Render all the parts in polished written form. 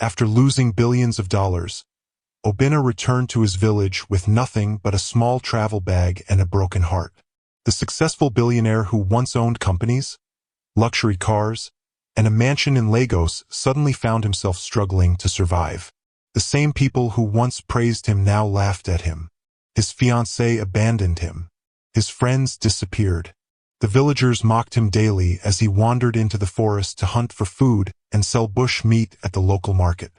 After losing billions of dollars, Obinna returned to his village with nothing but a small travel bag and a broken heart. The successful billionaire who once owned companies, luxury cars, and a mansion in Lagos suddenly found himself struggling to survive. The same people who once praised him now laughed at him. His fiancée abandoned him. His friends disappeared. The villagers mocked him daily as he wandered into the forest to hunt for food and sell bush meat at the local market.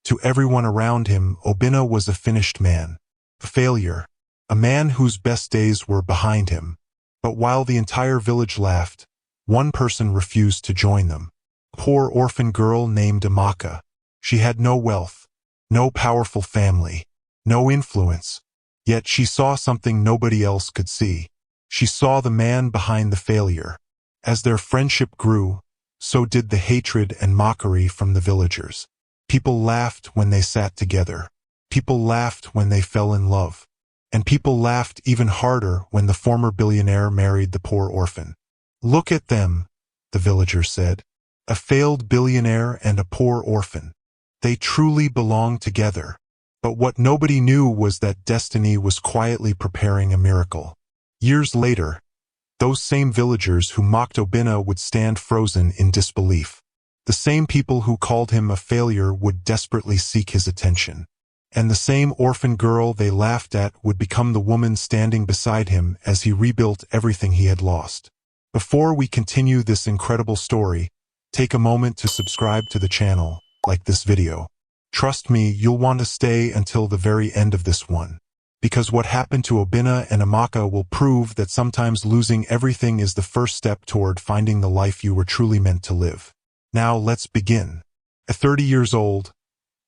To everyone around him, Obinna was a finished man, a failure, a man whose best days were behind him. But while the entire village laughed, one person refused to join them. A poor orphan girl named Amaka. She had no wealth, no powerful family, no influence. Yet she saw something nobody else could see. She saw the man behind the failure. As their friendship grew, so did the hatred and mockery from the villagers. People laughed when they sat together. People laughed when they fell in love. And people laughed even harder when the former billionaire married the poor orphan. "Look at them," the villagers said. "A failed billionaire and a poor orphan. They truly belong together." But what nobody knew was that destiny was quietly preparing a miracle. Years later, those same villagers who mocked Obinna would stand frozen in disbelief. The same people who called him a failure would desperately seek his attention. And the same orphan girl they laughed at would become the woman standing beside him as he rebuilt everything he had lost. Before we continue this incredible story, take a moment to subscribe to the channel, like this video. Trust me, you'll want to stay until the very end of this one. Because what happened to Obinna and Amaka will prove that sometimes losing everything is the first step toward finding the life you were truly meant to live. Now let's begin. At 30 years old,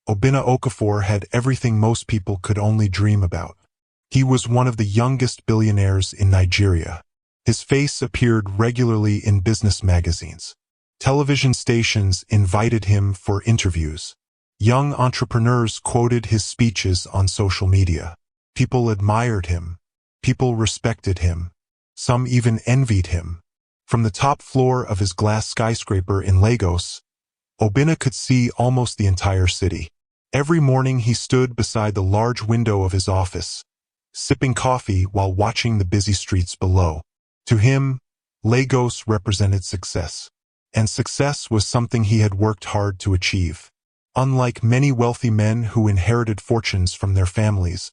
Obinna Okafor had everything most people could only dream about. He was one of the youngest billionaires in Nigeria. His face appeared regularly in business magazines. Television stations invited him for interviews. Young entrepreneurs quoted his speeches on social media. People admired him. People respected him. Some even envied him. From the top floor of his glass skyscraper in Lagos, Obinna could see almost the entire city. Every morning he stood beside the large window of his office, sipping coffee while watching the busy streets below. To him, Lagos represented success. And success was something he had worked hard to achieve. Unlike many wealthy men who inherited fortunes from their families,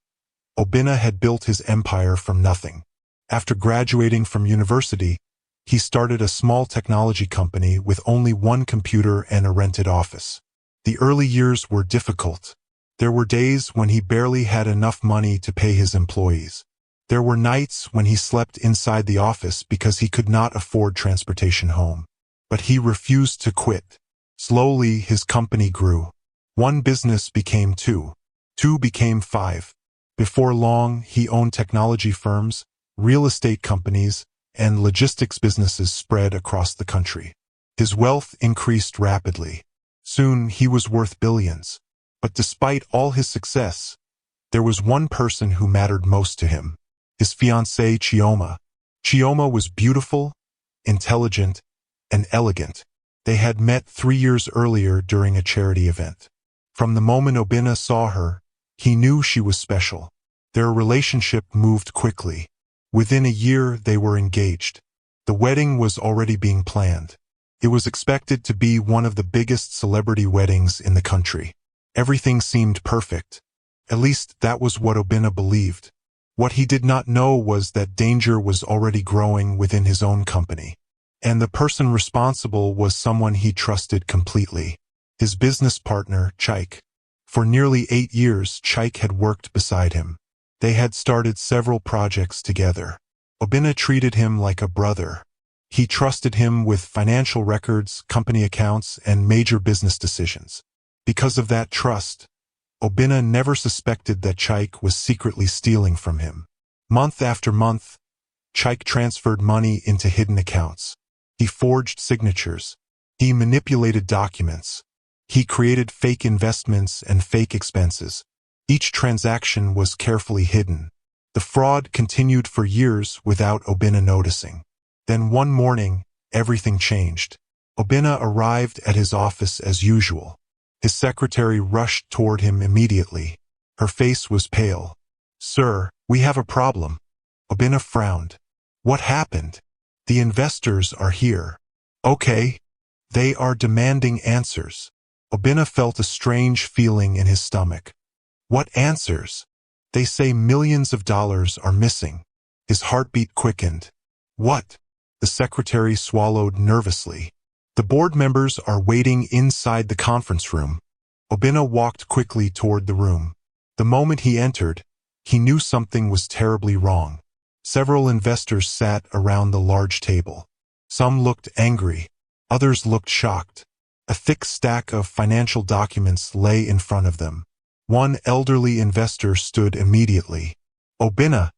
Obinna had built his empire from nothing. After graduating from university, he started a small technology company with only one computer and a rented office. The early years were difficult. There were days when he barely had enough money to pay his employees. There were nights when he slept inside the office because he could not afford transportation home. But he refused to quit. Slowly, his company grew. One business became two. Two became five. Before long, he owned technology firms, real estate companies, and logistics businesses spread across the country. His wealth increased rapidly. Soon, he was worth billions. But despite all his success, there was one person who mattered most to him. His fiancée, Chioma. Chioma was beautiful, intelligent, and elegant. They had met 3 years earlier during a charity event. From the moment Obinna saw her, he knew she was special. Their relationship moved quickly. Within a year, they were engaged. The wedding was already being planned. It was expected to be one of the biggest celebrity weddings in the country. Everything seemed perfect. At least that was what Obinna believed. What he did not know was that danger was already growing within his own company. And the person responsible was someone he trusted completely. His business partner, Chaik. For nearly 8 years, Chaik had worked beside him. They had started several projects together. Obinna treated him like a brother. He trusted him with financial records, company accounts, and major business decisions. Because of that trust, Obinna never suspected that Chaik was secretly stealing from him. Month after month, Chaik transferred money into hidden accounts. He forged signatures. He manipulated documents. He created fake investments and fake expenses. Each transaction was carefully hidden. The fraud continued for years without Obinna noticing. Then one morning, everything changed. Obinna arrived at his office as usual. His secretary rushed toward him immediately. Her face was pale. "Sir, we have a problem." Obina frowned. "What happened?" "The investors are here." "Okay." "They are demanding answers." Obina felt a strange feeling in his stomach. "What answers?" "They say millions of dollars are missing." His heartbeat quickened. "What?" The secretary swallowed nervously. "The board members are waiting inside the conference room." Obina walked quickly toward the room. The moment he entered, he knew something was terribly wrong. Several investors sat around the large table. Some looked angry. Others looked shocked. A thick stack of financial documents lay in front of them. One elderly investor stood immediately. "Obina,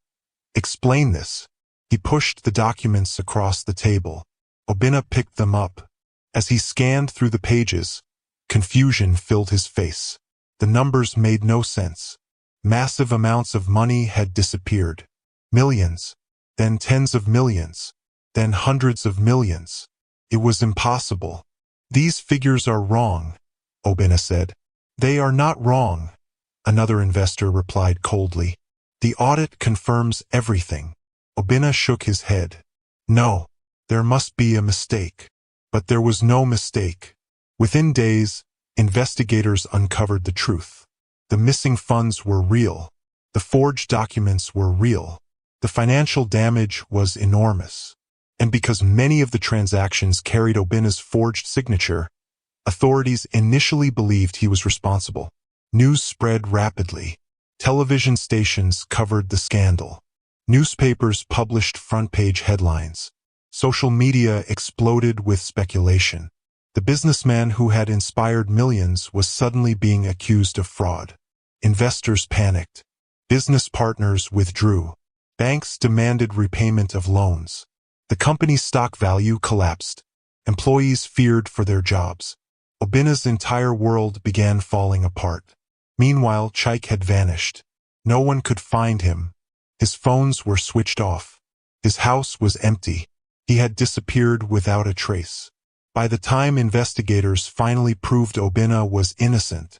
explain this." He pushed the documents across the table. Obina picked them up. As he scanned through the pages, confusion filled his face. The numbers made no sense. Massive amounts of money had disappeared. Millions, then tens of millions, then hundreds of millions. It was impossible. "These figures are wrong," Obina said. "They are not wrong," another investor replied coldly. "The audit confirms everything." Obina shook his head. "No, there must be a mistake." But there was no mistake. Within days, investigators uncovered the truth. The missing funds were real. The forged documents were real. The financial damage was enormous. And because many of the transactions carried Obina's forged signature, authorities initially believed he was responsible. News spread rapidly. Television stations covered the scandal. Newspapers published front-page headlines. Social media exploded with speculation. The businessman who had inspired millions was suddenly being accused of fraud. Investors panicked. Business partners withdrew. Banks demanded repayment of loans. The company's stock value collapsed. Employees feared for their jobs. Obina's entire world began falling apart. Meanwhile, Chaik had vanished. No one could find him. His phones were switched off. His house was empty. He had disappeared without a trace. By the time investigators finally proved Obina was innocent,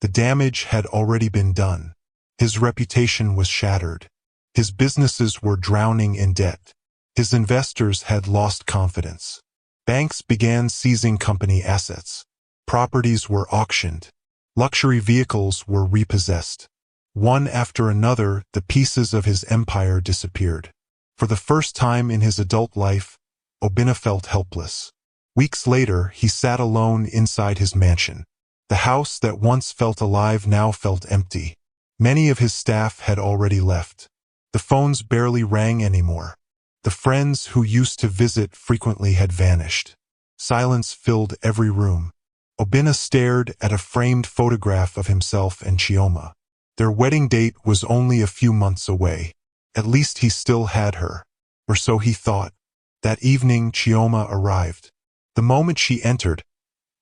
the damage had already been done. His reputation was shattered. His businesses were drowning in debt. His investors had lost confidence. Banks began seizing company assets. Properties were auctioned. Luxury vehicles were repossessed. One after another, the pieces of his empire disappeared. For the first time in his adult life, Obina felt helpless. Weeks later, he sat alone inside his mansion. The house that once felt alive now felt empty. Many of his staff had already left. The phones barely rang anymore. The friends who used to visit frequently had vanished. Silence filled every room. Obina stared at a framed photograph of himself and Chioma. Their wedding date was only a few months away. At least he still had her. Or so he thought. That evening, Chioma arrived. The moment she entered,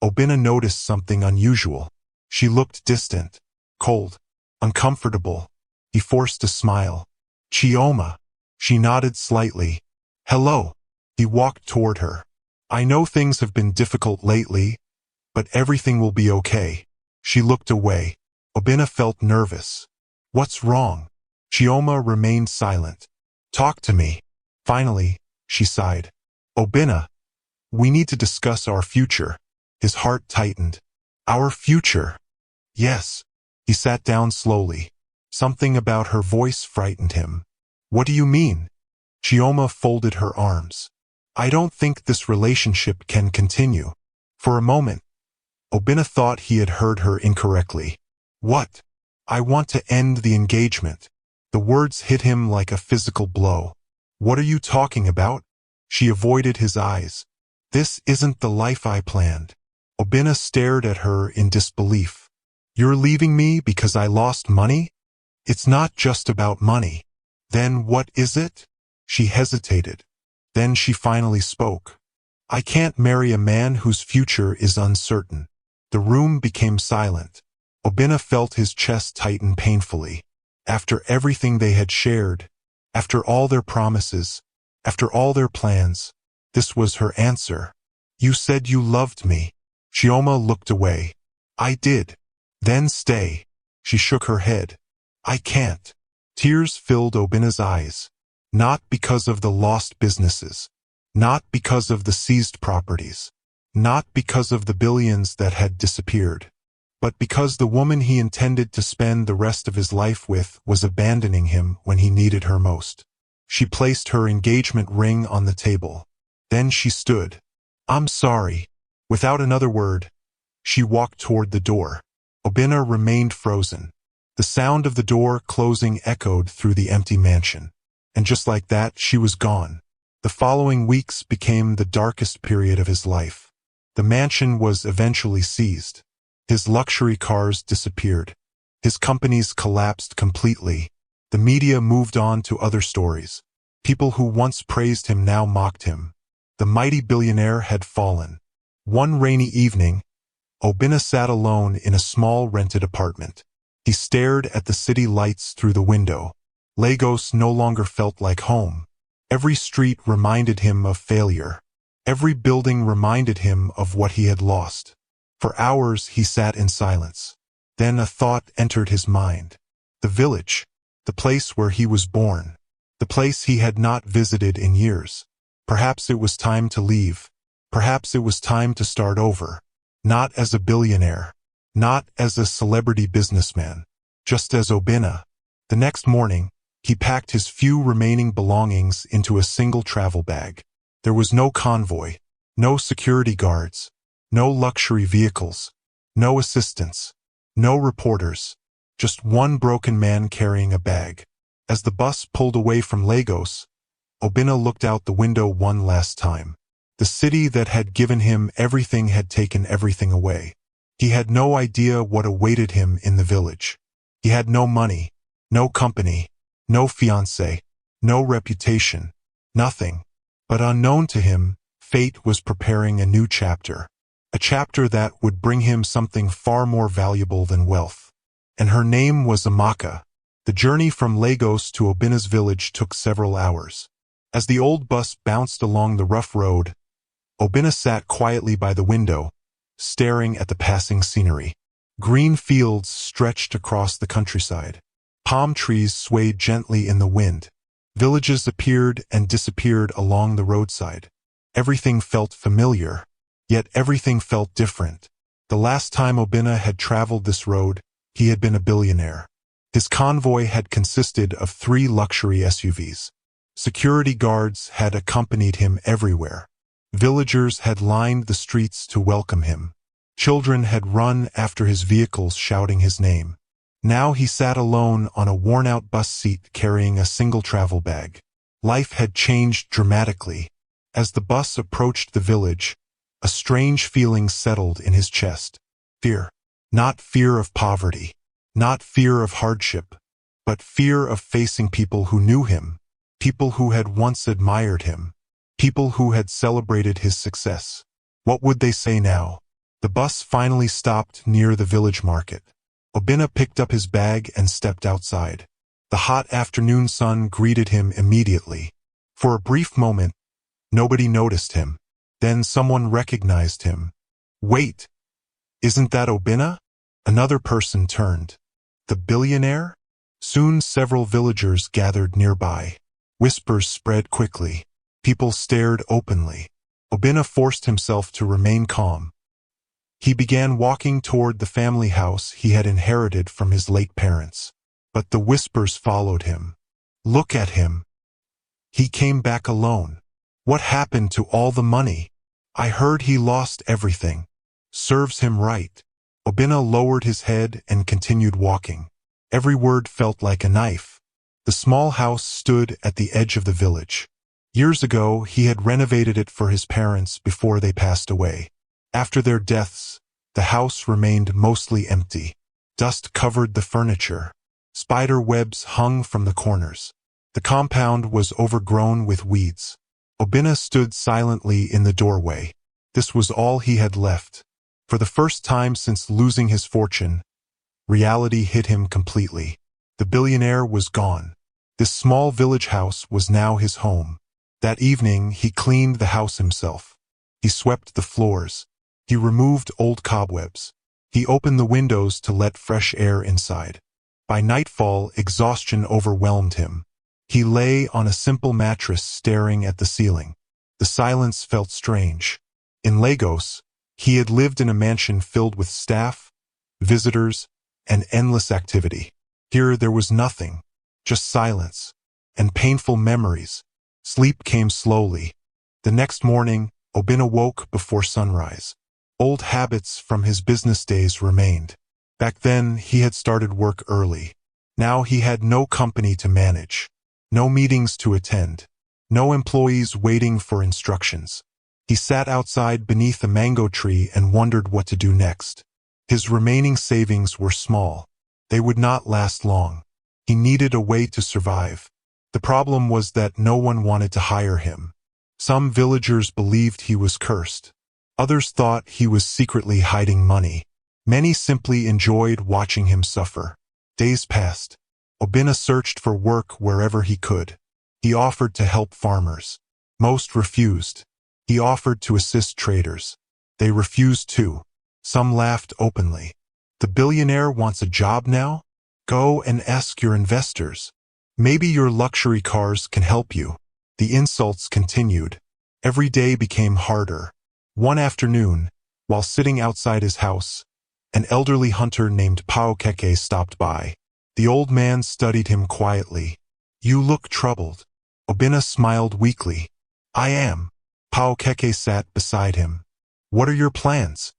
Obina noticed something unusual. She looked distant, cold, uncomfortable. He forced a smile. "Chioma." She nodded slightly. "Hello." He walked toward her. "I know things have been difficult lately, but everything will be okay." She looked away. Obina felt nervous. "What's wrong?" Chioma remained silent. "Talk to me." Finally, she sighed. "Obina, we need to discuss our future." His heart tightened. "Our future?" "Yes." He sat down slowly. Something about her voice frightened him. "What do you mean?" Chioma folded her arms. "I don't think this relationship can continue." For a moment, Obina thought he had heard her incorrectly. "What?" "I want to end the engagement." The words hit him like a physical blow. "What are you talking about?" She avoided his eyes. "This isn't the life I planned." Obina stared at her in disbelief. "You're leaving me because I lost money?" "It's not just about money." "Then what is it?" She hesitated. Then she finally spoke. "I can't marry a man whose future is uncertain." The room became silent. Obina felt his chest tighten painfully. After everything they had shared, after all their promises, after all their plans, this was her answer. "You said you loved me." Chioma looked away. I did. Then stay. She shook her head. I can't. Tears filled Obina's eyes. Not because of the lost businesses. Not because of the seized properties. Not because of the billions that had disappeared. But because the woman he intended to spend the rest of his life with was abandoning him when he needed her most. She placed her engagement ring on the table. Then she stood. I'm sorry. Without another word, she walked toward the door. Obina remained frozen. The sound of the door closing echoed through the empty mansion. And just like that, she was gone. The following weeks became the darkest period of his life. The mansion was eventually seized. His luxury cars disappeared. His companies collapsed completely. The media moved on to other stories. People who once praised him now mocked him. The mighty billionaire had fallen. One rainy evening, Obina sat alone in a small rented apartment. He stared at the city lights through the window. Lagos no longer felt like home. Every street reminded him of failure. Every building reminded him of what he had lost. For hours he sat in silence. Then a thought entered his mind. The village, the place where he was born, the place he had not visited in years. Perhaps it was time to leave. Perhaps it was time to start over. Not as a billionaire. Not as a celebrity businessman. Just as Obina. The next morning, he packed his few remaining belongings into a single travel bag. There was no convoy, no security guards, no luxury vehicles, no assistants, no reporters, just one broken man carrying a bag. As the bus pulled away from Lagos, Obina looked out the window one last time. The city that had given him everything had taken everything away. He had no idea what awaited him in the village. He had no money, no company, no fiancé, no reputation, nothing. But unknown to him, fate was preparing a new chapter. A chapter that would bring him something far more valuable than wealth. And her name was Amaka. The journey from Lagos to Obina's village took several hours. As the old bus bounced along the rough road, Obina sat quietly by the window, staring at the passing scenery. Green fields stretched across the countryside. Palm trees swayed gently in the wind. Villages appeared and disappeared along the roadside. Everything felt familiar, yet everything felt different. The last time Obina had traveled this road, he had been a billionaire. His convoy had consisted of 3 luxury SUVs. Security guards had accompanied him everywhere. Villagers had lined the streets to welcome him. Children had run after his vehicles shouting his name. Now he sat alone on a worn-out bus seat carrying a single travel bag. Life had changed dramatically. As the bus approached the village, a strange feeling settled in his chest. Fear. Not fear of poverty. Not fear of hardship. But fear of facing people who knew him. People who had once admired him. People who had celebrated his success. What would they say now? The bus finally stopped near the village market. Obina picked up his bag and stepped outside. The hot afternoon sun greeted him immediately. For a brief moment, nobody noticed him. Then someone recognized him. Wait! Isn't that Obina? Another person turned. The billionaire? Soon several villagers gathered nearby. Whispers spread quickly. People stared openly. Obina forced himself to remain calm. He began walking toward the family house he had inherited from his late parents. But the whispers followed him. Look at him. He came back alone. What happened to all the money? I heard he lost everything. Serves him right. Obina lowered his head and continued walking. Every word felt like a knife. The small house stood at the edge of the village. Years ago, he had renovated it for his parents before they passed away. After their deaths, the house remained mostly empty. Dust covered the furniture. Spider webs hung from the corners. The compound was overgrown with weeds. Obina stood silently in the doorway. This was all he had left. For the first time since losing his fortune, reality hit him completely. The billionaire was gone. This small village house was now his home. That evening, he cleaned the house himself. He swept the floors. He removed old cobwebs. He opened the windows to let fresh air inside. By nightfall, exhaustion overwhelmed him. He lay on a simple mattress staring at the ceiling. The silence felt strange. In Lagos, he had lived in a mansion filled with staff, visitors, and endless activity. Here there was nothing, just silence and painful memories. Sleep came slowly. The next morning, Obinna woke before sunrise. Old habits from his business days remained. Back then, he had started work early. Now he had no company to manage, no meetings to attend, no employees waiting for instructions. He sat outside beneath a mango tree and wondered what to do next. His remaining savings were small. They would not last long. He needed a way to survive. The problem was that no one wanted to hire him. Some villagers believed he was cursed. Others thought he was secretly hiding money. Many simply enjoyed watching him suffer. Days passed. Obinna searched for work wherever he could. He offered to help farmers. Most refused. He offered to assist traders. They refused too. Some laughed openly. The billionaire wants a job now? Go and ask your investors. Maybe your luxury cars can help you. The insults continued. Every day became harder. One afternoon, while sitting outside his house, an elderly hunter named Pao Keke stopped by. The old man studied him quietly. You look troubled. Obinna smiled weakly. I am. Pao Keke sat beside him. What are your plans?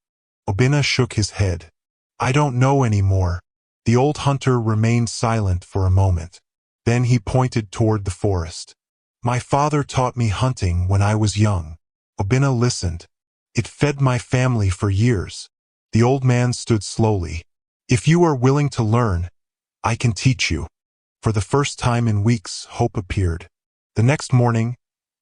Obinna shook his head. I don't know anymore. The old hunter remained silent for a moment. Then he pointed toward the forest. My father taught me hunting when I was young. Obinna listened. It fed my family for years. The old man stood slowly. If you are willing to learn, I can teach you. For the first time in weeks, hope appeared. The next morning,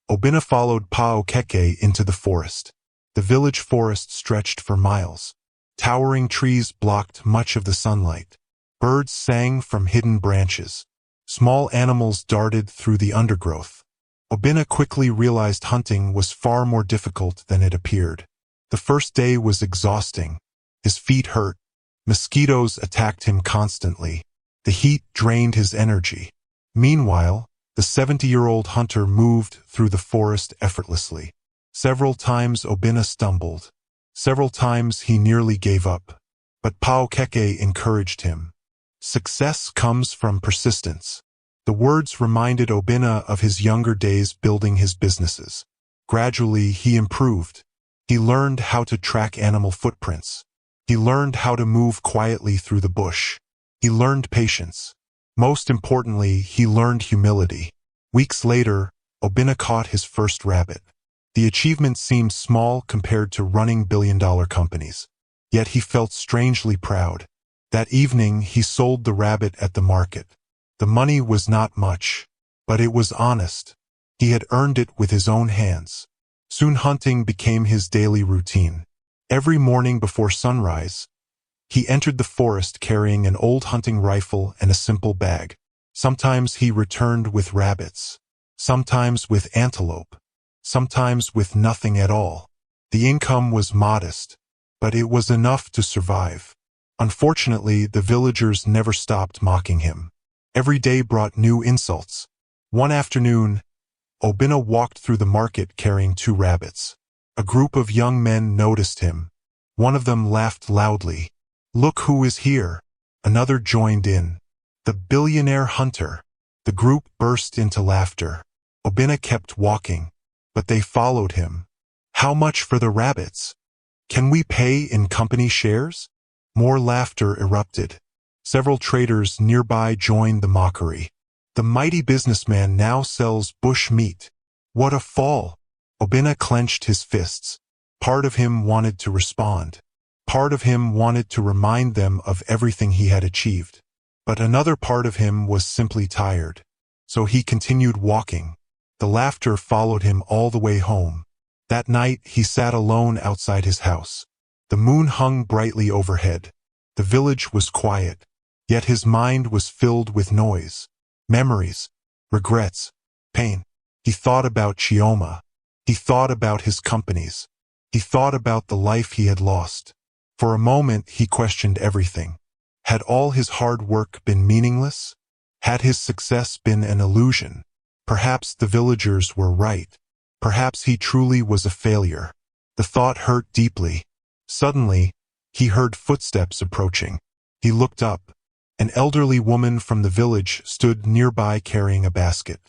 Obinna followed Pao Keke into the forest. The village forest stretched for miles. Towering trees blocked much of the sunlight. Birds sang from hidden branches. Small animals darted through the undergrowth. Obinna quickly realized hunting was far more difficult than it appeared. The first day was exhausting. His feet hurt. Mosquitoes attacked him constantly. The heat drained his energy. Meanwhile, the 70-year-old hunter moved through the forest effortlessly. Several times Obinna stumbled. Several times he nearly gave up. But Pao Keke encouraged him. Success comes from persistence. The words reminded Obinna of his younger days building his businesses. Gradually, he improved. He learned how to track animal footprints. He learned how to move quietly through the bush. He learned patience. Most importantly, he learned humility. Weeks later, Obinna caught his first rabbit. The achievement seemed small compared to running billion-dollar companies. Yet he felt strangely proud. That evening, he sold the rabbit at the market. The money was not much, but it was honest. He had earned it with his own hands. Soon hunting became his daily routine. Every morning before sunrise, he entered the forest carrying an old hunting rifle and a simple bag. Sometimes he returned with rabbits. Sometimes with antelope. Sometimes with nothing at all. The income was modest, but it was enough to survive. Unfortunately, the villagers never stopped mocking him. Every day brought new insults. One afternoon, Obinna walked through the market carrying 2 rabbits. A group of young men noticed him. One of them laughed loudly. Look who is here. Another joined in. The billionaire hunter. The group burst into laughter. Obinna kept walking, but they followed him. How much for the rabbits? Can we pay in company shares? More laughter erupted. Several traders nearby joined the mockery. The mighty businessman now sells bush meat. What a fall! Obinna clenched his fists. Part of him wanted to respond. Part of him wanted to remind them of everything he had achieved. But another part of him was simply tired. So he continued walking. The laughter followed him all the way home. That night, he sat alone outside his house. The moon hung brightly overhead. The village was quiet, yet his mind was filled with noise, memories, regrets, pain. He thought about Chioma. He thought about his companies. He thought about the life he had lost. For a moment he questioned everything. Had all his hard work been meaningless? Had his success been an illusion? Perhaps the villagers were right. Perhaps he truly was a failure. The thought hurt deeply. Suddenly, he heard footsteps approaching. He looked up. An elderly woman from the village stood nearby carrying a basket.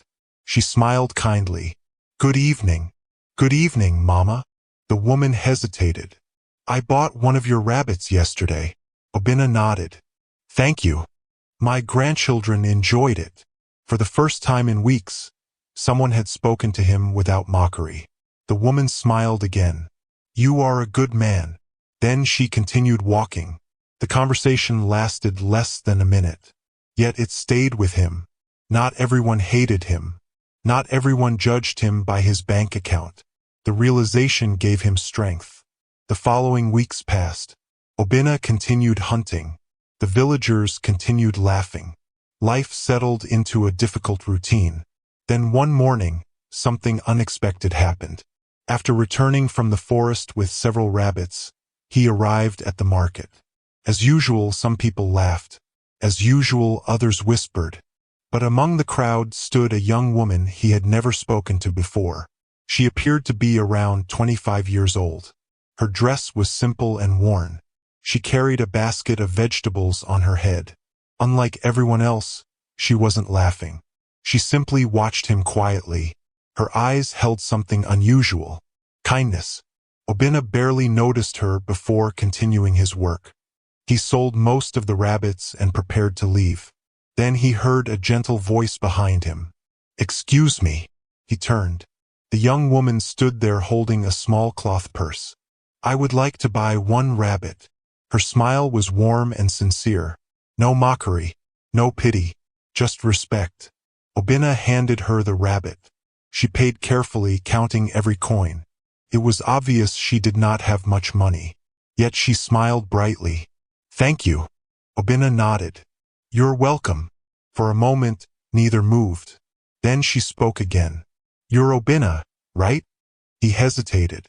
She smiled kindly. "Good evening." "Good evening, Mama." The woman hesitated. "I bought one of your rabbits yesterday." Obina nodded. "Thank you. My grandchildren enjoyed it." For the first time in weeks, someone had spoken to him without mockery. The woman smiled again. "You are a good man." Then she continued walking. The conversation lasted less than a minute. Yet it stayed with him. Not everyone hated him. Not everyone judged him by his bank account. The realization gave him strength. The following weeks passed. Obina continued hunting. The villagers continued laughing. Life settled into a difficult routine. Then one morning, something unexpected happened. After returning from the forest with several rabbits, he arrived at the market. As usual, some people laughed. As usual, others whispered. But among the crowd stood a young woman he had never spoken to before. She appeared to be around 25 years old. Her dress was simple and worn. She carried a basket of vegetables on her head. Unlike everyone else, she wasn't laughing. She simply watched him quietly. Her eyes held something unusual. Kindness. Obina barely noticed her before continuing his work. He sold most of the rabbits and prepared to leave. Then he heard a gentle voice behind him. "Excuse me." He turned. The young woman stood there holding a small cloth purse. "I would like to buy one rabbit." Her smile was warm and sincere. No mockery, no pity, just respect. Obina handed her the rabbit. She paid carefully, counting every coin. It was obvious she did not have much money. Yet she smiled brightly. "Thank you." Obina nodded. "You're welcome." For a moment, neither moved. Then she spoke again. "You're Obina, right?" He hesitated.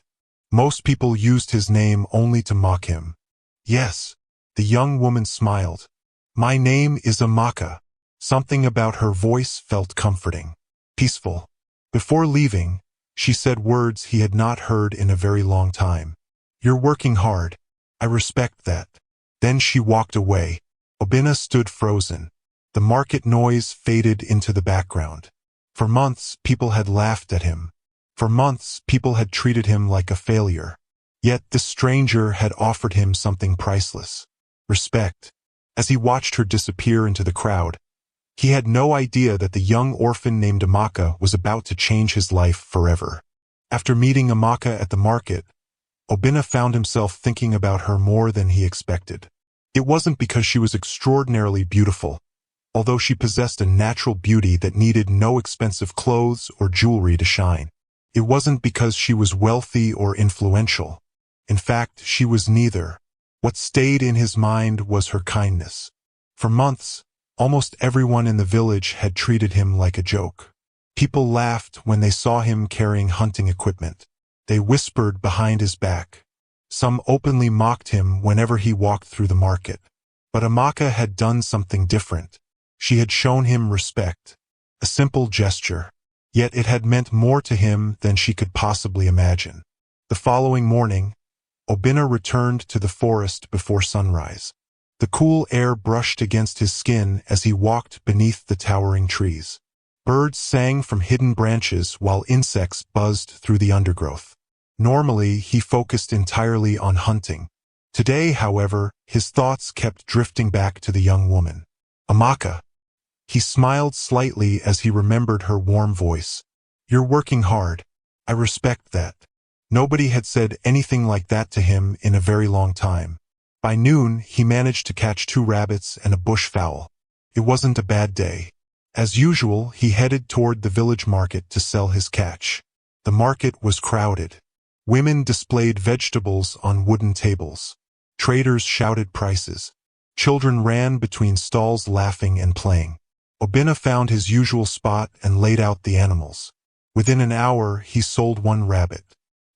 Most people used his name only to mock him. "Yes." The young woman smiled. "My name is Amaka." Something about her voice felt comforting, peaceful. Before leaving, she said words he had not heard in a very long time. "You're working hard. I respect that." Then she walked away. Obina stood frozen. The market noise faded into the background. For months, people had laughed at him. For months, people had treated him like a failure. Yet this stranger had offered him something priceless. Respect. As he watched her disappear into the crowd, he had no idea that the young orphan named Amaka was about to change his life forever. After meeting Amaka at the market, Obina found himself thinking about her more than he expected. It wasn't because she was extraordinarily beautiful, although she possessed a natural beauty that needed no expensive clothes or jewelry to shine. It wasn't because she was wealthy or influential. In fact, she was neither. What stayed in his mind was her kindness. For months, almost everyone in the village had treated him like a joke. People laughed when they saw him carrying hunting equipment. They whispered behind his back. Some openly mocked him whenever he walked through the market. But Amaka had done something different. She had shown him respect. A simple gesture. Yet it had meant more to him than she could possibly imagine. The following morning, Obina returned to the forest before sunrise. The cool air brushed against his skin as he walked beneath the towering trees. Birds sang from hidden branches while insects buzzed through the undergrowth. Normally, he focused entirely on hunting. Today, however, his thoughts kept drifting back to the young woman. Amaka. He smiled slightly as he remembered her warm voice. "You're working hard. I respect that." Nobody had said anything like that to him in a very long time. By noon, he managed to catch 2 rabbits and a bush fowl. It wasn't a bad day. As usual, he headed toward the village market to sell his catch. The market was crowded. Women displayed vegetables on wooden tables. Traders shouted prices. Children ran between stalls laughing and playing. Obina found his usual spot and laid out the animals. Within an hour, he sold 1 rabbit.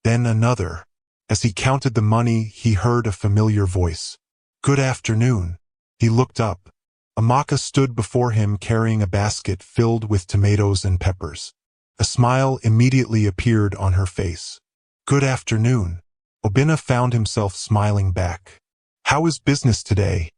Then another. As he counted the money, he heard a familiar voice. "Good afternoon." He looked up. Amaka stood before him carrying a basket filled with tomatoes and peppers. A smile immediately appeared on her face. "Good afternoon." Obinna found himself smiling back. "How is business today?"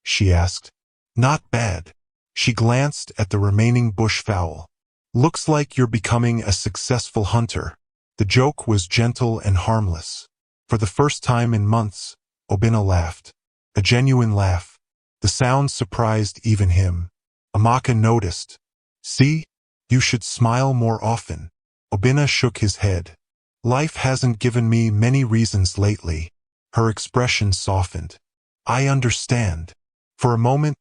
she asked. "Not bad." She glanced at the remaining bushfowl. "Looks like you're becoming a successful hunter." The joke was gentle and harmless. For the first time in months, Obinna laughed. A genuine laugh. The sound surprised even him. Amaka noticed. "See? You should smile more often." Obinna shook his head. "Life hasn't given me many reasons lately." Her expression softened. "I understand." For a moment,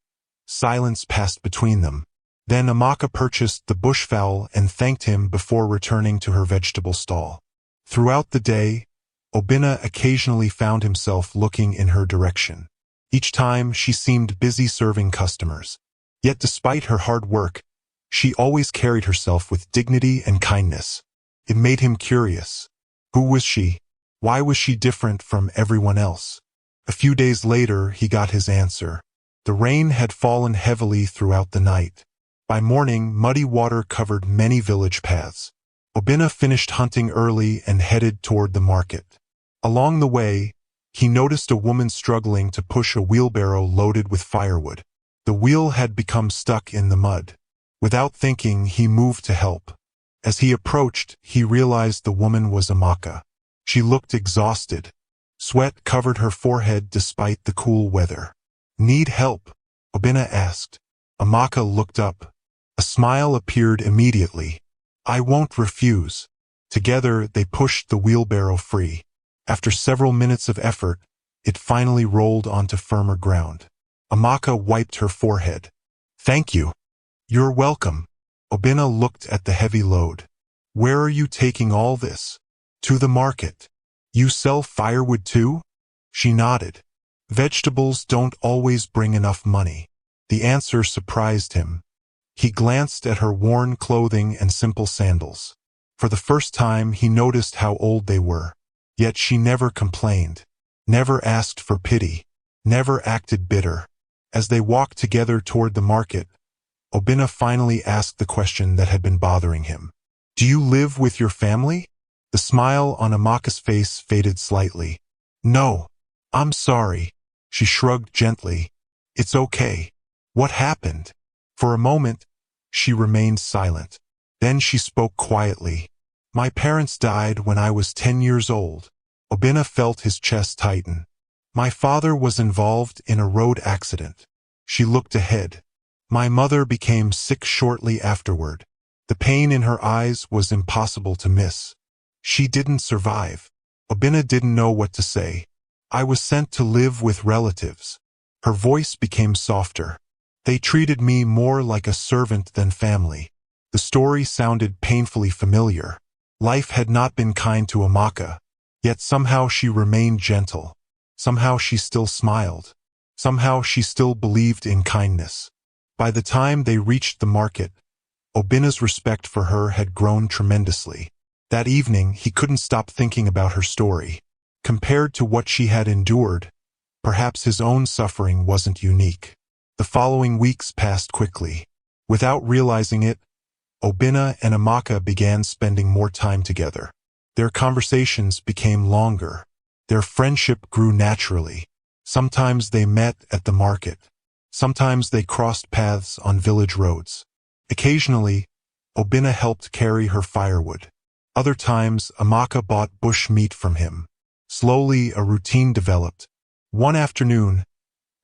silence passed between them. Then Amaka purchased the bushfowl and thanked him before returning to her vegetable stall. Throughout the day, Obinna occasionally found himself looking in her direction. Each time she seemed busy serving customers. Yet despite her hard work, she always carried herself with dignity and kindness. It made him curious. Who was she? Why was she different from everyone else? A few days later, he got his answer. The rain had fallen heavily throughout the night. By morning, muddy water covered many village paths. Obinna finished hunting early and headed toward the market. Along the way, he noticed a woman struggling to push a wheelbarrow loaded with firewood. The wheel had become stuck in the mud. Without thinking, he moved to help. As he approached, he realized the woman was Amaka. She looked exhausted. Sweat covered her forehead despite the cool weather. "Need help?" Obinna asked. Amaka looked up. A smile appeared immediately. "I won't refuse." Together, they pushed the wheelbarrow free. After several minutes of effort, it finally rolled onto firmer ground. Amaka wiped her forehead. "Thank you." "You're welcome." Obinna looked at the heavy load. "Where are you taking all this?" "To the market." "You sell firewood too?" She nodded. "Vegetables don't always bring enough money." The answer surprised him. He glanced at her worn clothing and simple sandals. For the first time, he noticed how old they were. Yet she never complained, never asked for pity, never acted bitter. As they walked together toward the market, Obinna finally asked the question that had been bothering him. "Do you live with your family?" The smile on Amaka's face faded slightly. "No. I'm sorry." She shrugged gently. "It's okay." "What happened?" For a moment, she remained silent. Then she spoke quietly. "My parents died when I was 10 years old." Obinna felt his chest tighten. "My father was involved in a road accident." She looked ahead. "My mother became sick shortly afterward." The pain in her eyes was impossible to miss. "She didn't survive." Obinna didn't know what to say. "I was sent to live with relatives." Her voice became softer. "They treated me more like a servant than family." The story sounded painfully familiar. Life had not been kind to Amaka, yet somehow she remained gentle. Somehow she still smiled. Somehow she still believed in kindness. By the time they reached the market, Obinna's respect for her had grown tremendously. That evening, he couldn't stop thinking about her story. Compared to what she had endured, perhaps his own suffering wasn't unique. The following weeks passed quickly. Without realizing it, Obinna and Amaka began spending more time together. Their conversations became longer. Their friendship grew naturally. Sometimes they met at the market. Sometimes they crossed paths on village roads. Occasionally, Obinna helped carry her firewood. Other times, Amaka bought bush meat from him. Slowly, a routine developed. One afternoon,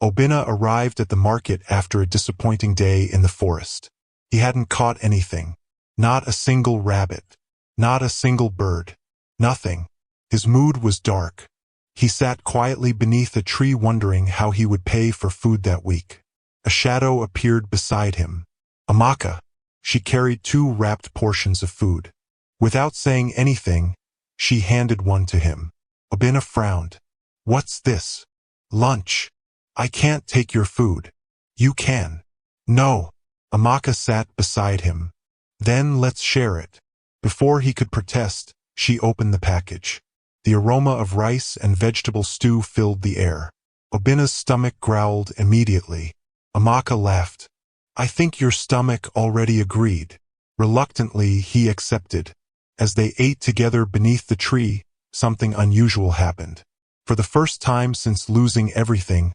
Obinna arrived at the market after a disappointing day in the forest. He hadn't caught anything. Not a single rabbit. Not a single bird. Nothing. His mood was dark. He sat quietly beneath a tree wondering how he would pay for food that week. A shadow appeared beside him. Amaka. She carried 2 wrapped portions of food. Without saying anything, she handed one to him. Obinna frowned. "What's this?" "Lunch." "I can't take your food." "You can." "No." Amaka sat beside him. "Then let's share it." Before he could protest, she opened the package. The aroma of rice and vegetable stew filled the air. Obina's stomach growled immediately. Amaka laughed. I think your stomach already agreed. Reluctantly, he accepted. As they ate together beneath the tree, something unusual happened. For the first time since losing everything,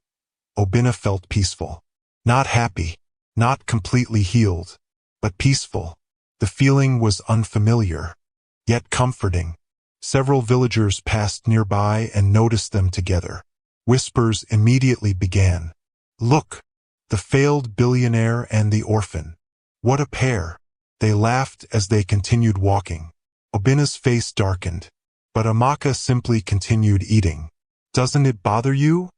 Obina felt peaceful. Not happy, not completely healed, but peaceful. The feeling was unfamiliar, yet comforting. Several villagers passed nearby and noticed them together. Whispers immediately began. Look, the failed billionaire and the orphan. What a pair! They laughed as they continued walking. Obina's face darkened, but Amaka simply continued eating. Doesn't it bother you?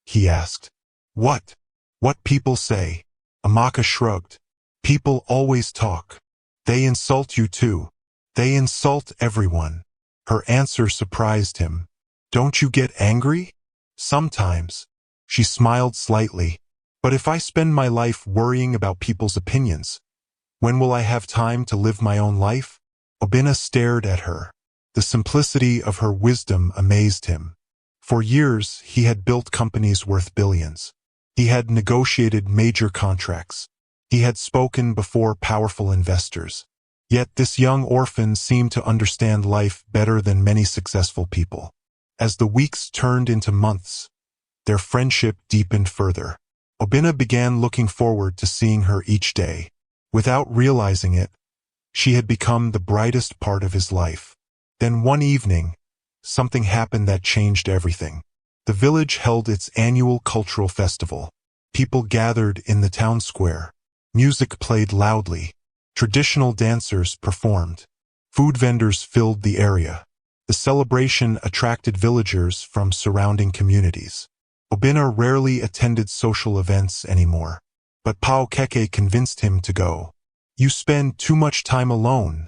He asked. What? What people say? Amaka shrugged. People always talk. They insult you too. They insult everyone. Her answer surprised him. Don't you get angry? Sometimes. She smiled slightly. But if I spend my life worrying about people's opinions, when will I have time to live my own life? Obina stared at her. The simplicity of her wisdom amazed him. For years, he had built companies worth billions. He had negotiated major contracts. He had spoken before powerful investors. Yet this young orphan seemed to understand life better than many successful people. As the weeks turned into months, their friendship deepened further. Obina began looking forward to seeing her each day. Without realizing it, she had become the brightest part of his life. Then one evening, something happened that changed everything. The village held its annual cultural festival. People gathered in the town square. Music played loudly. Traditional dancers performed. Food vendors filled the area. The celebration attracted villagers from surrounding communities. Obina rarely attended social events anymore, but Pao Keke convinced him to go. You spend too much time alone,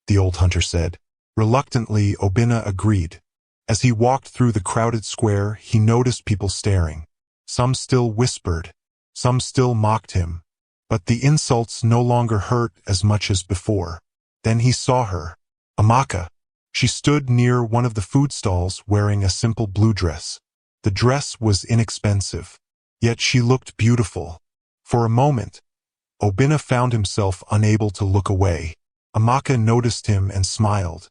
the old hunter said. Reluctantly, Obina agreed. As he walked through the crowded square, he noticed people staring. Some still whispered. Some still mocked him. But the insults no longer hurt as much as before. Then he saw her. Amaka. She stood near one of the food stalls wearing a simple blue dress. The dress was inexpensive, yet she looked beautiful. For a moment, Obina found himself unable to look away. Amaka noticed him and smiled.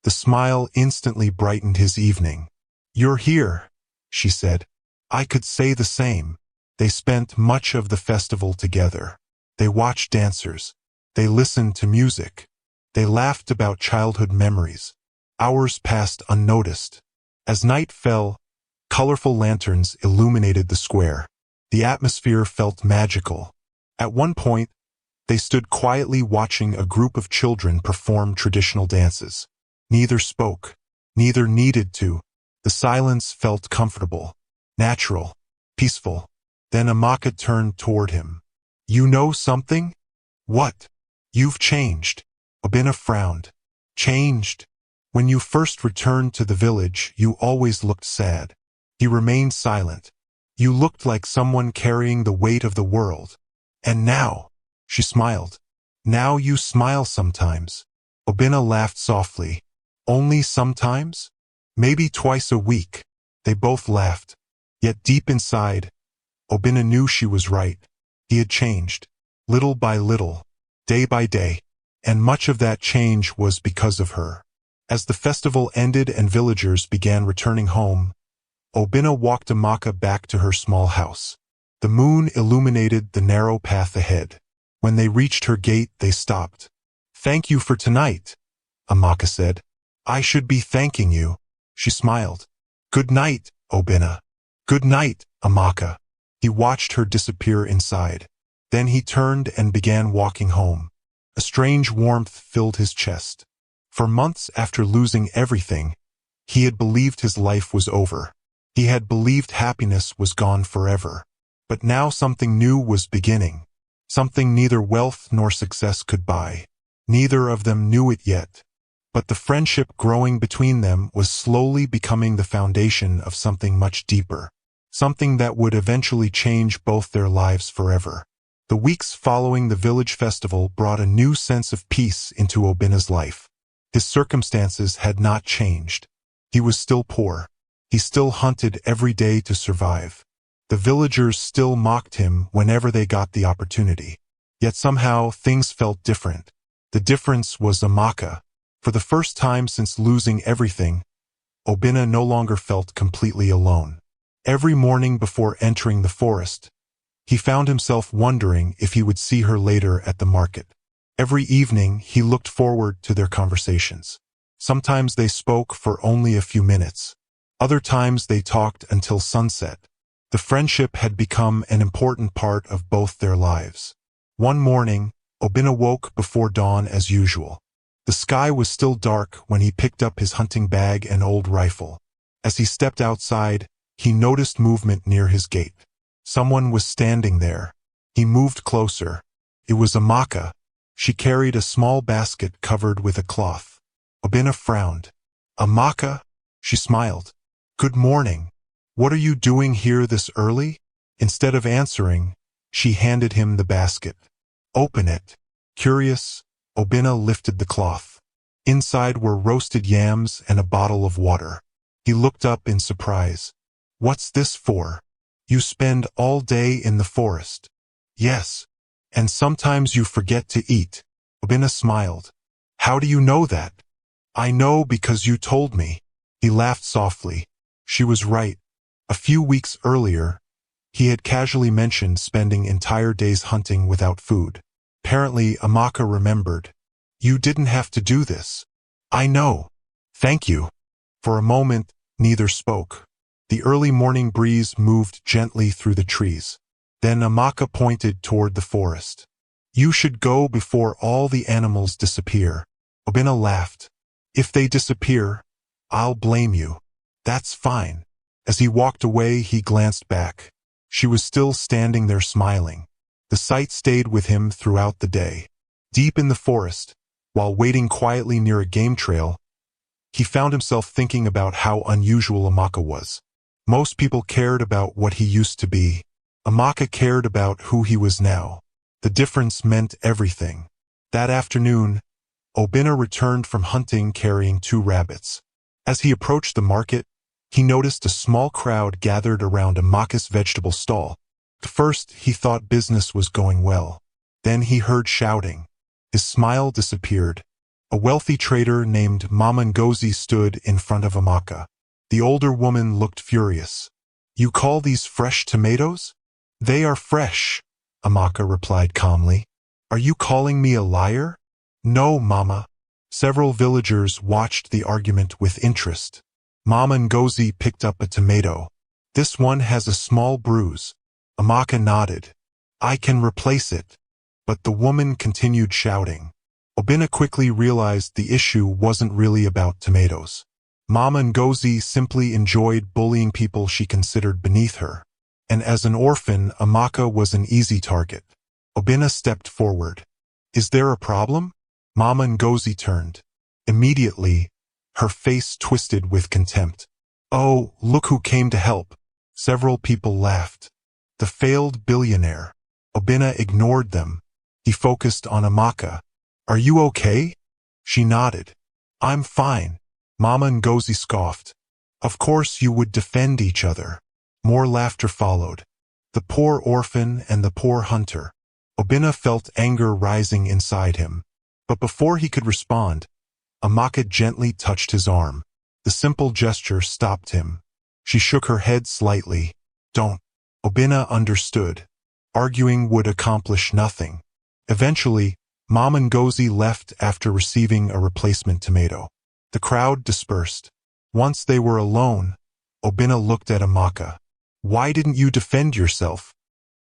The smile instantly brightened his evening. You're here, she said. I could say the same. They spent much of the festival together. They watched dancers. They listened to music. They laughed about childhood memories. Hours passed unnoticed. As night fell, colorful lanterns illuminated the square. The atmosphere felt magical. At one point, they stood quietly watching a group of children perform traditional dances. Neither spoke. Neither needed to. The silence felt comfortable, natural, peaceful. Then Amaka turned toward him. You know something? What? You've changed. Obina frowned. Changed? When you first returned to the village, you always looked sad. He remained silent. You looked like someone carrying the weight of the world. And now, she smiled. Now you smile sometimes. Obina laughed softly. Only sometimes? Maybe twice a week. They both laughed. Yet deep inside, Obina knew she was right. He had changed. Little by little. Day by day. And much of that change was because of her. As the festival ended and villagers began returning home, Obina walked Amaka back to her small house. The moon illuminated the narrow path ahead. When they reached her gate, they stopped. Thank you for tonight, Amaka said. I should be thanking you. She smiled. Good night, Obina. Good night, Amaka. He watched her disappear inside. Then he turned and began walking home. A strange warmth filled his chest. For months after losing everything, he had believed his life was over. He had believed happiness was gone forever. But now something new was beginning. Something neither wealth nor success could buy. Neither of them knew it yet. But the friendship growing between them was slowly becoming the foundation of something much deeper. Something that would eventually change both their lives forever. The weeks following the village festival brought a new sense of peace into Obina's life. His circumstances had not changed. He was still poor. He still hunted every day to survive. The villagers still mocked him whenever they got the opportunity. Yet somehow things felt different. The difference was Amaka. For the first time since losing everything, Obina no longer felt completely alone. Every morning before entering the forest, he found himself wondering if he would see her later at the market. Every evening he looked forward to their conversations. Sometimes they spoke for only a few minutes. Other times they talked until sunset. The friendship had become an important part of both their lives. One morning, Obina woke before dawn as usual. The sky was still dark when he picked up his hunting bag and old rifle. As he stepped outside, he noticed movement near his gate. Someone was standing there. He moved closer. It was Amaka. She carried a small basket covered with a cloth. Obina frowned. "Amaka?" She smiled. "Good morning. What are you doing here this early?" Instead of answering, she handed him the basket. "Open it." Curious, Obina lifted the cloth. Inside were roasted yams and a bottle of water. He looked up in surprise. "What's this for? You spend all day in the forest." "Yes. And sometimes you forget to eat." Obina smiled. "How do you know that?" "I know because you told me." He laughed softly. She was right. A few weeks earlier, he had casually mentioned spending entire days hunting without food. Apparently, Amaka remembered. "You didn't have to do this." "I know. Thank you." For a moment, neither spoke. The early morning breeze moved gently through the trees. Then Amaka pointed toward the forest. "You should go before all the animals disappear." Obina laughed. "If they disappear, I'll blame you." "That's fine." As he walked away, he glanced back. She was still standing there smiling. The sight stayed with him throughout the day. Deep in the forest, while waiting quietly near a game trail, he found himself thinking about how unusual Amaka was. Most people cared about what he used to be. Amaka cared about who he was now. The difference meant everything. That afternoon, Obina returned from hunting carrying 2 rabbits. As he approached the market, he noticed a small crowd gathered around Amaka's vegetable stall. At first, he thought business was going well. Then he heard shouting. His smile disappeared. A wealthy trader named Mama Ngozi stood in front of Amaka. The older woman looked furious. "You call these fresh tomatoes?" "They are fresh," Amaka replied calmly. "Are you calling me a liar?" "No, Mama." Several villagers watched the argument with interest. Mama Ngozi picked up a tomato. "This one has a small bruise." Amaka nodded. "I can replace it." But the woman continued shouting. Obina quickly realized the issue wasn't really about tomatoes. Mama Ngozi simply enjoyed bullying people she considered beneath her. And as an orphan, Amaka was an easy target. Obina stepped forward. "Is there a problem?" Mama Ngozi turned. Immediately, her face twisted with contempt. "Oh, look who came to help." Several people laughed. The failed billionaire. Obina ignored them. He focused on Amaka. "Are you okay?" She nodded. "I'm fine." Mama Ngozi scoffed. "Of course you would defend each other." More laughter followed. The poor orphan and the poor hunter. Obina felt anger rising inside him. But before he could respond, Amaka gently touched his arm. The simple gesture stopped him. She shook her head slightly. "Don't." Obina understood. Arguing would accomplish nothing. Eventually, Mama Ngozi left after receiving a replacement tomato. The crowd dispersed. Once they were alone, Obina looked at Amaka. "Why didn't you defend yourself?"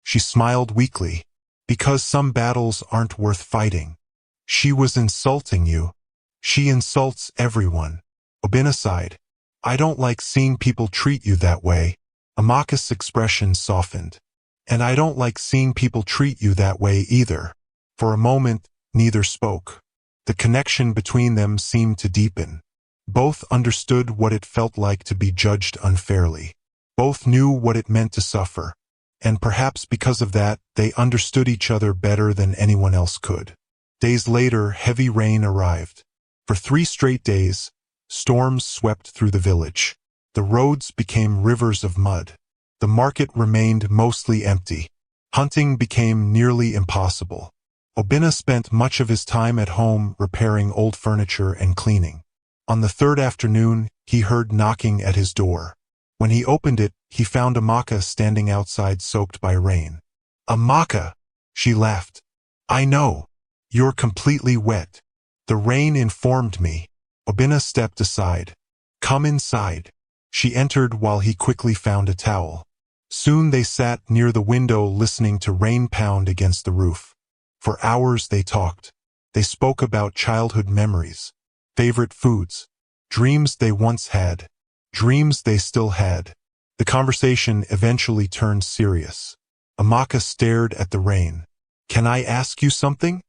She smiled weakly. "Because some battles aren't worth fighting." "She was insulting you." "She insults everyone." Obina sighed. "I don't like seeing people treat you that way." Amaka's expression softened. "And I don't like seeing people treat you that way either." For a moment, neither spoke. The connection between them seemed to deepen. Both understood what it felt like to be judged unfairly. Both knew what it meant to suffer. And perhaps because of that, they understood each other better than anyone else could. Days later, heavy rain arrived. For 3 straight days, Storms swept through the village. The roads became rivers of mud. The market remained mostly empty. Hunting became nearly impossible. Obinna spent much of his time at home repairing old furniture and cleaning. On the third afternoon, he heard knocking at his door. When he opened it, he found Amaka standing outside soaked by rain. "Amaka!" She laughed. "I know. You're completely wet. The rain informed me." Obinna stepped aside. "Come inside." She entered while he quickly found a towel. Soon they sat near the window listening to rain pound against the roof. For hours they talked. They spoke about childhood memories, favorite foods, dreams they once had, dreams they still had. The conversation eventually turned serious. Amaka stared at the rain. "Can I ask you something?"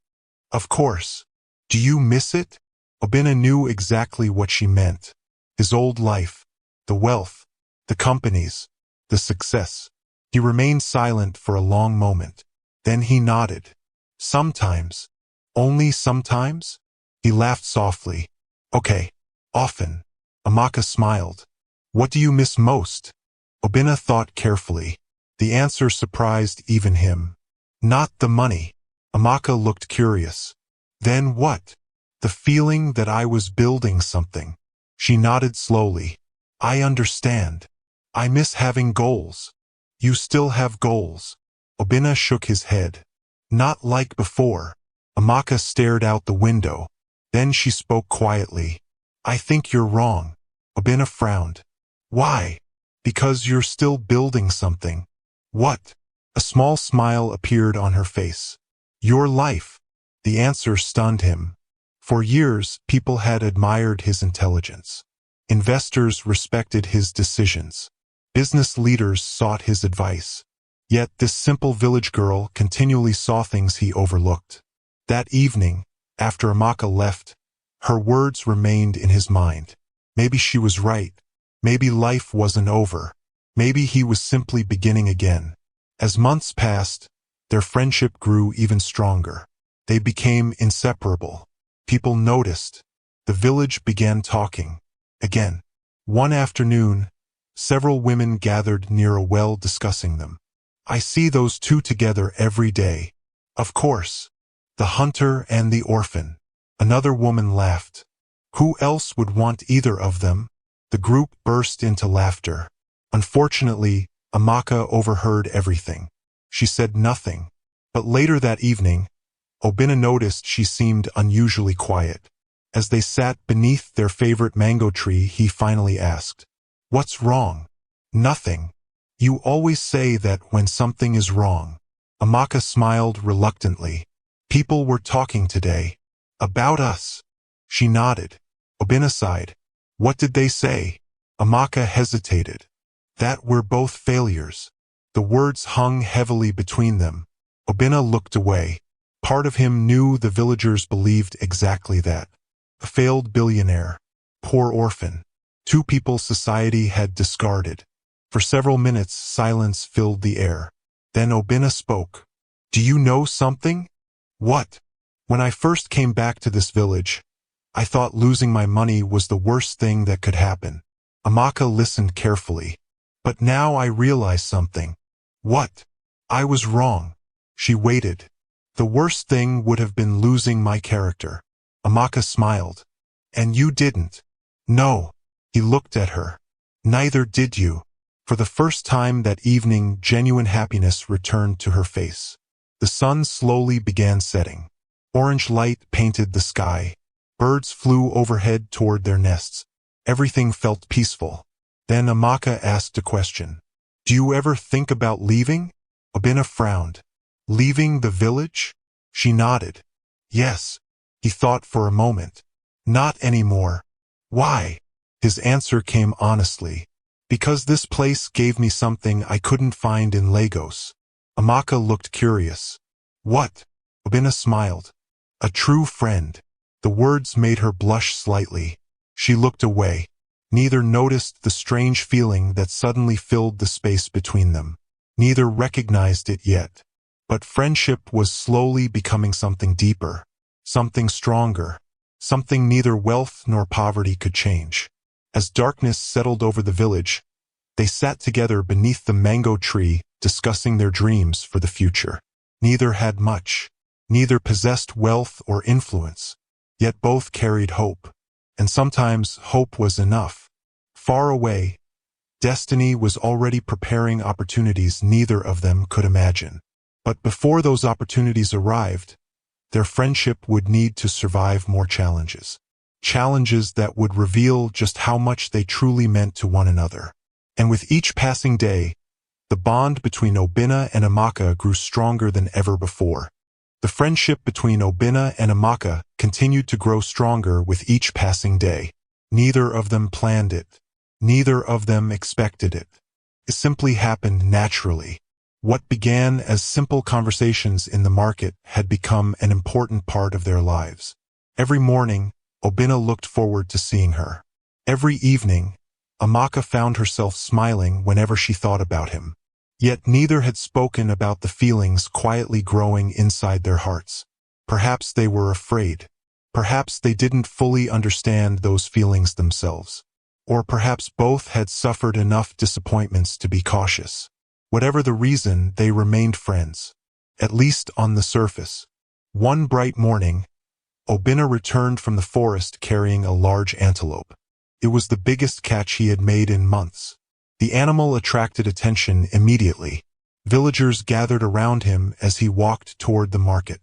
"Of course." "Do you miss it?" Obinna knew exactly what she meant. His old life, the wealth, the companies, the success. He remained silent for a long moment. Then he nodded. "Sometimes. Only sometimes?" He laughed softly. "Okay. Often." Amaka smiled. "What do you miss most?" Obinna thought carefully. The answer surprised even him. "Not the money." Amaka looked curious. "Then what?" "The feeling that I was building something." She nodded slowly. "I understand. I miss having goals." "You still have goals?" Obinna shook his head. "Not like before." Amaka stared out the window. Then she spoke quietly. "I think you're wrong." Obinna frowned. "Why?" "Because you're still building something." "What?" A small smile appeared on her face. "Your life." The answer stunned him. For years, people had admired his intelligence. Investors respected his decisions. Business leaders sought his advice. Yet this simple village girl continually saw things he overlooked. That evening, after Amaka left, her words remained in his mind. Maybe she was right. Maybe life wasn't over. Maybe he was simply beginning again. As months passed, their friendship grew even stronger. They became inseparable. People noticed. The village began talking. Again. One afternoon, several women gathered near a well discussing them. "I see those two together every day." "Of course. The hunter and the orphan." Another woman laughed. "Who else would want either of them?" The group burst into laughter. Unfortunately, Amaka overheard everything. She said nothing. But later that evening, Obinna noticed she seemed unusually quiet. As they sat beneath their favorite mango tree, he finally asked, "What's wrong?" "Nothing. You always say that when something is wrong." Amaka smiled reluctantly. "People were talking today. About us." She nodded. Obinna sighed. "What did they say?" Amaka hesitated. "That we're both failures." The words hung heavily between them. Obinna looked away. Part of him knew the villagers believed exactly that. A failed billionaire. Poor orphan. Two people society had discarded. For several minutes, silence filled the air. Then Obinna spoke. "Do you know something?" "What?" "When I first came back to this village, I thought losing my money was the worst thing that could happen." Amaka listened carefully. "But now I realize something." "What?" "I was wrong." She waited. "The worst thing would have been losing my character." Amaka smiled. "And you didn't." "No." He looked at her. "Neither did you." For the first time that evening, genuine happiness returned to her face. The sun slowly began setting. Orange light painted the sky. Birds flew overhead toward their nests. Everything felt peaceful. Then Amaka asked a question. "Do you ever think about leaving?" Obinna frowned. "Leaving the village?" She nodded. "Yes." He thought for a moment. "Not anymore." "Why?" His answer came honestly. "Because this place gave me something I couldn't find in Lagos." Amaka looked curious. "What?" Obinna smiled. "A true friend." The words made her blush slightly. She looked away. Neither noticed the strange feeling that suddenly filled the space between them. Neither recognized it yet. But friendship was slowly becoming something deeper, something stronger, something neither wealth nor poverty could change. As darkness settled over the village, they sat together beneath the mango tree, discussing their dreams for the future. Neither had much. Neither possessed wealth or influence. Yet both carried hope. And sometimes hope was enough. Far away, destiny was already preparing opportunities neither of them could imagine. But before those opportunities arrived, their friendship would need to survive more challenges. Challenges that would reveal just how much they truly meant to one another. And with each passing day, the bond between Obinna and Amaka grew stronger than ever before. The friendship between Obinna and Amaka continued to grow stronger with each passing day. Neither of them planned it. Neither of them expected it. It simply happened naturally. What began as simple conversations in the market had become an important part of their lives. Every morning, Obinna looked forward to seeing her. Every evening, Amaka found herself smiling whenever she thought about him. Yet neither had spoken about the feelings quietly growing inside their hearts. Perhaps they were afraid. Perhaps they didn't fully understand those feelings themselves. Or perhaps both had suffered enough disappointments to be cautious. Whatever the reason, they remained friends, at least on the surface. One bright morning, Obinna returned from the forest carrying a large antelope. It was the biggest catch he had made in months. The animal attracted attention immediately. Villagers gathered around him as he walked toward the market.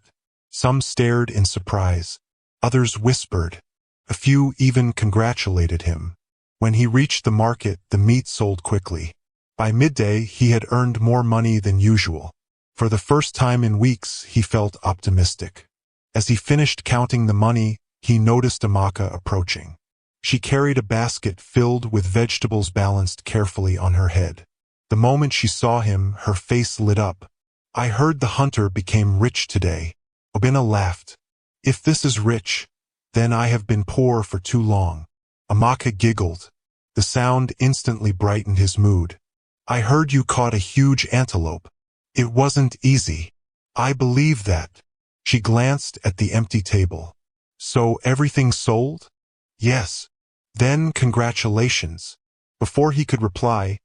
Some stared in surprise. Others whispered. A few even congratulated him. When he reached the market, the meat sold quickly. By midday, he had earned more money than usual. For the first time in weeks, he felt optimistic. As he finished counting the money, he noticed Amaka approaching. She carried a basket filled with vegetables balanced carefully on her head. The moment she saw him, her face lit up. "I heard the hunter became rich today." Obinna laughed. "If this is rich, then I have been poor for too long." Amaka giggled. The sound instantly brightened his mood. "I heard you caught a huge antelope. It wasn't easy." "I believe that." She glanced at the empty table. "So everything sold?" "Yes." "Then congratulations." Before he could reply,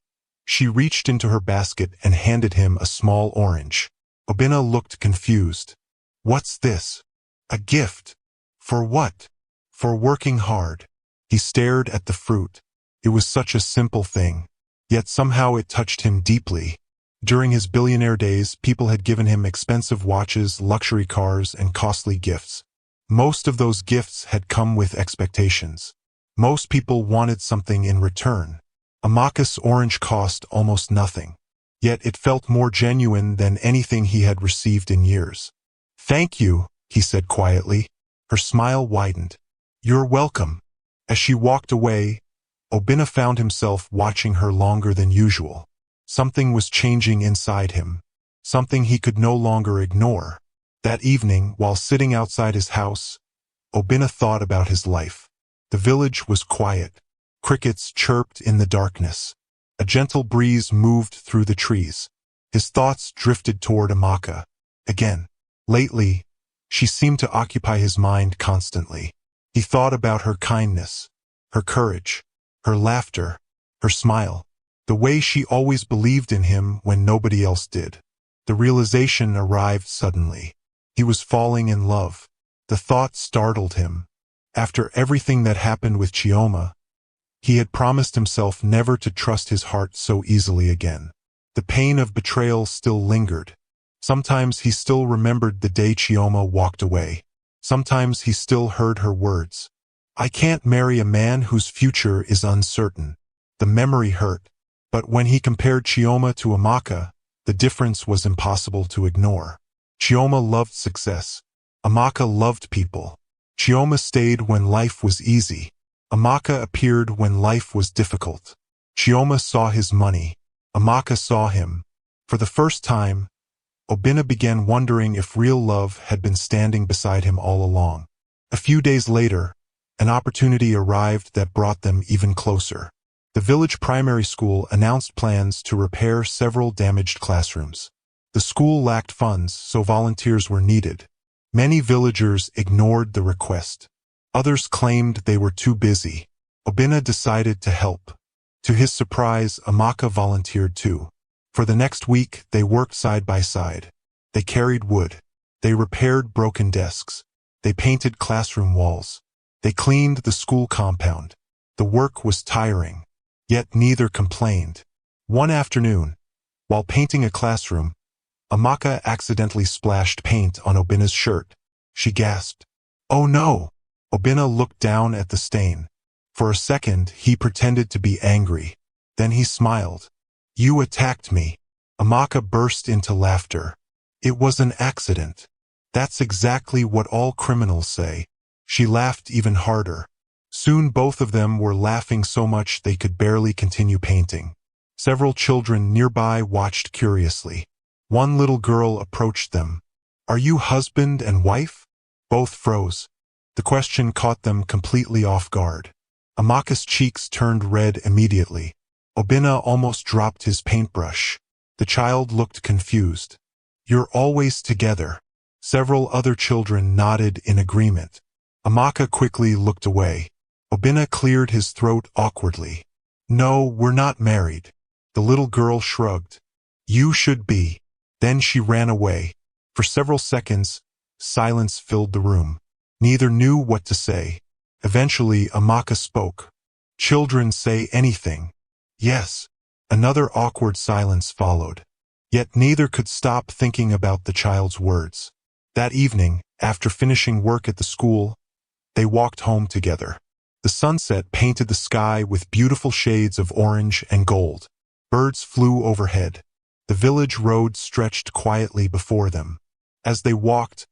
she reached into her basket and handed him a small orange. Obinna looked confused. "What's this?" "A gift." "For what?" "For working hard." He stared at the fruit. It was such a simple thing. Yet somehow it touched him deeply. During his billionaire days, people had given him expensive watches, luxury cars, and costly gifts. Most of those gifts had come with expectations. Most people wanted something in return. Amaka's orange cost almost nothing. Yet it felt more genuine than anything he had received in years. "Thank you," he said quietly. Her smile widened. "You're welcome." As she walked away, Obinna found himself watching her longer than usual. Something was changing inside him. Something he could no longer ignore. That evening, while sitting outside his house, Obinna thought about his life. The village was quiet. Crickets chirped in the darkness. A gentle breeze moved through the trees. His thoughts drifted toward Amaka. Again. Lately, she seemed to occupy his mind constantly. He thought about her kindness, her courage, her laughter, her smile, the way she always believed in him when nobody else did. The realization arrived suddenly. He was falling in love. The thought startled him. After everything that happened with Chioma, he had promised himself never to trust his heart so easily again. The pain of betrayal still lingered. Sometimes he still remembered the day Chioma walked away. Sometimes he still heard her words. "I can't marry a man whose future is uncertain." The memory hurt. But when he compared Chioma to Amaka, the difference was impossible to ignore. Chioma loved success. Amaka loved people. Chioma stayed when life was easy. Amaka appeared when life was difficult. Chioma saw his money. Amaka saw him. For the first time, Obinna began wondering if real love had been standing beside him all along. A few days later, an opportunity arrived that brought them even closer. The village primary school announced plans to repair several damaged classrooms. The school lacked funds, so volunteers were needed. Many villagers ignored the request. Others claimed they were too busy. Obinna decided to help. To his surprise, Amaka volunteered too. For the next week, they worked side by side. They carried wood. They repaired broken desks. They painted classroom walls. They cleaned the school compound. The work was tiring, yet neither complained. One afternoon, while painting a classroom, Amaka accidentally splashed paint on Obinna's shirt. She gasped, "Oh no!" Obinna looked down at the stain. For a second, he pretended to be angry. Then he smiled. "You attacked me." Amaka burst into laughter. "It was an accident." "That's exactly what all criminals say." She laughed even harder. Soon both of them were laughing so much they could barely continue painting. Several children nearby watched curiously. One little girl approached them. "Are you husband and wife?" Both froze. The question caught them completely off guard. Amaka's cheeks turned red immediately. Obinna almost dropped his paintbrush. The child looked confused. "You're always together." Several other children nodded in agreement. Amaka quickly looked away. Obinna cleared his throat awkwardly. "No, we're not married." The little girl shrugged. "You should be." Then she ran away. For several seconds, silence filled the room. Neither knew what to say. Eventually, Amaka spoke. "Children say anything." "Yes." Another awkward silence followed. Yet neither could stop thinking about the child's words. That evening, after finishing work at the school, they walked home together. The sunset painted the sky with beautiful shades of orange and gold. Birds flew overhead. The village road stretched quietly before them. As they walked,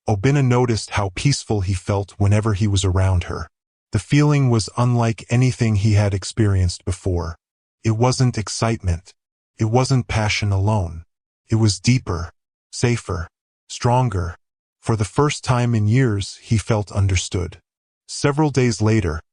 Obinna noticed how peaceful he felt whenever he was around her. The feeling was unlike anything he had experienced before. It wasn't excitement. It wasn't passion alone. It was deeper, safer, stronger. For the first time in years, he felt understood. Several days later,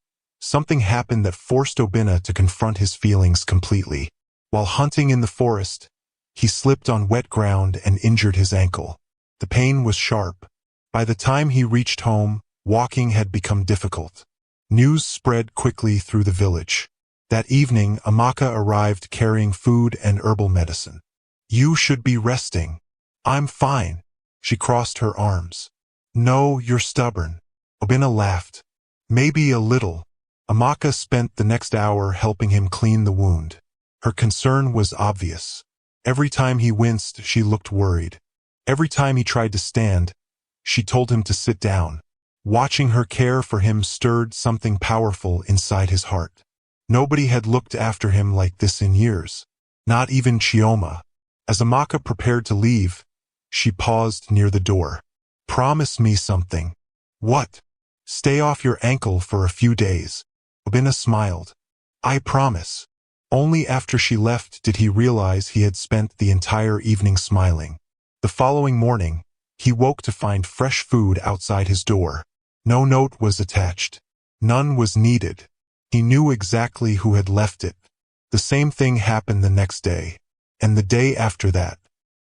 something happened that forced Obinna to confront his feelings completely. While hunting in the forest, he slipped on wet ground and injured his ankle. The pain was sharp. By the time he reached home, walking had become difficult. News spread quickly through the village. That evening, Amaka arrived carrying food and herbal medicine. "You should be resting." "I'm fine." She crossed her arms. "No, you're stubborn." Obinna laughed. "Maybe a little." Amaka spent the next hour helping him clean the wound. Her concern was obvious. Every time he winced, she looked worried. Every time he tried to stand, she told him to sit down. Watching her care for him stirred something powerful inside his heart. Nobody had looked after him like this in years. Not even Chioma. As Amaka prepared to leave, she paused near the door. "Promise me something." "What?" "Stay off your ankle for a few days." Obinna smiled. "I promise." Only after she left did he realize he had spent the entire evening smiling. The following morning, he woke to find fresh food outside his door. No note was attached. None was needed. He knew exactly who had left it. The same thing happened the next day, and the day after that.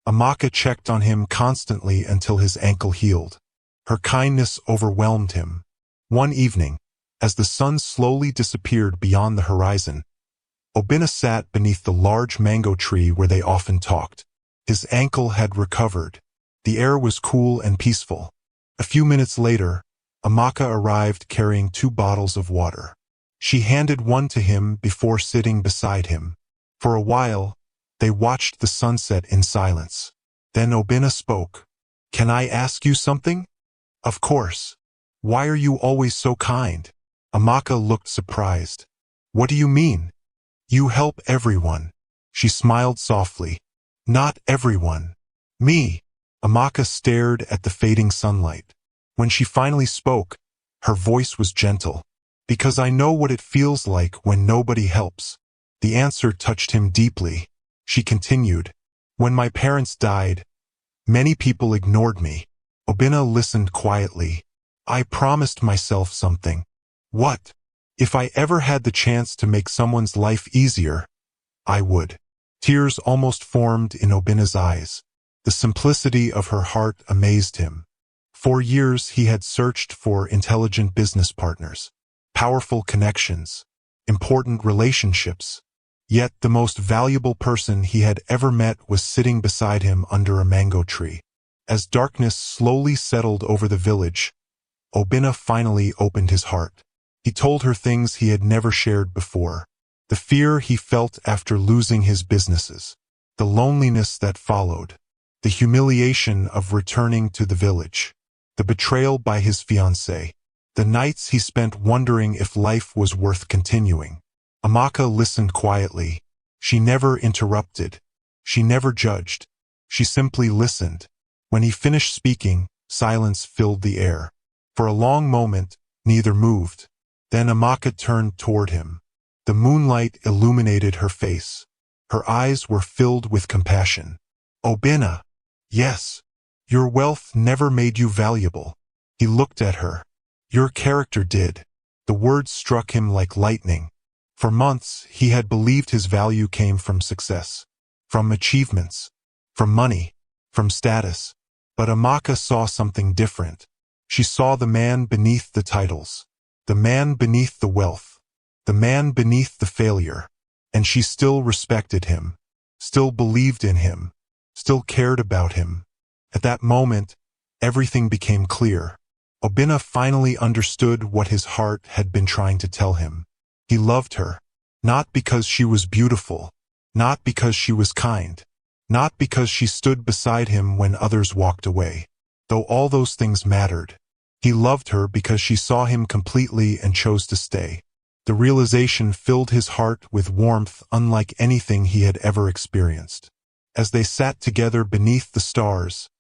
Amaka checked on him constantly until his ankle healed. Her kindness overwhelmed him. One evening, as the sun slowly disappeared beyond the horizon, Obinna sat beneath the large mango tree where they often talked. His ankle had recovered. The air was cool and peaceful. A few minutes later, Amaka arrived carrying 2 bottles of water. She handed one to him before sitting beside him. For a while, they watched the sunset in silence. Then Obinna spoke. "Can I ask you something?" "Of course." "Why are you always so kind?" Amaka looked surprised. "What do you mean?" "You help everyone." She smiled softly. "Not everyone." "Me." Amaka stared at the fading sunlight. When she finally spoke, her voice was gentle. "Because I know what it feels like when nobody helps." The answer touched him deeply. She continued, "When my parents died, many people ignored me." Obinna listened quietly. "I promised myself something." "What?" "If I ever had the chance to make someone's life easier, I would." Tears almost formed in Obinna's eyes. The simplicity of her heart amazed him. For years he had searched for intelligent business partners, powerful connections, important relationships. Yet the most valuable person he had ever met was sitting beside him under a mango tree. As darkness slowly settled over the village, Obinna finally opened his heart. He told her things he had never shared before. The fear he felt after losing his businesses, the loneliness that followed, the humiliation of returning to the village, the betrayal by his fiancée, the nights he spent wondering if life was worth continuing. Amaka listened quietly. She never interrupted. She never judged. She simply listened. When he finished speaking, silence filled the air. For a long moment, neither moved. Then Amaka turned toward him. The moonlight illuminated her face. Her eyes were filled with compassion. Obinna, yes, your wealth never made you valuable. He looked at her. Your character did. The words struck him like lightning. For months, he had believed his value came from success, from achievements, from money, from status. But Amaka saw something different. She saw the man beneath the titles, the man beneath the wealth, the man beneath the failure. And she still respected him, still believed in him, still cared about him. At that moment, everything became clear. Obinna finally understood what his heart had been trying to tell him. He loved her, not because she was beautiful, not because she was kind, not because she stood beside him when others walked away. Though all those things mattered, he loved her because she saw him completely and chose to stay. The realization filled his heart with warmth unlike anything he had ever experienced. As they sat together beneath the stars,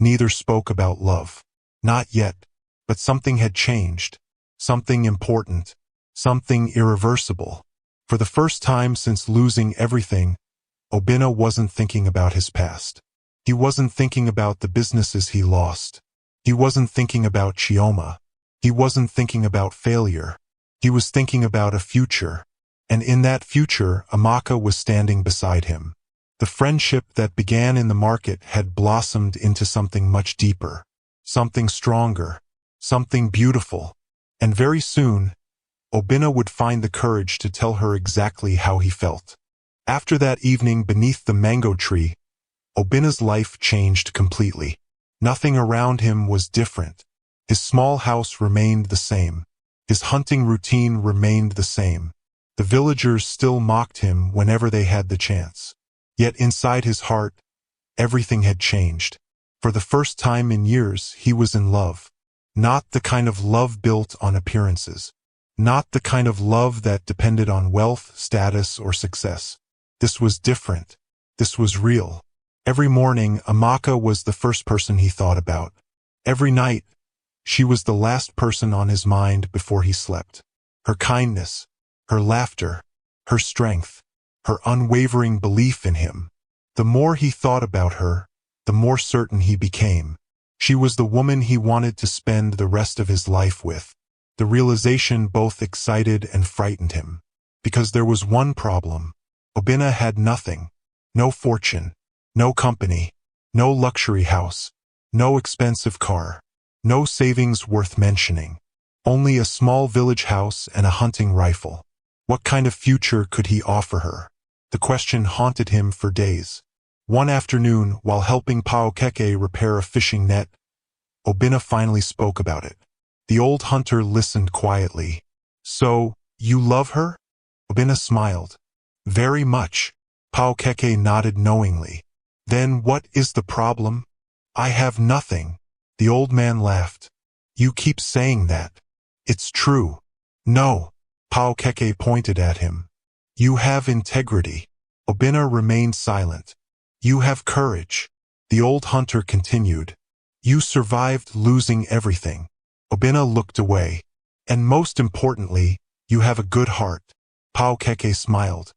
neither spoke about love. Not yet, but something had changed, something important. Something irreversible. For the first time since losing everything, Obinna wasn't thinking about his past. He wasn't thinking about the businesses he lost. He wasn't thinking about Chioma. He wasn't thinking about failure. He was thinking about a future. And in that future, Amaka was standing beside him. The friendship that began in the market had blossomed into something much deeper, something stronger, something beautiful. And very soon, Obinna would find the courage to tell her exactly how he felt. After that evening beneath the mango tree, Obinna's life changed completely. Nothing around him was different. His small house remained the same. His hunting routine remained the same. The villagers still mocked him whenever they had the chance. Yet inside his heart, everything had changed. For the first time in years, he was in love. Not the kind of love built on appearances. Not the kind of love that depended on wealth, status, or success. This was different. This was real. Every morning, Amaka was the first person he thought about. Every night, she was the last person on his mind before he slept. Her kindness, her laughter, her strength, her unwavering belief in him. The more he thought about her, the more certain he became. She was the woman he wanted to spend the rest of his life with. The realization both excited and frightened him. Because there was one problem. Obinna had nothing. No fortune. No company. No luxury house. No expensive car. No savings worth mentioning. Only a small village house and a hunting rifle. What kind of future could he offer her? The question haunted him for days. One afternoon, while helping Paokeke repair a fishing net, Obinna finally spoke about it. The old hunter listened quietly. So, you love her? Obinna smiled. Very much. Paokeke nodded knowingly. Then what is the problem? I have nothing. The old man laughed. You keep saying that. It's true. No. Paokeke pointed at him. You have integrity. Obinna remained silent. You have courage. The old hunter continued. You survived losing everything. Obinna looked away. And most importantly, you have a good heart. Paokeke smiled.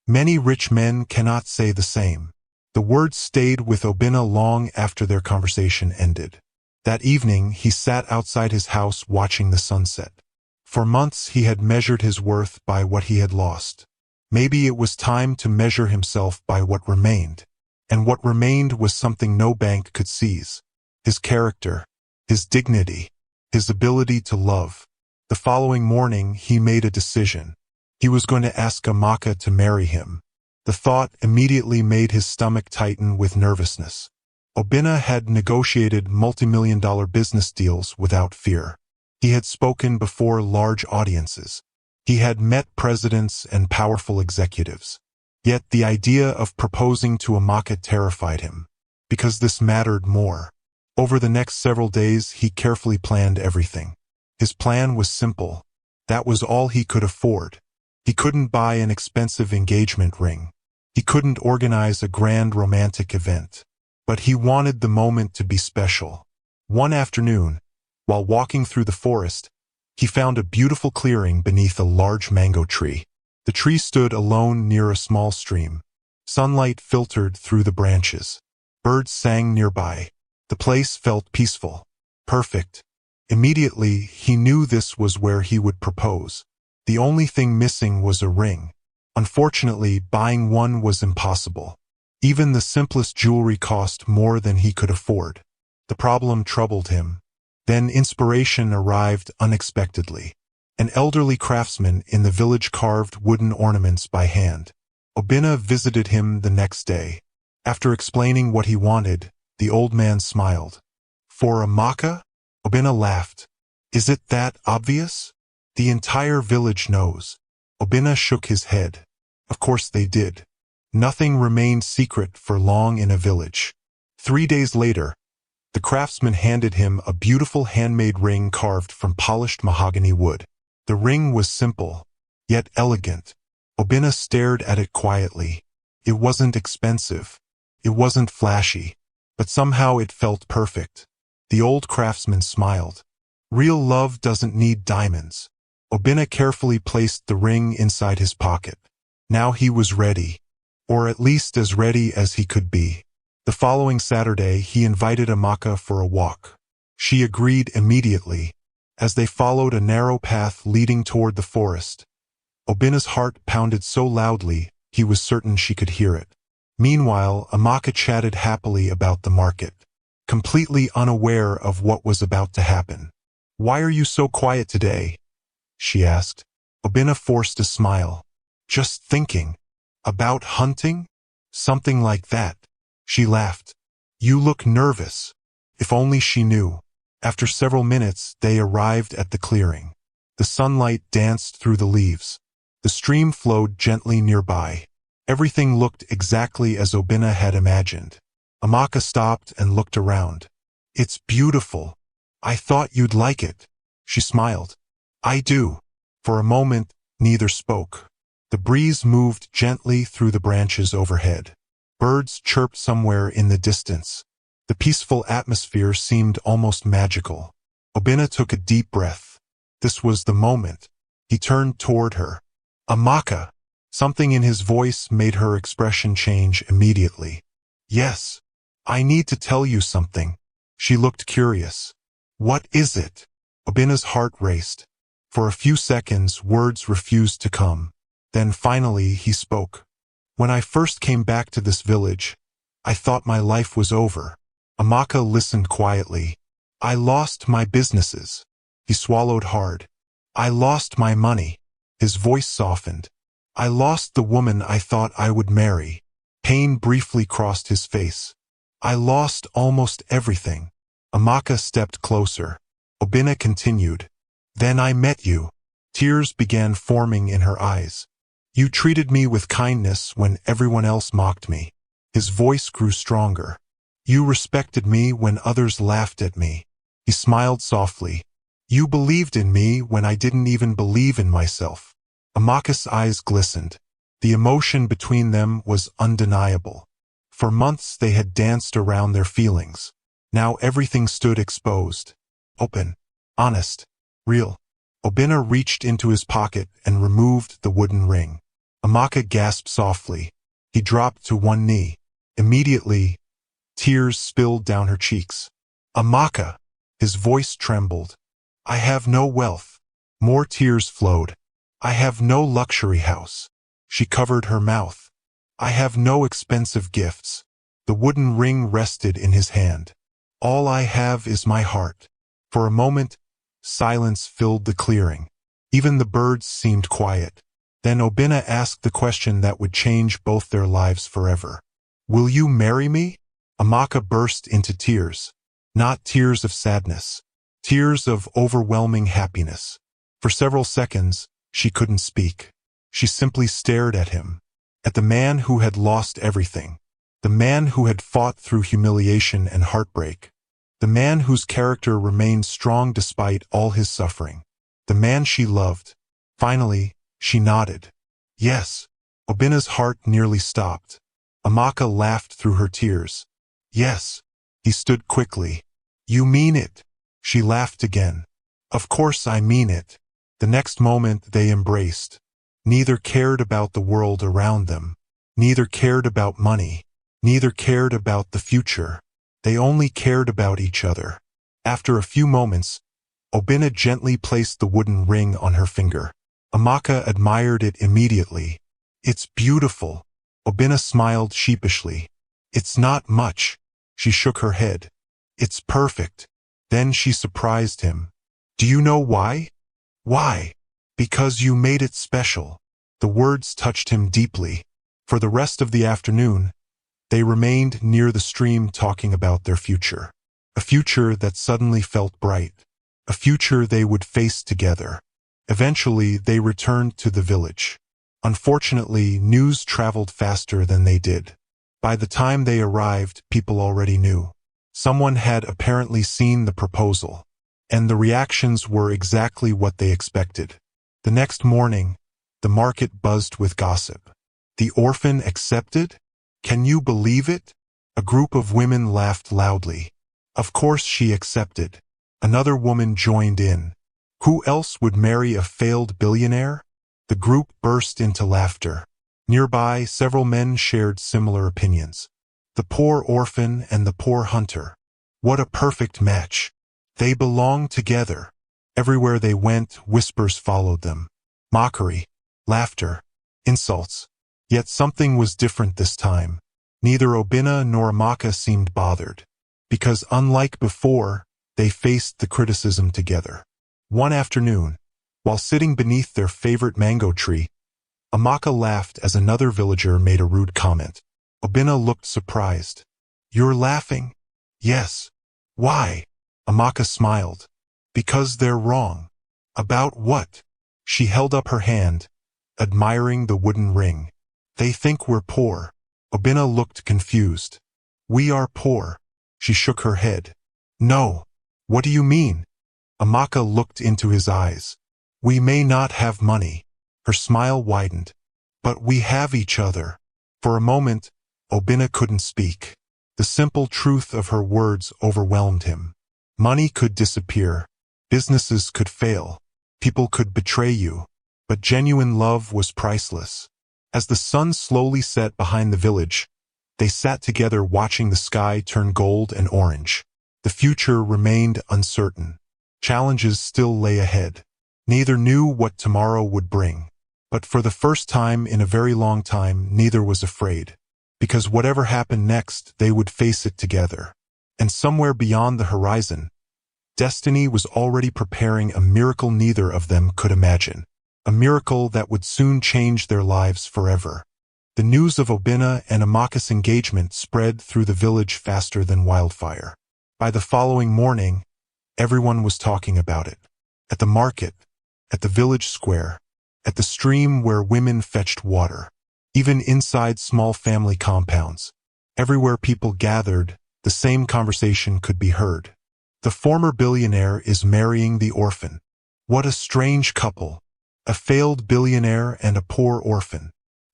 Many rich men cannot say the same. The words stayed with Obinna long after their conversation ended. That evening, he sat outside his house watching the sunset. For months, he had measured his worth by what he had lost. Maybe it was time to measure himself by what remained. And what remained was something no bank could seize. His character. his dignity, his ability to love. The following morning, he made a decision. He was going to ask Amaka to marry him. The thought immediately made his stomach tighten with nervousness. Obinna had negotiated multi-million-dollar business deals without fear. He had spoken before large audiences. He had met presidents and powerful executives. Yet the idea of proposing to Amaka terrified him, because this mattered more. Over the next several days, he carefully planned everything. His plan was simple. That was all he could afford. He couldn't buy an expensive engagement ring. He couldn't organize a grand romantic event. But he wanted the moment to be special. One afternoon, while walking through the forest, he found a beautiful clearing beneath a large mango tree. The tree stood alone near a small stream. Sunlight filtered through the branches. Birds sang nearby. The place felt peaceful, perfect. Immediately, he knew this was where he would propose. The only thing missing was a ring. Unfortunately, buying one was impossible. Even the simplest jewelry cost more than he could afford. The problem troubled him. Then inspiration arrived unexpectedly. An elderly craftsman in the village carved wooden ornaments by hand. Obinna visited him the next day. After explaining what he wanted, the old man smiled. For Amaka? Obinna laughed. Is it that obvious? The entire village knows. Obinna shook his head. Of course they did. Nothing remained secret for long in a village. 3 days later, the craftsman handed him a beautiful handmade ring carved from polished mahogany wood. The ring was simple, yet elegant. Obinna stared at it quietly. It wasn't expensive. It wasn't flashy. But somehow it felt perfect. The old craftsman smiled. Real love doesn't need diamonds. Obinna carefully placed the ring inside his pocket. Now he was ready. Or at least as ready as he could be. The following Saturday, he invited Amaka for a walk. She agreed immediately. As they followed a narrow path leading toward the forest, Obinna's heart pounded so loudly, he was certain she could hear it. Meanwhile, Amaka chatted happily about the market, completely unaware of what was about to happen. Why are you so quiet today? She asked. Obinna forced a smile. Just thinking. About hunting? Something like that. She laughed. You look nervous. If only she knew. After several minutes, they arrived at the clearing. The sunlight danced through the leaves. The stream flowed gently nearby. Everything looked exactly as Obinna had imagined. Amaka stopped and looked around. It's beautiful. I thought you'd like it. She smiled. I do. For a moment, neither spoke. The breeze moved gently through the branches overhead. Birds chirped somewhere in the distance. The peaceful atmosphere seemed almost magical. Obinna took a deep breath. This was the moment. He turned toward her. Amaka! Something in his voice made her expression change immediately. Yes. I need to tell you something. She looked curious. What is it? Obinna's heart raced. For a few seconds, words refused to come. Then finally he spoke. When I first came back to this village, I thought my life was over. Amaka listened quietly. I lost my businesses. He swallowed hard. I lost my money. His voice softened. I lost the woman I thought I would marry. Pain briefly crossed his face. I lost almost everything. Amaka stepped closer. Obinna continued. Then I met you. Tears began forming in her eyes. You treated me with kindness when everyone else mocked me. His voice grew stronger. You respected me when others laughed at me. He smiled softly. You believed in me when I didn't even believe in myself. Amaka's eyes glistened. The emotion between them was undeniable. For months they had danced around their feelings. Now everything stood exposed. Open. Honest. Real. Obinna reached into his pocket and removed the wooden ring. Amaka gasped softly. He dropped to one knee. Immediately, tears spilled down her cheeks. Amaka! His voice trembled. I have no wealth. More tears flowed. I have no luxury house. She covered her mouth. I have no expensive gifts. The wooden ring rested in his hand. All I have is my heart. For a moment, silence filled the clearing. Even the birds seemed quiet. Then Obinna asked the question that would change both their lives forever. "Will you marry me?" Amaka burst into tears. Not tears of sadness. Tears of overwhelming happiness. For several seconds, she couldn't speak. She simply stared at him. At the man who had lost everything. The man who had fought through humiliation and heartbreak. The man whose character remained strong despite all his suffering. The man she loved. Finally, she nodded. Yes. Obinna's heart nearly stopped. Amaka laughed through her tears. Yes. He stood quickly. You mean it? She laughed again. Of course I mean it. The next moment they embraced. Neither cared about the world around them. Neither cared about money. Neither cared about the future. They only cared about each other. After a few moments, Obinna gently placed the wooden ring on her finger. Amaka admired it immediately. It's beautiful. Obinna smiled sheepishly. It's not much. She shook her head. It's perfect. Then she surprised him. Do you know why? Why? Because you made it special. The words touched him deeply. For the rest of the afternoon, they remained near the stream talking about their future. A future that suddenly felt bright. A future they would face together. Eventually, they returned to the village. Unfortunately, news traveled faster than they did. By the time they arrived, people already knew. Someone had apparently seen the proposal. And the reactions were exactly what they expected. The next morning, the market buzzed with gossip. The orphan accepted? Can you believe it? A group of women laughed loudly. Of course she accepted. Another woman joined in. Who else would marry a failed billionaire? The group burst into laughter. Nearby, several men shared similar opinions. The poor orphan and the poor hunter. What a perfect match. They belong together. Everywhere they went, whispers followed them. Mockery, laughter, insults. Yet something was different this time. Neither Obinna nor Amaka seemed bothered. Because unlike before, they faced the criticism together. One afternoon, while sitting beneath their favorite mango tree, Amaka laughed as another villager made a rude comment. Obinna looked surprised. You're laughing? Yes. Why? Amaka smiled. Because they're wrong. About what? She held up her hand, admiring the wooden ring. They think we're poor. Obinna looked confused. We are poor. She shook her head. No. What do you mean? Amaka looked into his eyes. We may not have money. Her smile widened. But we have each other. For a moment, Obinna couldn't speak. The simple truth of her words overwhelmed him. Money could disappear. Businesses could fail. People could betray you. But genuine love was priceless. As the sun slowly set behind the village, they sat together watching the sky turn gold and orange. The future remained uncertain. Challenges still lay ahead. Neither knew what tomorrow would bring. But for the first time in a very long time, neither was afraid. Because whatever happened next, they would face it together. And somewhere beyond the horizon, destiny was already preparing a miracle neither of them could imagine. A miracle that would soon change their lives forever. The news of Obinna and Amaka's engagement spread through the village faster than wildfire. By the following morning, everyone was talking about it. At the market, at the village square, at the stream where women fetched water. Even inside small family compounds. Everywhere people gathered, the same conversation could be heard. The former billionaire is marrying the orphan. What a strange couple. A failed billionaire and a poor orphan.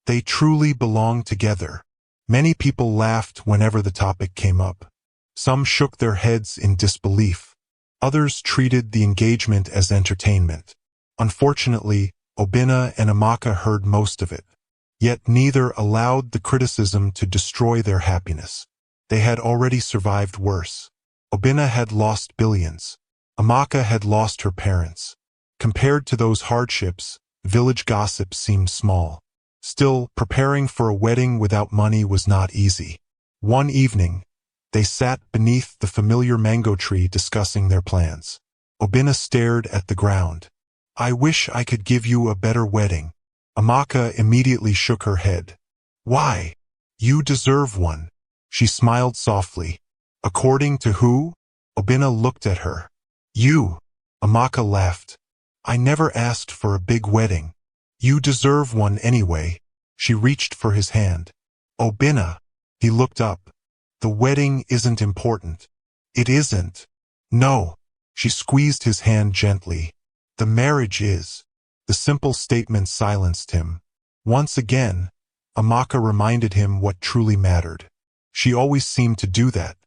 They truly belong together. Many people laughed whenever the topic came up. Some shook their heads in disbelief. Others treated the engagement as entertainment. Unfortunately, Obinna and Amaka heard most of it. Yet neither allowed the criticism to destroy their happiness. They had already survived worse. Obinna had lost billions. Amaka had lost her parents. Compared to those hardships, village gossip seemed small. Still, preparing for a wedding without money was not easy. One evening, they sat beneath the familiar mango tree discussing their plans. Obina stared at the ground. I wish I could give you a better wedding. Amaka immediately shook her head. Why? You deserve one. She smiled softly. According to who? Obina looked at her. You. Amaka laughed. I never asked for a big wedding. You deserve one anyway. She reached for his hand. Obina. He looked up. The wedding isn't important. It isn't. No. She squeezed his hand gently. The marriage is. The simple statement silenced him. Once again, Amaka reminded him what truly mattered. She always seemed to do that.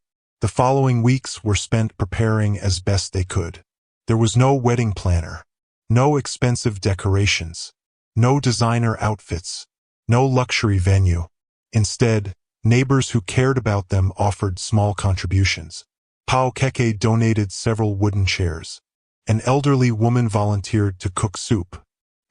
The following weeks were spent preparing as best they could. There was no wedding planner, no expensive decorations, no designer outfits, no luxury venue. Instead, neighbors who cared about them offered small contributions. Pao Keke donated several wooden chairs. An elderly woman volunteered to cook soup.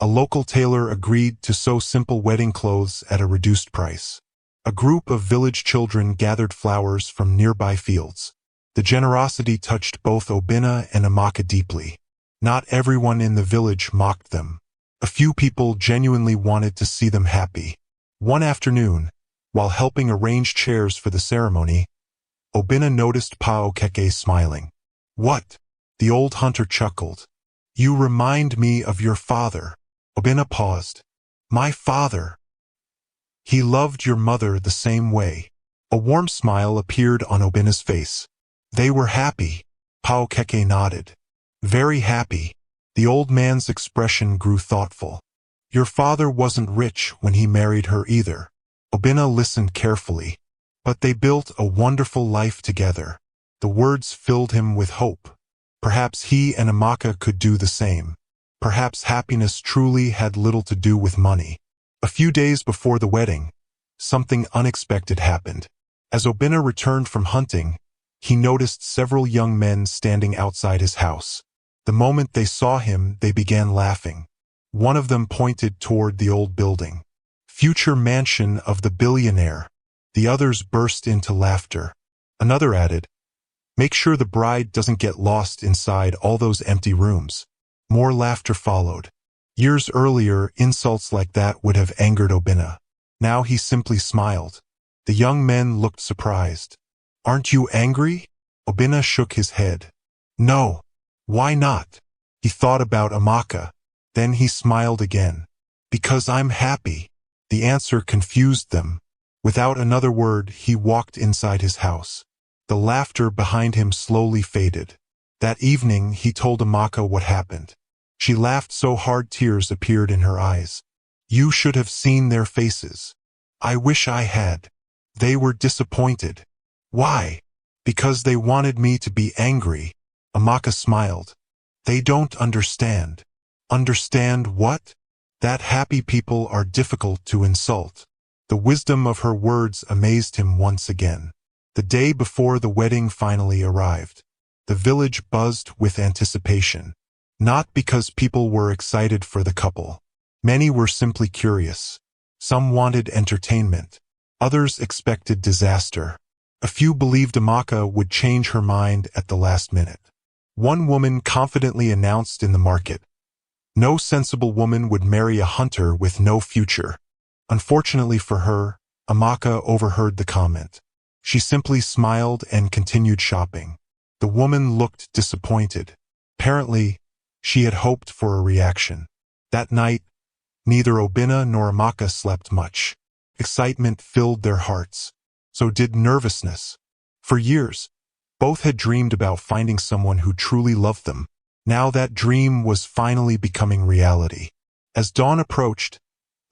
A local tailor agreed to sew simple wedding clothes at a reduced price. A group of village children gathered flowers from nearby fields. The generosity touched both Obina and Amaka deeply. Not everyone in the village mocked them. A few people genuinely wanted to see them happy. One afternoon, while helping arrange chairs for the ceremony, Obina noticed Pao Keke smiling. What? The old hunter chuckled. You remind me of your father. Obina paused. My father. He loved your mother the same way. A warm smile appeared on Obina's face. They were happy. Pao Keke nodded. Very happy. The old man's expression grew thoughtful. Your father wasn't rich when he married her either. Obina listened carefully. But they built a wonderful life together. The words filled him with hope. Perhaps he and Amaka could do the same. Perhaps happiness truly had little to do with money. A few days before the wedding, something unexpected happened. As Obina returned from hunting, he noticed several young men standing outside his house. The moment they saw him, they began laughing. One of them pointed toward the old building. Future mansion of the billionaire. The others burst into laughter. Another added, make sure the bride doesn't get lost inside all those empty rooms. More laughter followed. Years earlier, insults like that would have angered Obina. Now he simply smiled. The young men looked surprised. Aren't you angry? Obina shook his head. No. Why not? He thought about Amaka. Then he smiled again. Because I'm happy. The answer confused them. Without another word, he walked inside his house. The laughter behind him slowly faded. That evening, he told Amaka what happened. She laughed so hard tears appeared in her eyes. You should have seen their faces. I wish I had. They were disappointed. Why? Because they wanted me to be angry. Amaka smiled. They don't understand. Understand what? That happy people are difficult to insult. The wisdom of her words amazed him once again. The day before the wedding finally arrived. The village buzzed with anticipation. Not because people were excited for the couple. Many were simply curious. Some wanted entertainment. Others expected disaster. A few believed Amaka would change her mind at the last minute. One woman confidently announced in the market, no sensible woman would marry a hunter with no future. Unfortunately for her, Amaka overheard the comment. She simply smiled and continued shopping. The woman looked disappointed. Apparently, she had hoped for a reaction. That night, neither Obina nor Amaka slept much. Excitement filled their hearts. So did nervousness. For years, both had dreamed about finding someone who truly loved them. Now that dream was finally becoming reality. As dawn approached,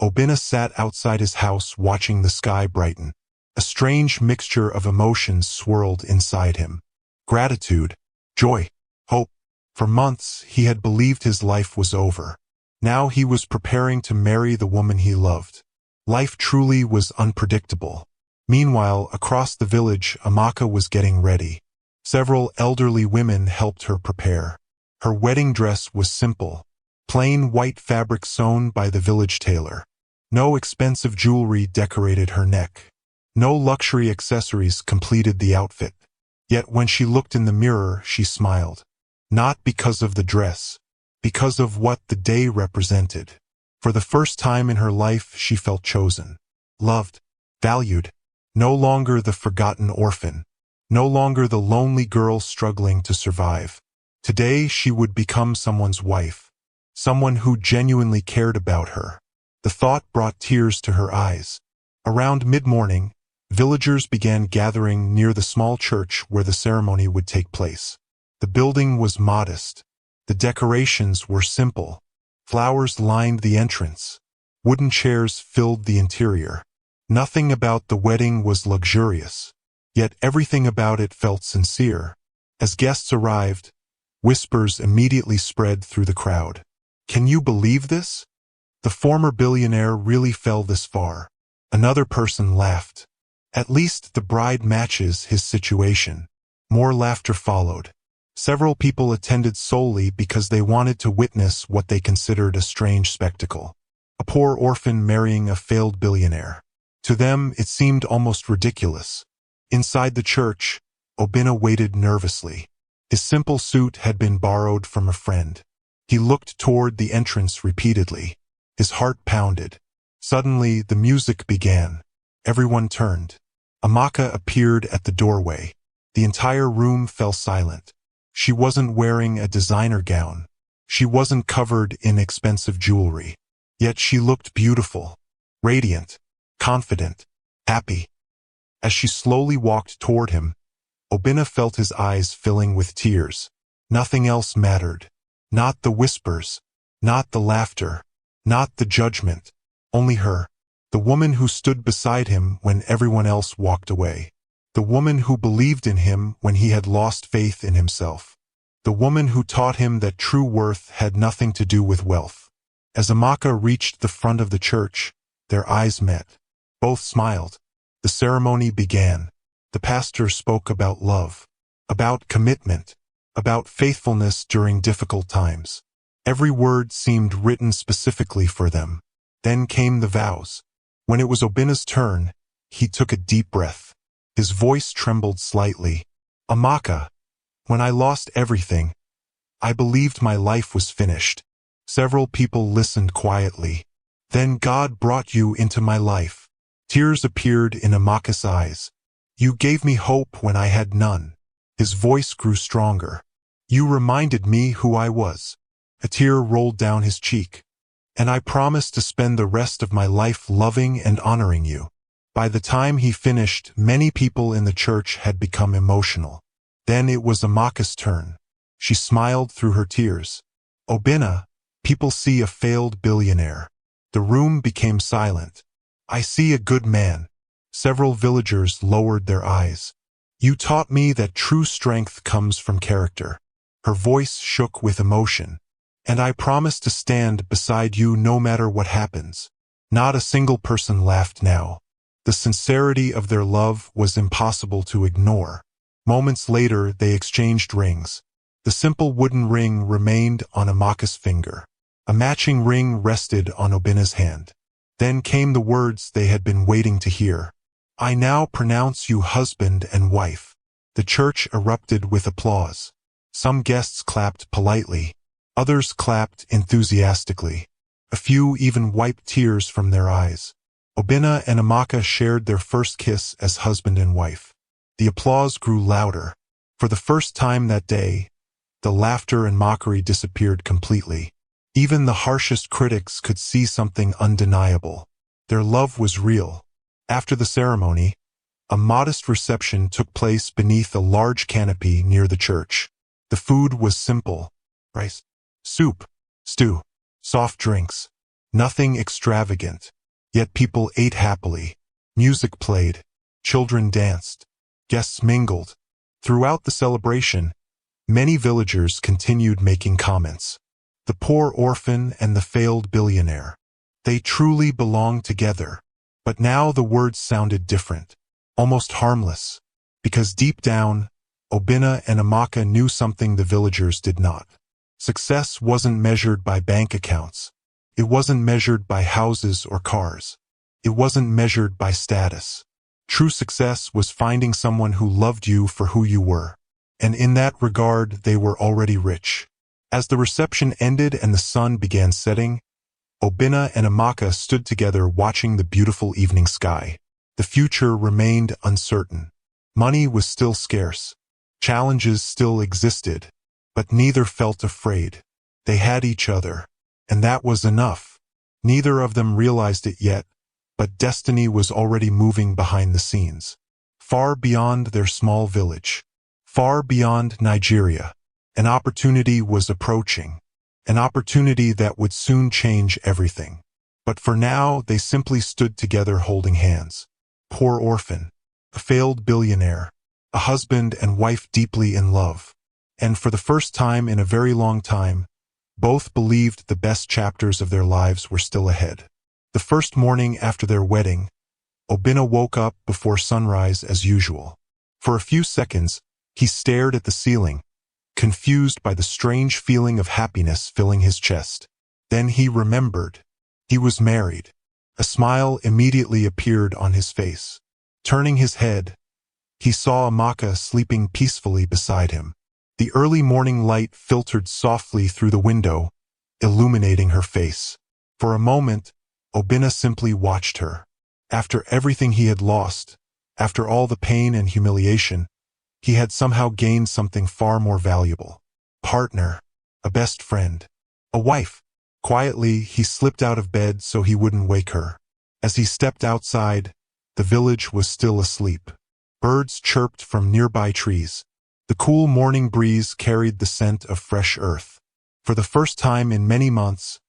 Obina sat outside his house watching the sky brighten. A strange mixture of emotions swirled inside him. Gratitude, joy, hope. For months, he had believed his life was over. Now he was preparing to marry the woman he loved. Life truly was unpredictable. Meanwhile, across the village, Amaka was getting ready. Several elderly women helped her prepare. Her wedding dress was simple, plain white fabric sewn by the village tailor. No expensive jewelry decorated her neck. No luxury accessories completed the outfit. Yet when she looked in the mirror, she smiled. Not because of the dress, because of what the day represented. For the first time in her life, she felt chosen, loved, valued, no longer the forgotten orphan, no longer the lonely girl struggling to survive. Today, she would become someone's wife, someone who genuinely cared about her. The thought brought tears to her eyes. Around mid-morning, villagers began gathering near the small church where the ceremony would take place. The building was modest. The decorations were simple. Flowers lined the entrance. Wooden chairs filled the interior. Nothing about the wedding was luxurious, yet everything about it felt sincere. As guests arrived, whispers immediately spread through the crowd. "Can you believe this? The former billionaire really fell this far." Another person laughed. "At least the bride matches his situation." More laughter followed. Several people attended solely because they wanted to witness what they considered a strange spectacle. A poor orphan marrying a failed billionaire. To them, it seemed almost ridiculous. Inside the church, Obinna waited nervously. His simple suit had been borrowed from a friend. He looked toward the entrance repeatedly. His heart pounded. Suddenly, the music began. Everyone turned. Amaka appeared at the doorway. The entire room fell silent. She wasn't wearing a designer gown. She wasn't covered in expensive jewelry. Yet she looked beautiful, radiant, confident, happy. As she slowly walked toward him, Obinna felt his eyes filling with tears. Nothing else mattered. Not the whispers, not the laughter, not the judgment. Only her. The woman who stood beside him when everyone else walked away. The woman who believed in him when he had lost faith in himself. The woman who taught him that true worth had nothing to do with wealth. As Amaka reached the front of the church, their eyes met. Both smiled. The ceremony began. The pastor spoke about love, about commitment, about faithfulness during difficult times. Every word seemed written specifically for them. Then came the vows. When it was Obinna's turn, he took a deep breath. His voice trembled slightly. "Amaka, when I lost everything, I believed my life was finished." Several people listened quietly. "Then God brought you into my life." Tears appeared in Amaka's eyes. "You gave me hope when I had none." His voice grew stronger. "You reminded me who I was." A tear rolled down his cheek. "And I promised to spend the rest of my life loving and honoring you." By the time he finished, many people in the church had become emotional. Then it was Amaka's turn. She smiled through her tears. "Obinna, people see a failed billionaire." The room became silent. "I see a good man." Several villagers lowered their eyes. "You taught me that true strength comes from character." Her voice shook with emotion. "And I promise to stand beside you no matter what happens." Not a single person laughed now. The sincerity of their love was impossible to ignore. Moments later, they exchanged rings. The simple wooden ring remained on Amaka's finger. A matching ring rested on Obinna's hand. Then came the words they had been waiting to hear. "I now pronounce you husband and wife." The church erupted with applause. Some guests clapped politely. Others clapped enthusiastically. A few even wiped tears from their eyes. Obinna and Amaka shared their first kiss as husband and wife. The applause grew louder. For the first time that day, the laughter and mockery disappeared completely. Even the harshest critics could see something undeniable. Their love was real. After the ceremony, a modest reception took place beneath a large canopy near the church. The food was simple: rice, soup, stew, soft drinks. Nothing extravagant. Yet people ate happily. Music played. Children danced. Guests mingled. Throughout the celebration, many villagers continued making comments. The poor orphan and the failed billionaire. They truly belonged together. But now the words sounded different, almost harmless, because deep down, Obinna and Amaka knew something the villagers did not. Success wasn't measured by bank accounts. It wasn't measured by houses or cars. It wasn't measured by status. True success was finding someone who loved you for who you were. and in that regard they were already rich. As the reception ended and the sun began setting, Obinna and Amaka stood together watching the beautiful evening sky. The future remained uncertain. Money was still scarce. Challenges still existed, but neither felt afraid. They had each other, and that was enough. Neither of them realized it yet, but destiny was already moving behind the scenes. Far beyond their small village, far beyond Nigeria, an opportunity was approaching. An opportunity that would soon change everything. But for now, they simply stood together holding hands. Poor orphan, a failed billionaire, a husband and wife deeply in love. And for the first time in a very long time, both believed the best chapters of their lives were still ahead. The first morning after their wedding, Obinna woke up before sunrise as usual. For a few seconds, he stared at the ceiling, confused by the strange feeling of happiness filling his chest. Then he remembered. He was married. A smile immediately appeared on his face. Turning his head, he saw Amaka sleeping peacefully beside him. The early morning light filtered softly through the window, illuminating her face. For a moment, Obinna simply watched her. After everything he had lost, after all the pain and humiliation, he had somehow gained something far more valuable. Partner, a best friend, a wife. Quietly, he slipped out of bed so he wouldn't wake her. As he stepped outside, the village was still asleep. Birds chirped from nearby trees. The cool morning breeze carried the scent of fresh earth. For the first time in many months,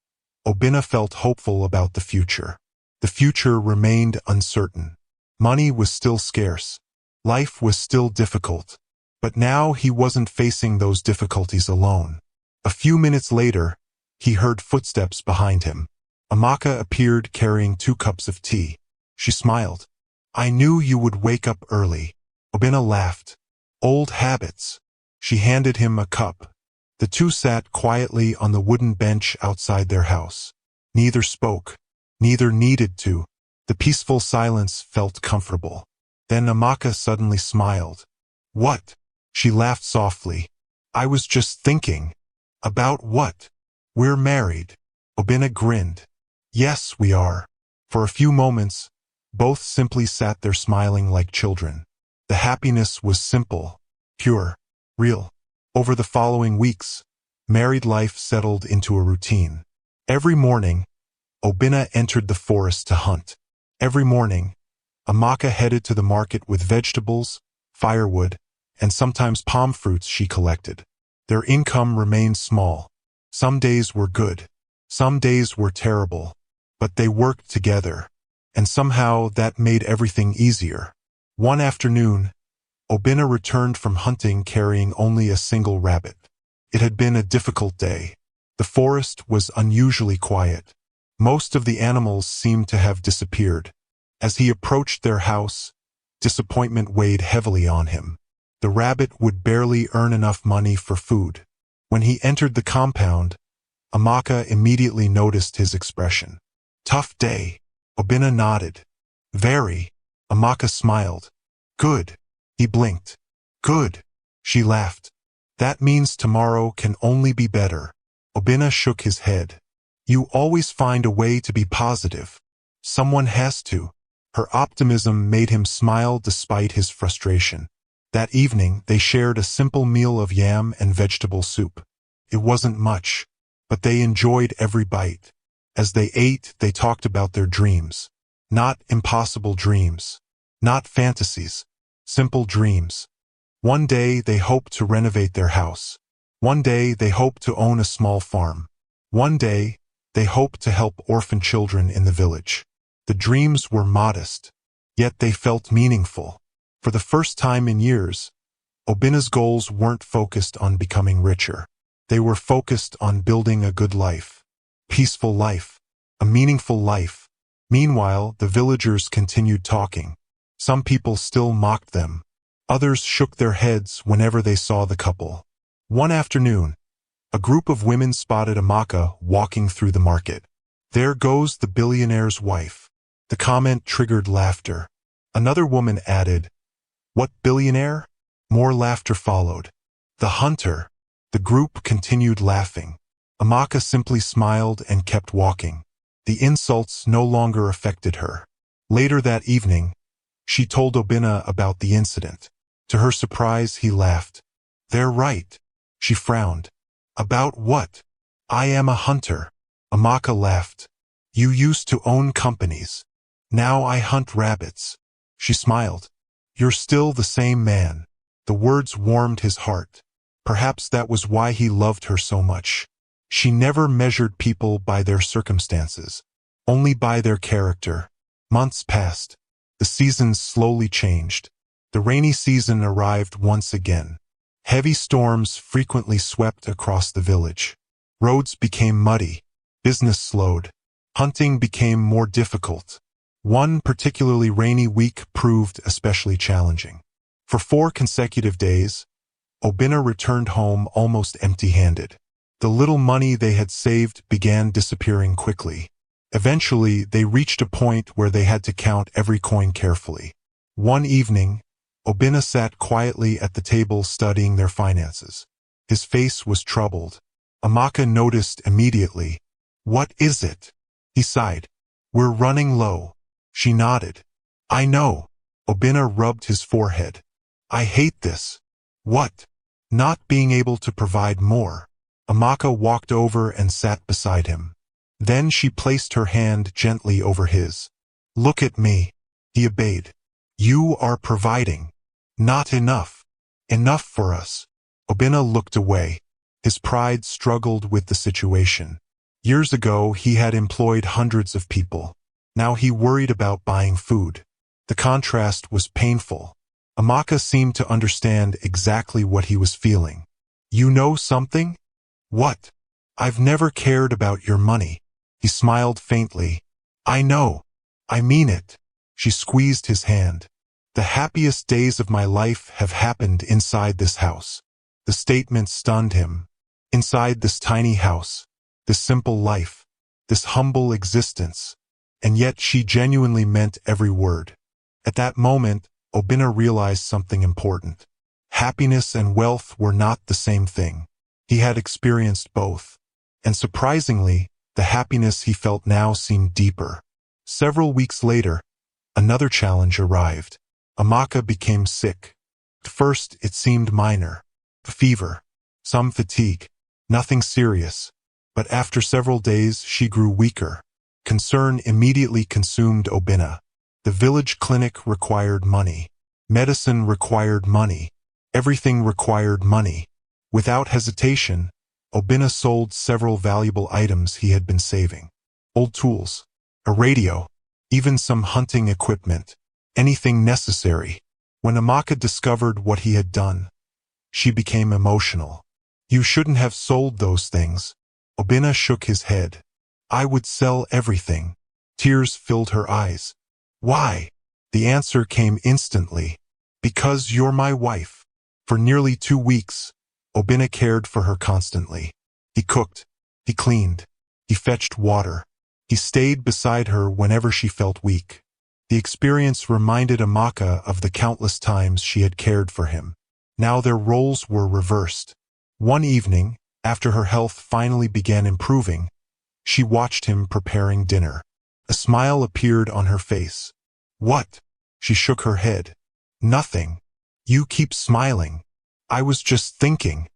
Obinna felt hopeful about the future. The future remained uncertain. Money was still scarce. Life was still difficult. But now he wasn't facing those difficulties alone. A few minutes later, he heard footsteps behind him. Amaka appeared carrying 2 cups of tea. She smiled. "I knew you would wake up early." Obinna laughed. "Old habits." She handed him a cup. The two sat quietly on the wooden bench outside their house. Neither spoke. Neither needed to. The peaceful silence felt comfortable. Then Amaka suddenly smiled. "What?" She laughed softly. "I was just thinking." "About what?" "We're married." Obinna grinned. "Yes, we are." For a few moments, both simply sat there smiling like children. The happiness was simple, pure, real. Over the following weeks, married life settled into a routine. Every morning, Obinna entered the forest to hunt. Every morning, Amaka headed to the market with vegetables, firewood, and sometimes palm fruits she collected. Their income remained small. Some days were good. Some days were terrible. But they worked together, and somehow that made everything easier. One afternoon, Obinna returned from hunting carrying only a single rabbit. It had been a difficult day. The forest was unusually quiet. Most of the animals seemed to have disappeared. As he approached their house, disappointment weighed heavily on him. The rabbit would barely earn enough money for food. When he entered the compound, Amaka immediately noticed his expression. "Tough day." Obinna nodded. "Very." Amaka smiled. "Good." He blinked. "Good." She laughed. "That means tomorrow can only be better." Obinna shook his head. "You always find a way to be positive." "Someone has to." Her optimism made him smile despite his frustration. That evening, they shared a simple meal of yam and vegetable soup. It wasn't much, but they enjoyed every bite. As they ate, they talked about their dreams. Not impossible dreams. Not fantasies. Simple dreams. One day, they hoped to renovate their house. One day, they hoped to own a small farm. One day, they hoped to help orphan children in the village. The dreams were modest, yet they felt meaningful. For the first time in years, Obinna's goals weren't focused on becoming richer. They were focused on building a good life. Peaceful life. A meaningful life. Meanwhile, the villagers continued talking. Some people still mocked them. Others shook their heads whenever they saw the couple. One afternoon, a group of women spotted Amaka walking through the market. "There goes the billionaire's wife." The comment triggered laughter. Another woman added, "What billionaire?" More laughter followed. The hunter. The group continued laughing. Amaka simply smiled and kept walking. The insults no longer affected her. Later that evening, she told Obinna about the incident. To her surprise, he laughed. "They're right." She frowned. "About what?" "I am a hunter." Amaka laughed. "You used to own companies. Now I hunt rabbits." She smiled. "You're still the same man." The words warmed his heart. Perhaps that was why he loved her so much. She never measured people by their circumstances, only by their character. Months passed. The seasons slowly changed. The rainy season arrived once again. Heavy storms frequently swept across the village. Roads became muddy. Business slowed. Hunting became more difficult. One particularly rainy week proved especially challenging. For 4 consecutive days, Obinna returned home almost empty-handed. The little money they had saved began disappearing quickly. Eventually, they reached a point where they had to count every coin carefully. One evening, Obinna sat quietly at the table studying their finances. His face was troubled. Amaka noticed immediately. "What is it?" He sighed. "We're running low." She nodded. "I know." Obinna rubbed his forehead. "I hate this." "What?" "Not being able to provide more." Amaka walked over and sat beside him. Then she placed her hand gently over his. "Look at me." He obeyed. "You are providing. Not enough. Enough for us." Obinna looked away. His pride struggled with the situation. Years ago, he had employed hundreds of people. Now he worried about buying food. The contrast was painful. Amaka seemed to understand exactly what he was feeling. "You know something?" "What?" "I've never cared about your money." He smiled faintly. "I know. I mean it." She squeezed his hand. "The happiest days of my life have happened inside this house." The statement stunned him. Inside this tiny house, this simple life, this humble existence. And yet she genuinely meant every word. At that moment, Obinna realized something important. Happiness and wealth were not the same thing. He had experienced both. And surprisingly, the happiness he felt now seemed deeper. Several weeks later, another challenge arrived. Amaka became sick. At first, it seemed minor. A fever, some fatigue, nothing serious. But after several days, she grew weaker. Concern immediately consumed Obinna. The village clinic required money. Medicine required money. Everything required money. Without hesitation, Obinna sold several valuable items he had been saving. Old tools, a radio, even some hunting equipment, anything necessary. When Amaka discovered what he had done, she became emotional. "You shouldn't have sold those things." Obinna shook his head. "I would sell everything." Tears filled her eyes. "Why?" The answer came instantly. "Because you're my wife." For nearly 2 weeks, Obinna cared for her constantly. He cooked, he cleaned, he fetched water. He stayed beside her whenever she felt weak. The experience reminded Amaka of the countless times she had cared for him. Now their roles were reversed. One evening, after her health finally began improving, she watched him preparing dinner. A smile appeared on her face. "What?" She shook her head. "Nothing." "You keep smiling." "I was just thinking."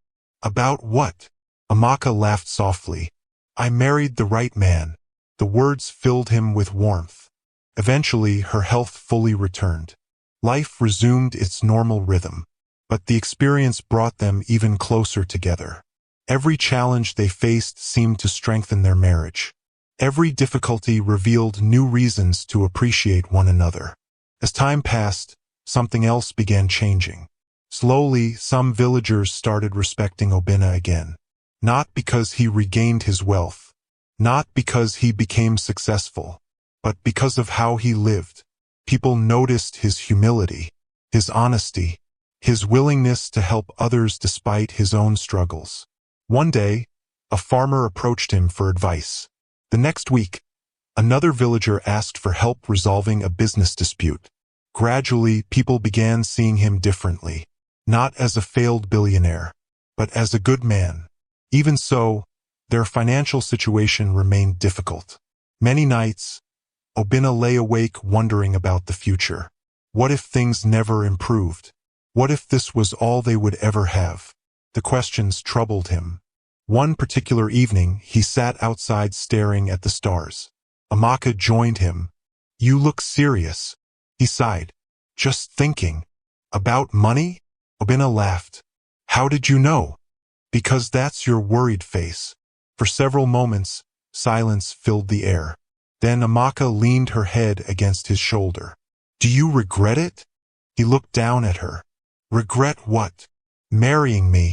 "About what?" Amaka laughed softly. "I married the right man." The words filled him with warmth. Eventually, her health fully returned. Life resumed its normal rhythm. But the experience brought them even closer together. Every challenge they faced seemed to strengthen their marriage. Every difficulty revealed new reasons to appreciate one another. As time passed, something else began changing. Slowly, some villagers started respecting Obinna again. Not because he regained his wealth, not because he became successful, but because of how he lived. People noticed his humility, his honesty, his willingness to help others despite his own struggles. One day, a farmer approached him for advice. The next week, another villager asked for help resolving a business dispute. Gradually, people began seeing him differently, not as a failed billionaire, but as a good man. Even so, their financial situation remained difficult. Many nights, Obinna lay awake wondering about the future. What if things never improved? What if this was all they would ever have? The questions troubled him. One particular evening, he sat outside staring at the stars. Amaka joined him. "You look serious," he sighed. "Just thinking. About money?" Obinna laughed. "How did you know?" "Because that's your worried face." For several moments, silence filled the air. Then Amaka leaned her head against his shoulder. "Do you regret it?" He looked down at her. "Regret what?" "Marrying me."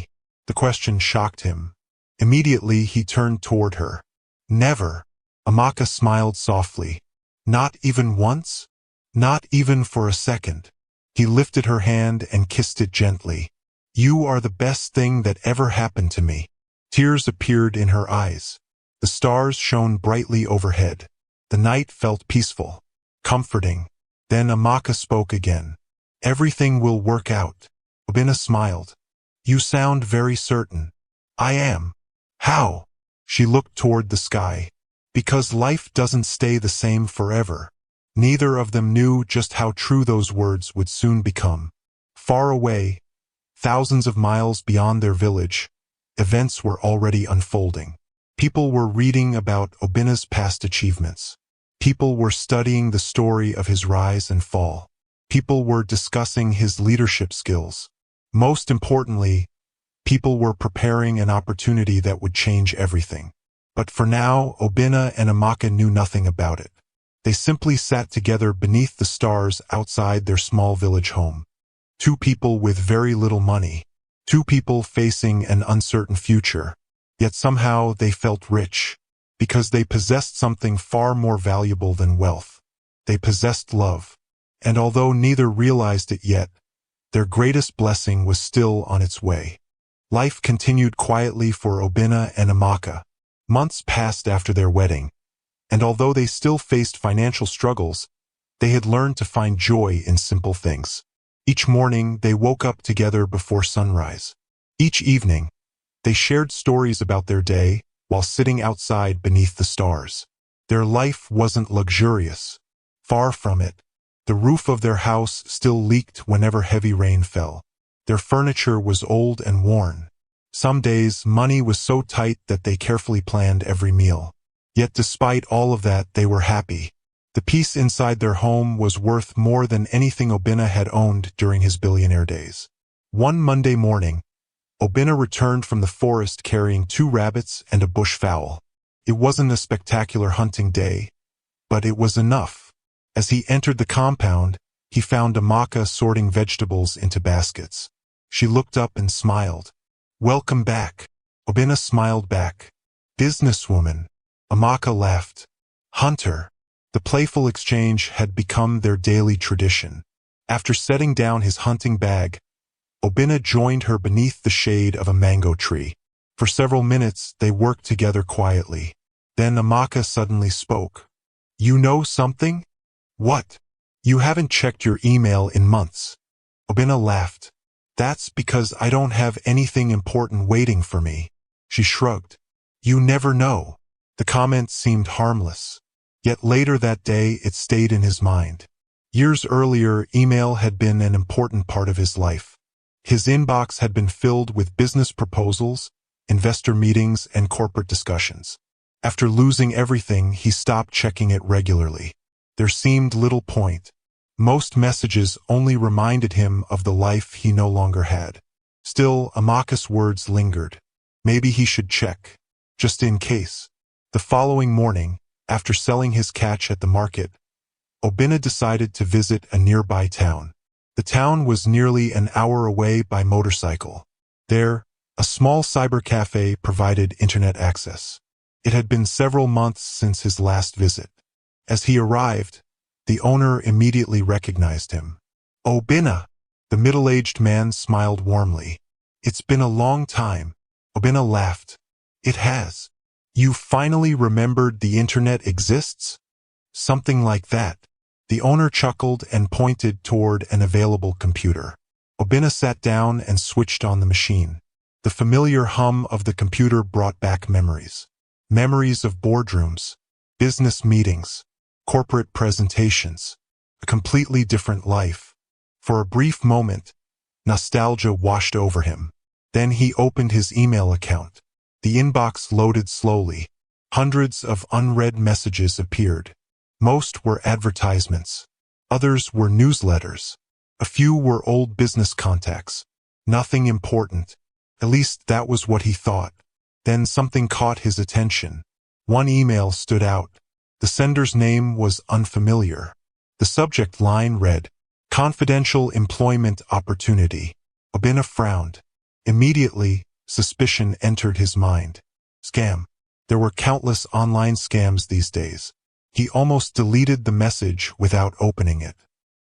The question shocked him. Immediately he turned toward her. "Never." Amaka smiled softly. "Not even once?" "Not even for a second." He lifted her hand and kissed it gently. "You are the best thing that ever happened to me." Tears appeared in her eyes. The stars shone brightly overhead. The night felt peaceful, comforting. Then Amaka spoke again. "Everything will work out." Obinna smiled. "You sound very certain." "I am." "How?" She looked toward the sky. "Because life doesn't stay the same forever." Neither of them knew just how true those words would soon become. Far away, thousands of miles beyond their village, events were already unfolding. People were reading about Obinna's past achievements. People were studying the story of his rise and fall. People were discussing his leadership skills. Most importantly, people were preparing an opportunity that would change everything. But for now, Obinna and Amaka knew nothing about it. They simply sat together beneath the stars outside their small village home. Two people with very little money. Two people facing an uncertain future. Yet somehow they felt rich, because they possessed something far more valuable than wealth. They possessed love. And although neither realized it yet, their greatest blessing was still on its way. Life continued quietly for Obinna and Amaka. Months passed after their wedding, and although they still faced financial struggles, they had learned to find joy in simple things. Each morning, they woke up together before sunrise. Each evening, they shared stories about their day while sitting outside beneath the stars. Their life wasn't luxurious. Far from it. The roof of their house still leaked whenever heavy rain fell. Their furniture was old and worn. Some days, money was so tight that they carefully planned every meal. Yet despite all of that, they were happy. The peace inside their home was worth more than anything Obinna had owned during his billionaire days. One Monday morning, Obinna returned from the forest carrying 2 rabbits and a bush fowl. It wasn't a spectacular hunting day, but it was enough. As he entered the compound, he found Amaka sorting vegetables into baskets. She looked up and smiled. "Welcome back." Obinna smiled back. "Businesswoman." Amaka laughed. "Hunter." The playful exchange had become their daily tradition. After setting down his hunting bag, Obinna joined her beneath the shade of a mango tree. For several minutes, they worked together quietly. Then Amaka suddenly spoke. "You know something?" "What?" "You haven't checked your email in months." Obinna laughed. "That's because I don't have anything important waiting for me." She shrugged. "You never know." The comment seemed harmless. Yet later that day, it stayed in his mind. Years earlier, email had been an important part of his life. His inbox had been filled with business proposals, investor meetings, and corporate discussions. After losing everything, he stopped checking it regularly. There seemed little point. Most messages only reminded him of the life he no longer had. Still, Amaka's words lingered. Maybe he should check, just in case. The following morning, after selling his catch at the market, Obinna decided to visit a nearby town. The town was nearly an hour away by motorcycle. There, a small cyber cafe provided internet access. It had been several months since his last visit. As he arrived, the owner immediately recognized him. "Obinna!" The middle-aged man smiled warmly. "It's been a long time." Obinna laughed. "It has. You finally remembered the internet exists?" "Something like that." The owner chuckled and pointed toward an available computer. Obinna sat down and switched on the machine. The familiar hum of the computer brought back memories. Memories of boardrooms, business meetings, corporate presentations. A completely different life. For a brief moment, nostalgia washed over him. Then he opened his email account. The inbox loaded slowly. Hundreds of unread messages appeared. Most were advertisements. Others were newsletters. A few were old business contacts. Nothing important. At least that was what he thought. Then something caught his attention. One email stood out. The sender's name was unfamiliar. The subject line read, "Confidential Employment Opportunity." Obina frowned. Immediately, suspicion entered his mind. Scam. There were countless online scams these days. He almost deleted the message without opening it.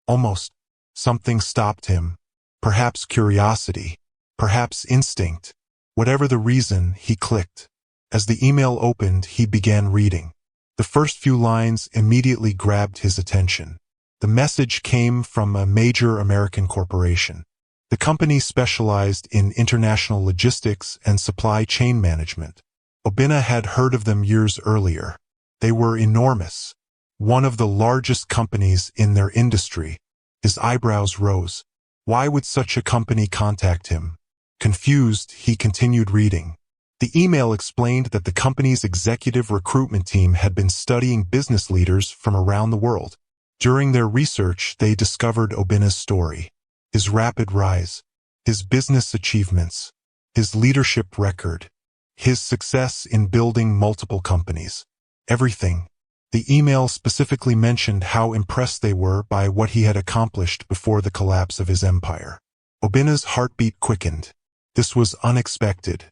Almost. Something stopped him. Perhaps curiosity. Perhaps instinct. Whatever the reason, he clicked. As the email opened, he began reading. The first few lines immediately grabbed his attention. The message came from a major American corporation. The company specialized in international logistics and supply chain management. Obina had heard of them years earlier. They were enormous. One of the largest companies in their industry. His eyebrows rose. Why would such a company contact him? Confused, he continued reading. The email explained that the company's executive recruitment team had been studying business leaders from around the world. During their research, they discovered Obina's story. His rapid rise. His business achievements. His leadership record. His success in building multiple companies. Everything. The email specifically mentioned how impressed they were by what he had accomplished before the collapse of his empire. Obina's heartbeat quickened. This was unexpected.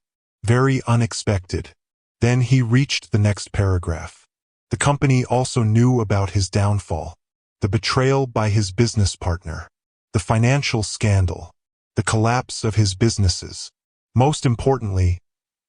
Very unexpected. Then he reached the next paragraph. The company also knew about his downfall. The betrayal by his business partner. The financial scandal. The collapse of his businesses. Most importantly,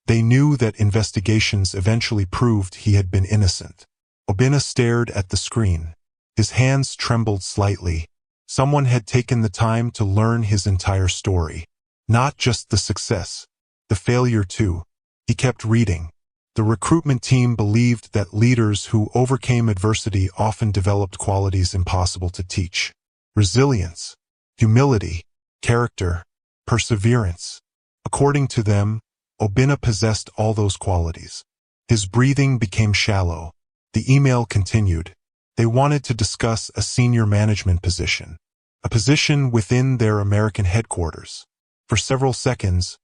they knew that investigations eventually proved he had been innocent. Obina stared at the screen. His hands trembled slightly. Someone had taken the time to learn his entire story. Not just the success. The failure too. He kept reading. The recruitment team believed that leaders who overcame adversity often developed qualities impossible to teach. Resilience, humility, character, perseverance. According to them, Obina possessed all those qualities. His breathing became shallow. The email continued. They wanted to discuss a senior management position. A position within their American headquarters. For several seconds,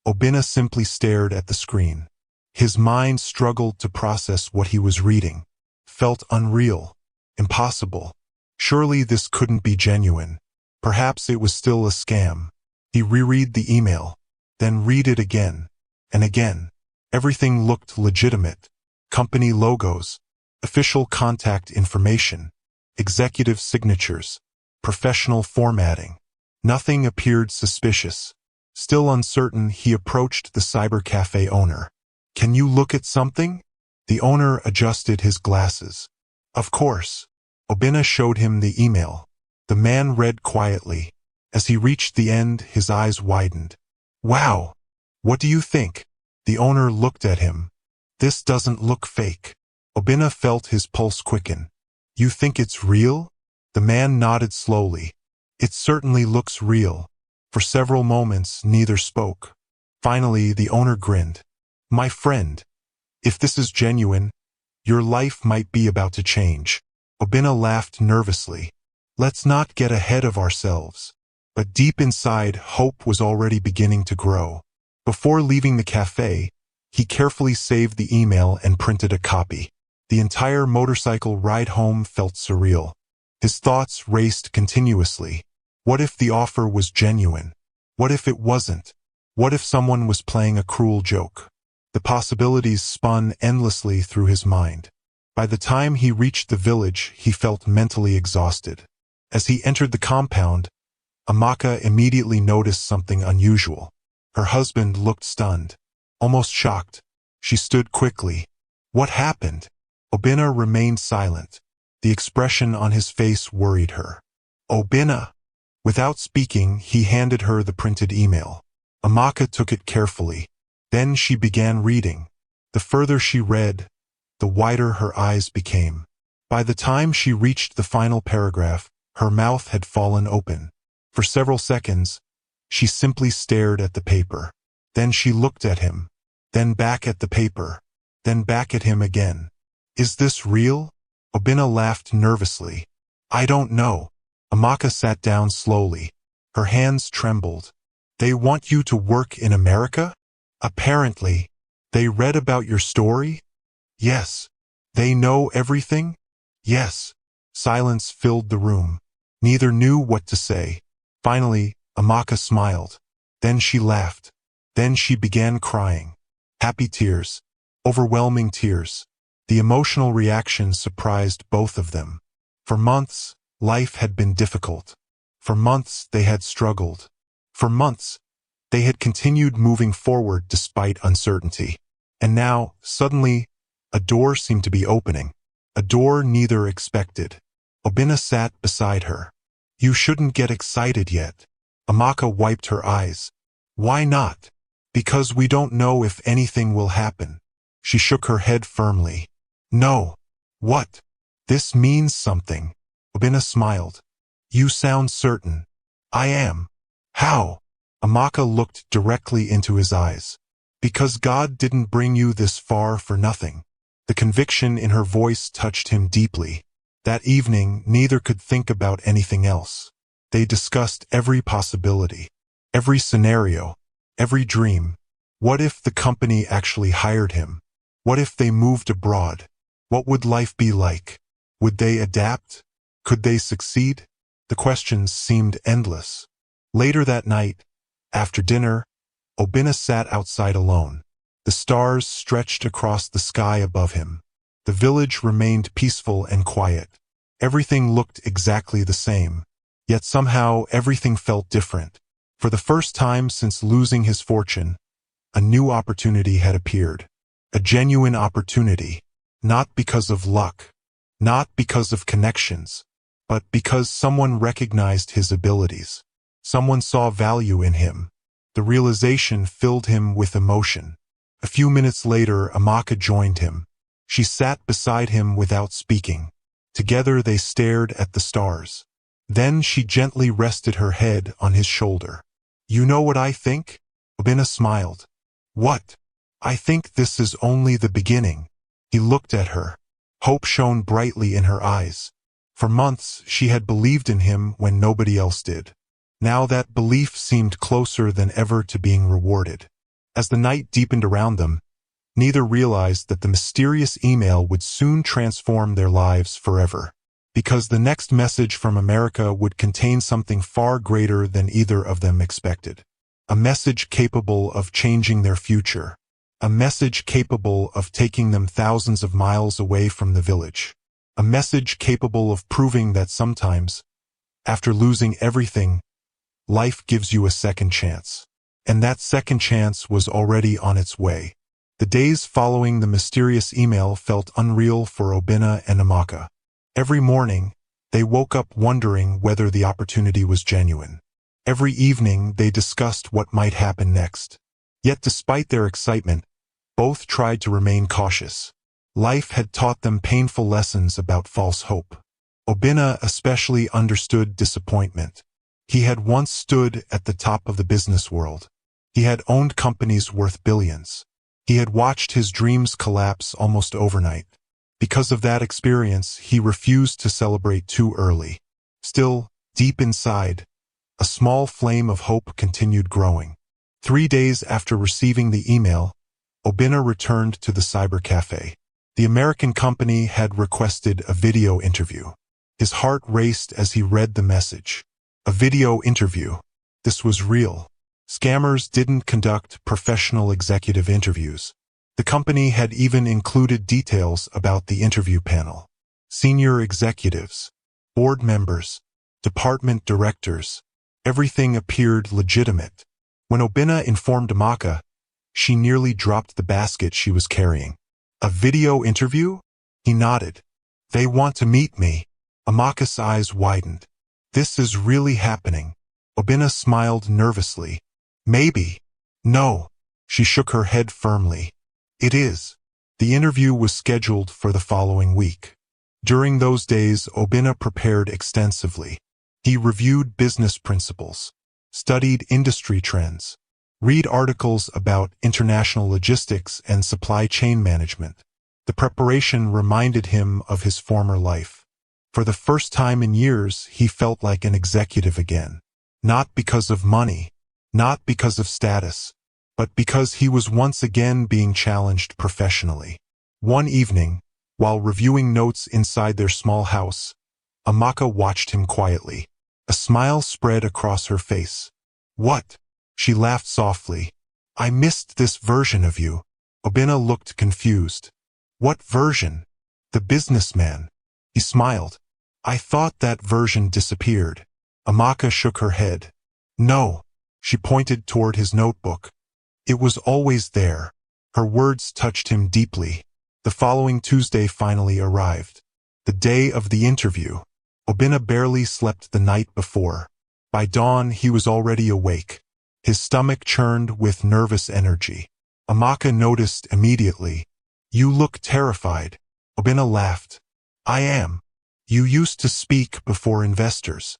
Obina simply stared at the screen. His mind struggled to process what he was reading. Felt unreal. Impossible. Surely this couldn't be genuine. Perhaps it was still a scam. He reread the email, then read it again, and again. Everything looked legitimate. Company logos, official contact information, executive signatures, professional formatting. Nothing appeared suspicious. Still uncertain, he approached the cyber cafe owner. "Can you look at something?" The owner adjusted his glasses. "Of course." Obina showed him the email. The man read quietly. As he reached the end, his eyes widened. "Wow! What do you think?" The owner looked at him. "This doesn't look fake." Obina felt his pulse quicken. "You think it's real?" The man nodded slowly. "It certainly looks real." For several moments, neither spoke. Finally, the owner grinned. "My friend, if this is genuine, your life might be about to change." Obina laughed nervously. "Let's not get ahead of ourselves." But deep inside, hope was already beginning to grow. Before leaving the cafe, he carefully saved the email and printed a copy. The entire motorcycle ride home felt surreal. His thoughts raced continuously. What if the offer was genuine? What if it wasn't? What if someone was playing a cruel joke? The possibilities spun endlessly through his mind. By the time he reached the village, he felt mentally exhausted. As he entered the compound, Amaka immediately noticed something unusual. Her husband looked stunned, almost shocked. She stood quickly. What happened? Obina remained silent. The expression on his face worried her. "Obina!" Without speaking, he handed her the printed email. Amaka took it carefully. Then she began reading. The further she read, the wider her eyes became. By the time she reached the final paragraph, her mouth had fallen open. For several seconds, she simply stared at the paper. Then she looked at him. Then back at the paper. Then back at him again. Is this real? Obinna laughed nervously. I don't know. Amaka sat down slowly. Her hands trembled. They want you to work in America? Apparently. They read about your story? Yes. They know everything? Yes. Silence filled the room. Neither knew what to say. Finally, Amaka smiled. Then she laughed. Then she began crying. Happy tears. Overwhelming tears. The emotional reaction surprised both of them. For months, life had been difficult. For months, they had struggled. For months, they had continued moving forward despite uncertainty. And now, suddenly, a door seemed to be opening. A door neither expected. Obinna sat beside her. You shouldn't get excited yet. Amaka wiped her eyes. Why not? Because we don't know if anything will happen. She shook her head firmly. No. What? This means something. Obinna smiled. You sound certain. I am. How? Amaka looked directly into his eyes. Because God didn't bring you this far for nothing. The conviction in her voice touched him deeply. That evening, neither could think about anything else. They discussed every possibility, every scenario, every dream. What if the company actually hired him? What if they moved abroad? What would life be like? Would they adapt? Could they succeed? The questions seemed endless. Later that night, after dinner, Obinna sat outside alone. The stars stretched across the sky above him. The village remained peaceful and quiet. Everything looked exactly the same. Yet somehow everything felt different. For the first time since losing his fortune, a new opportunity had appeared. A genuine opportunity. Not because of luck. Not because of connections. But because someone recognized his abilities. Someone saw value in him. The realization filled him with emotion. A few minutes later, Amaka joined him. She sat beside him without speaking. Together they stared at the stars. Then she gently rested her head on his shoulder. You know what I think? Obinna smiled. What? I think this is only the beginning. He looked at her. Hope shone brightly in her eyes. For months she had believed in him when nobody else did. Now that belief seemed closer than ever to being rewarded. As the night deepened around them, neither realized that the mysterious email would soon transform their lives forever. Because the next message from America would contain something far greater than either of them expected. A message capable of changing their future. A message capable of taking them thousands of miles away from the village. A message capable of proving that sometimes, after losing everything, life gives you a second chance. And that second chance was already on its way. The days following the mysterious email felt unreal for Obinna and Amaka. Every morning, they woke up wondering whether the opportunity was genuine. Every evening, they discussed what might happen next. Yet despite their excitement, both tried to remain cautious. Life had taught them painful lessons about false hope. Obinna especially understood disappointment. He had once stood at the top of the business world. He had owned companies worth billions. He had watched his dreams collapse almost overnight. Because of that experience, he refused to celebrate too early. Still, deep inside, a small flame of hope continued growing. 3 days after receiving the email, Obinna returned to the cyber cafe. The American company had requested a video interview. His heart raced as he read the message. A video interview. This was real. Scammers didn't conduct professional executive interviews. The company had even included details about the interview panel. Senior executives, board members, department directors. Everything appeared legitimate. When Obinna informed Amaka, she nearly dropped the basket she was carrying. A video interview? He nodded. They want to meet me. Amaka's eyes widened. This is really happening. Obinna smiled nervously. Maybe. No. She shook her head firmly. It is. The interview was scheduled for the following week. During those days, Obinna prepared extensively. He reviewed business principles, studied industry trends, read articles about international logistics and supply chain management. The preparation reminded him of his former life. For the first time in years, he felt like an executive again. Not because of money, not because of status, but because he was once again being challenged professionally. One evening, while reviewing notes inside their small house, Amaka watched him quietly. A smile spread across her face. What? She laughed softly. I missed this version of you. Obinna looked confused. What version? The businessman. He smiled. I thought that version disappeared. Amaka shook her head. No. She pointed toward his notebook. It was always there. Her words touched him deeply. The following Tuesday finally arrived. The day of the interview. Obinna barely slept the night before. By dawn, he was already awake. His stomach churned with nervous energy. Amaka noticed immediately. You look terrified. Obinna laughed. I am. You used to speak before investors.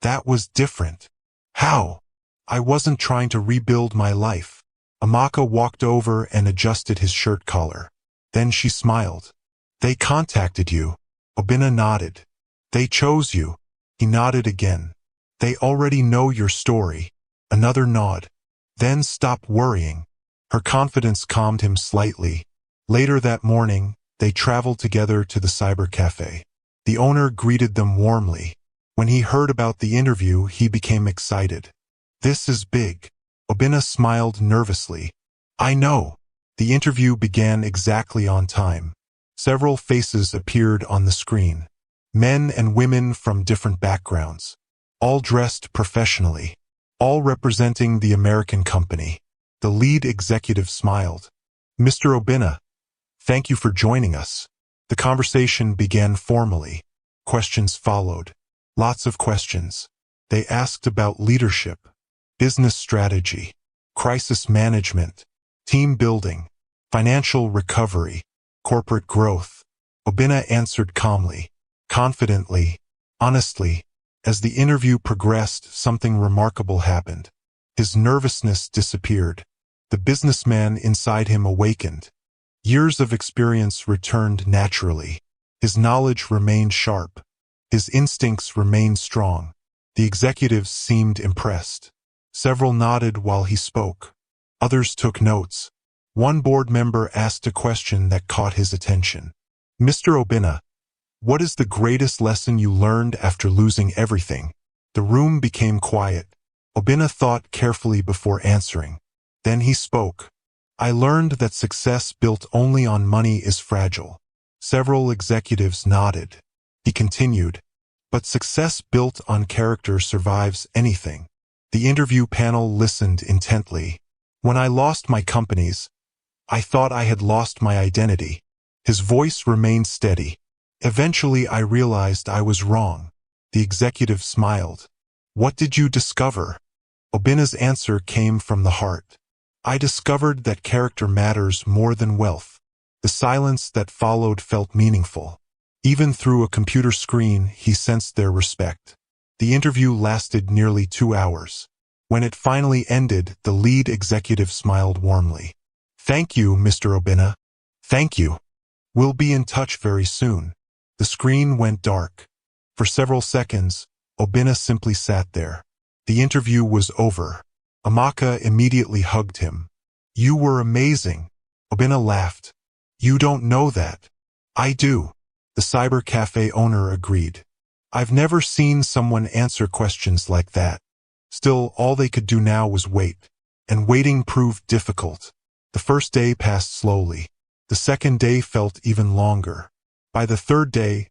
That was different. How? I wasn't trying to rebuild my life. Amaka walked over and adjusted his shirt collar. Then she smiled. They contacted you. Obinna nodded. They chose you. He nodded again. They already know your story. Another nod. Then stop worrying. Her confidence calmed him slightly. Later that morning, they traveled together to the cyber cafe. The owner greeted them warmly. When he heard about the interview, he became excited. This is big. Obinna smiled nervously. I know. The interview began exactly on time. Several faces appeared on the screen. Men and women from different backgrounds. All dressed professionally. All representing the American company. The lead executive smiled. Mr. Obinna, thank you for joining us. The conversation began formally. Questions followed. Lots of questions. They asked about leadership, business strategy, crisis management, team building, financial recovery, corporate growth. Obinna answered calmly, confidently, honestly. As the interview progressed, something remarkable happened. His nervousness disappeared. The businessman inside him awakened. Years of experience returned naturally. His knowledge remained sharp. His instincts remained strong. The executives seemed impressed. Several nodded while he spoke. Others took notes. One board member asked a question that caught his attention. Mr. Obinna, what is the greatest lesson you learned after losing everything? The room became quiet. Obinna thought carefully before answering. Then he spoke. I learned that success built only on money is fragile. Several executives nodded. He continued. But success built on character survives anything. The interview panel listened intently. When I lost my companies, I thought I had lost my identity. His voice remained steady. Eventually, I realized I was wrong. The executive smiled. What did you discover? Obinna's answer came from the heart. I discovered that character matters more than wealth. The silence that followed felt meaningful. Even through a computer screen, he sensed their respect. The interview lasted nearly 2 hours. When it finally ended, the lead executive smiled warmly. Thank you, Mr. Obinna. Thank you. We'll be in touch very soon. The screen went dark. For several seconds, Obinna simply sat there. The interview was over. Amaka immediately hugged him. You were amazing. Obinna laughed. You don't know that. I do. The cyber cafe owner agreed. I've never seen someone answer questions like that. Still, all they could do now was wait. And waiting proved difficult. The first day passed slowly. The second day felt even longer. By the third day,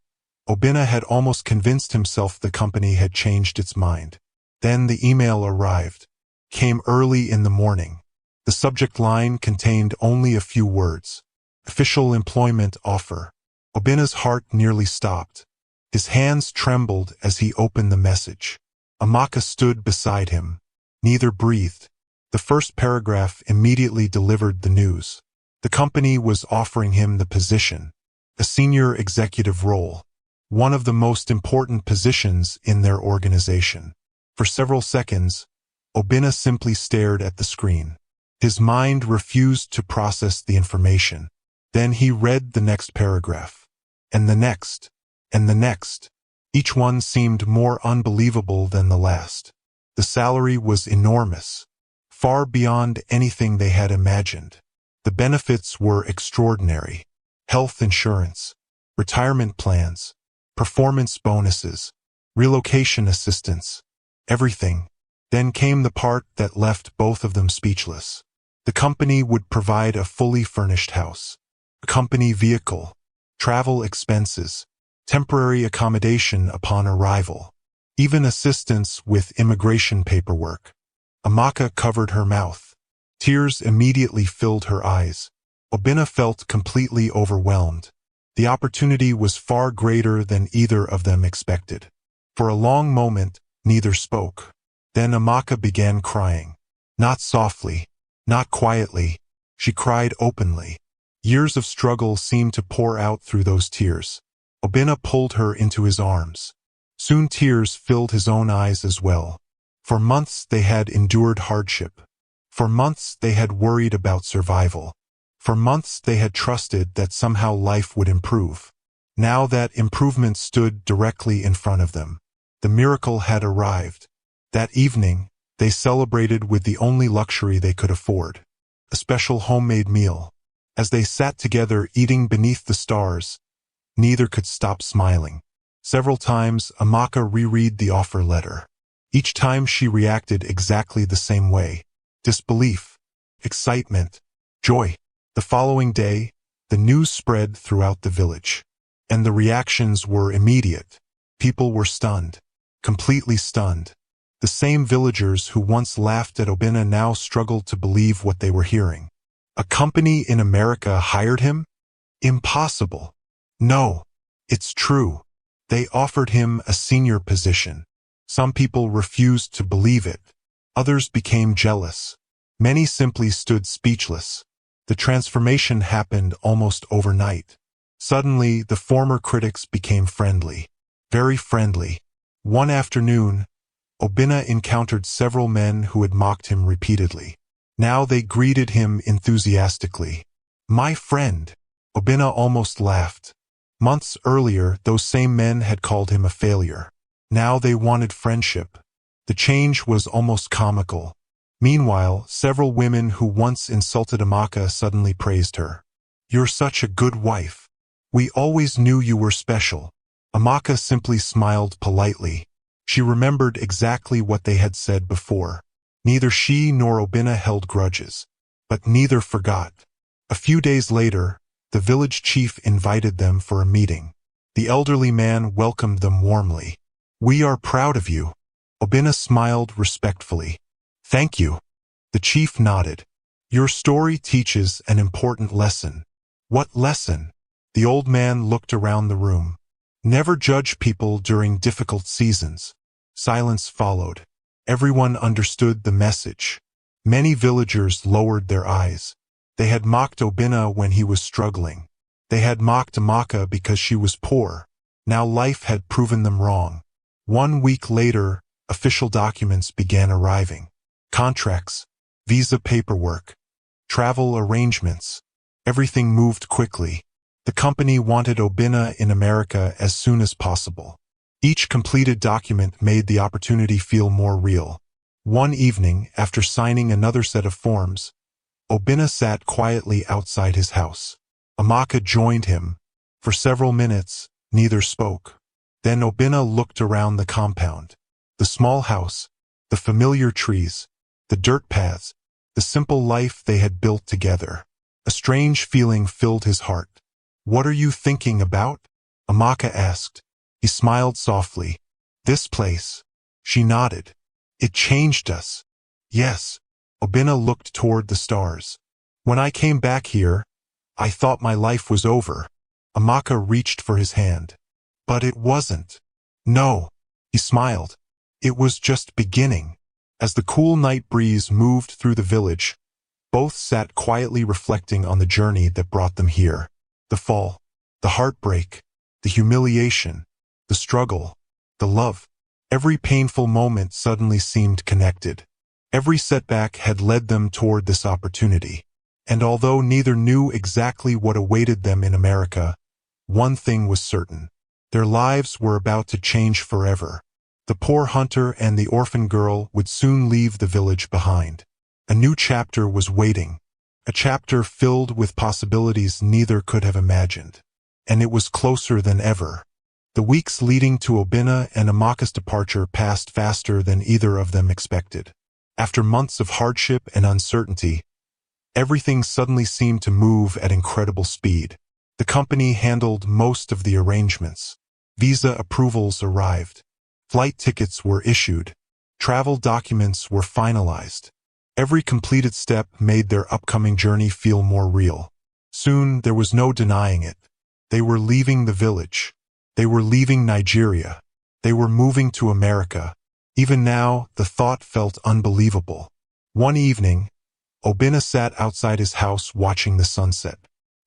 Obinna had almost convinced himself the company had changed its mind. Then the email arrived. Came early in the morning. The subject line contained only a few words. Official employment offer. Obinna's heart nearly stopped. His hands trembled as he opened the message. Amaka stood beside him. Neither breathed. The first paragraph immediately delivered the news. The company was offering him the position, a senior executive role, one of the most important positions in their organization. For several seconds, Obinna simply stared at the screen. His mind refused to process the information. Then he read the next paragraph, and the next, and the next. Each one seemed more unbelievable than the last. The salary was enormous, far beyond anything they had imagined. The benefits were extraordinary. Health insurance, retirement plans, performance bonuses, relocation assistance, everything. Then came the part that left both of them speechless. The company would provide a fully furnished house, a company vehicle, travel expenses, temporary accommodation upon arrival, even assistance with immigration paperwork. Amaka covered her mouth. Tears immediately filled her eyes. Obinna felt completely overwhelmed. The opportunity was far greater than either of them expected. For a long moment, neither spoke. Then Amaka began crying. Not softly, not quietly. She cried openly. Years of struggle seemed to pour out through those tears. Obinna pulled her into his arms. Soon tears filled his own eyes as well. For months they had endured hardship. For months they had worried about survival. For months they had trusted that somehow life would improve. Now that improvement stood directly in front of them. The miracle had arrived. That evening, they celebrated with the only luxury they could afford, a special homemade meal. As they sat together eating beneath the stars, neither could stop smiling. Several times, Amaka reread the offer letter. Each time she reacted exactly the same way. Disbelief, excitement, joy. The following day, the news spread throughout the village. And the reactions were immediate. People were stunned, completely stunned. The same villagers who once laughed at Obinna now struggled to believe what they were hearing. A company in America hired him? Impossible. No, it's true. They offered him a senior position. Some people refused to believe it. Others became jealous. Many simply stood speechless. The transformation happened almost overnight. Suddenly, the former critics became friendly. Very friendly. One afternoon, Obinna encountered several men who had mocked him repeatedly. Now they greeted him enthusiastically. "My friend!" Obinna almost laughed. Months earlier, those same men had called him a failure. Now they wanted friendship. The change was almost comical. Meanwhile, several women who once insulted Amaka suddenly praised her. "You're such a good wife. We always knew you were special." Amaka simply smiled politely. She remembered exactly what they had said before. Neither she nor Obinna held grudges. But neither forgot. A few days later, the village chief invited them for a meeting. The elderly man welcomed them warmly. "We are proud of you." Obinna smiled respectfully. "Thank you." The chief nodded. "Your story teaches an important lesson." "What lesson?" The old man looked around the room. "Never judge people during difficult seasons." Silence followed. Everyone understood the message. Many villagers lowered their eyes. They had mocked Obinna when he was struggling. They had mocked Amaka because she was poor. Now life had proven them wrong. 1 week later, official documents began arriving. Contracts, visa paperwork, travel arrangements. Everything moved quickly. The company wanted Obinna in America as soon as possible. Each completed document made the opportunity feel more real. One evening, after signing another set of forms, Obinna sat quietly outside his house. Amaka joined him. For several minutes, neither spoke. Then Obinna looked around the compound. The small house, the familiar trees, the dirt paths, the simple life they had built together. A strange feeling filled his heart. "What are you thinking about?" Amaka asked. He smiled softly. "This place." She nodded. "It changed us." "Yes." Obinna looked toward the stars. "When I came back here, I thought my life was over." Amaka reached for his hand. "But it wasn't." "No." He smiled. "It was just beginning." As the cool night breeze moved through the village, both sat quietly reflecting on the journey that brought them here. The fall, the heartbreak, the humiliation, the struggle, the love. Every painful moment suddenly seemed connected. Every setback had led them toward this opportunity. And although neither knew exactly what awaited them in America, one thing was certain. Their lives were about to change forever. The poor hunter and the orphan girl would soon leave the village behind. A new chapter was waiting, a chapter filled with possibilities neither could have imagined. And it was closer than ever. The weeks leading to Obinna and Amaka's departure passed faster than either of them expected. After months of hardship and uncertainty, everything suddenly seemed to move at incredible speed. The company handled most of the arrangements. Visa approvals arrived. Flight tickets were issued. Travel documents were finalized. Every completed step made their upcoming journey feel more real. Soon, there was no denying it. They were leaving the village. They were leaving Nigeria. They were moving to America. Even now, the thought felt unbelievable. One evening, Obinna sat outside his house watching the sunset.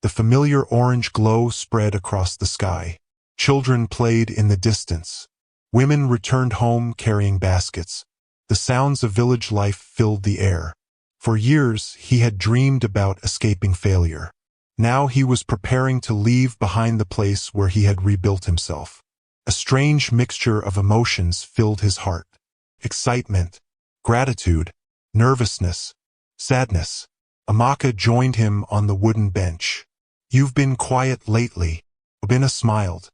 The familiar orange glow spread across the sky. Children played in the distance. Women returned home carrying baskets. The sounds of village life filled the air. For years, he had dreamed about escaping failure. Now he was preparing to leave behind the place where he had rebuilt himself. A strange mixture of emotions filled his heart. Excitement, gratitude, nervousness, sadness. Amaka joined him on the wooden bench. "You've been quiet lately." Obinna smiled.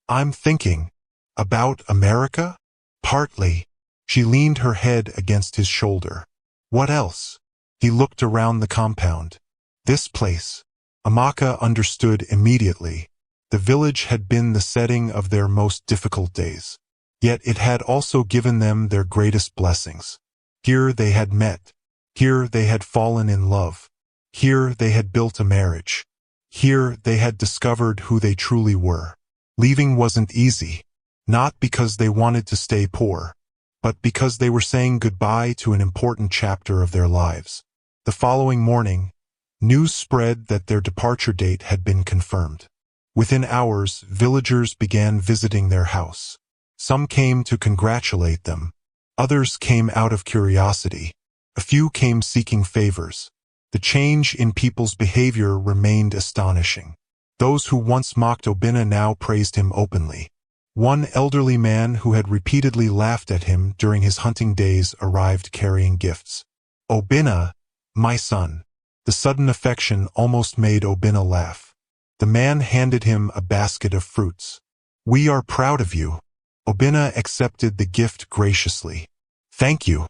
"I'm thinking. About America?" "Partly." She leaned her head against his shoulder. "What else?" He looked around the compound. "This place." Amaka understood immediately. The village had been the setting of their most difficult days. Yet it had also given them their greatest blessings. Here they had met. Here they had fallen in love. Here they had built a marriage. Here they had discovered who they truly were. Leaving wasn't easy. Not because they wanted to stay poor, but because they were saying goodbye to an important chapter of their lives. The following morning, news spread that their departure date had been confirmed. Within hours, villagers began visiting their house. Some came to congratulate them. Others came out of curiosity. A few came seeking favors. The change in people's behavior remained astonishing. Those who once mocked Obinna now praised him openly. One elderly man who had repeatedly laughed at him during his hunting days arrived carrying gifts. "Obinna, my son." The sudden affection almost made Obinna laugh. The man handed him a basket of fruits. "We are proud of you." Obinna accepted the gift graciously. "Thank you."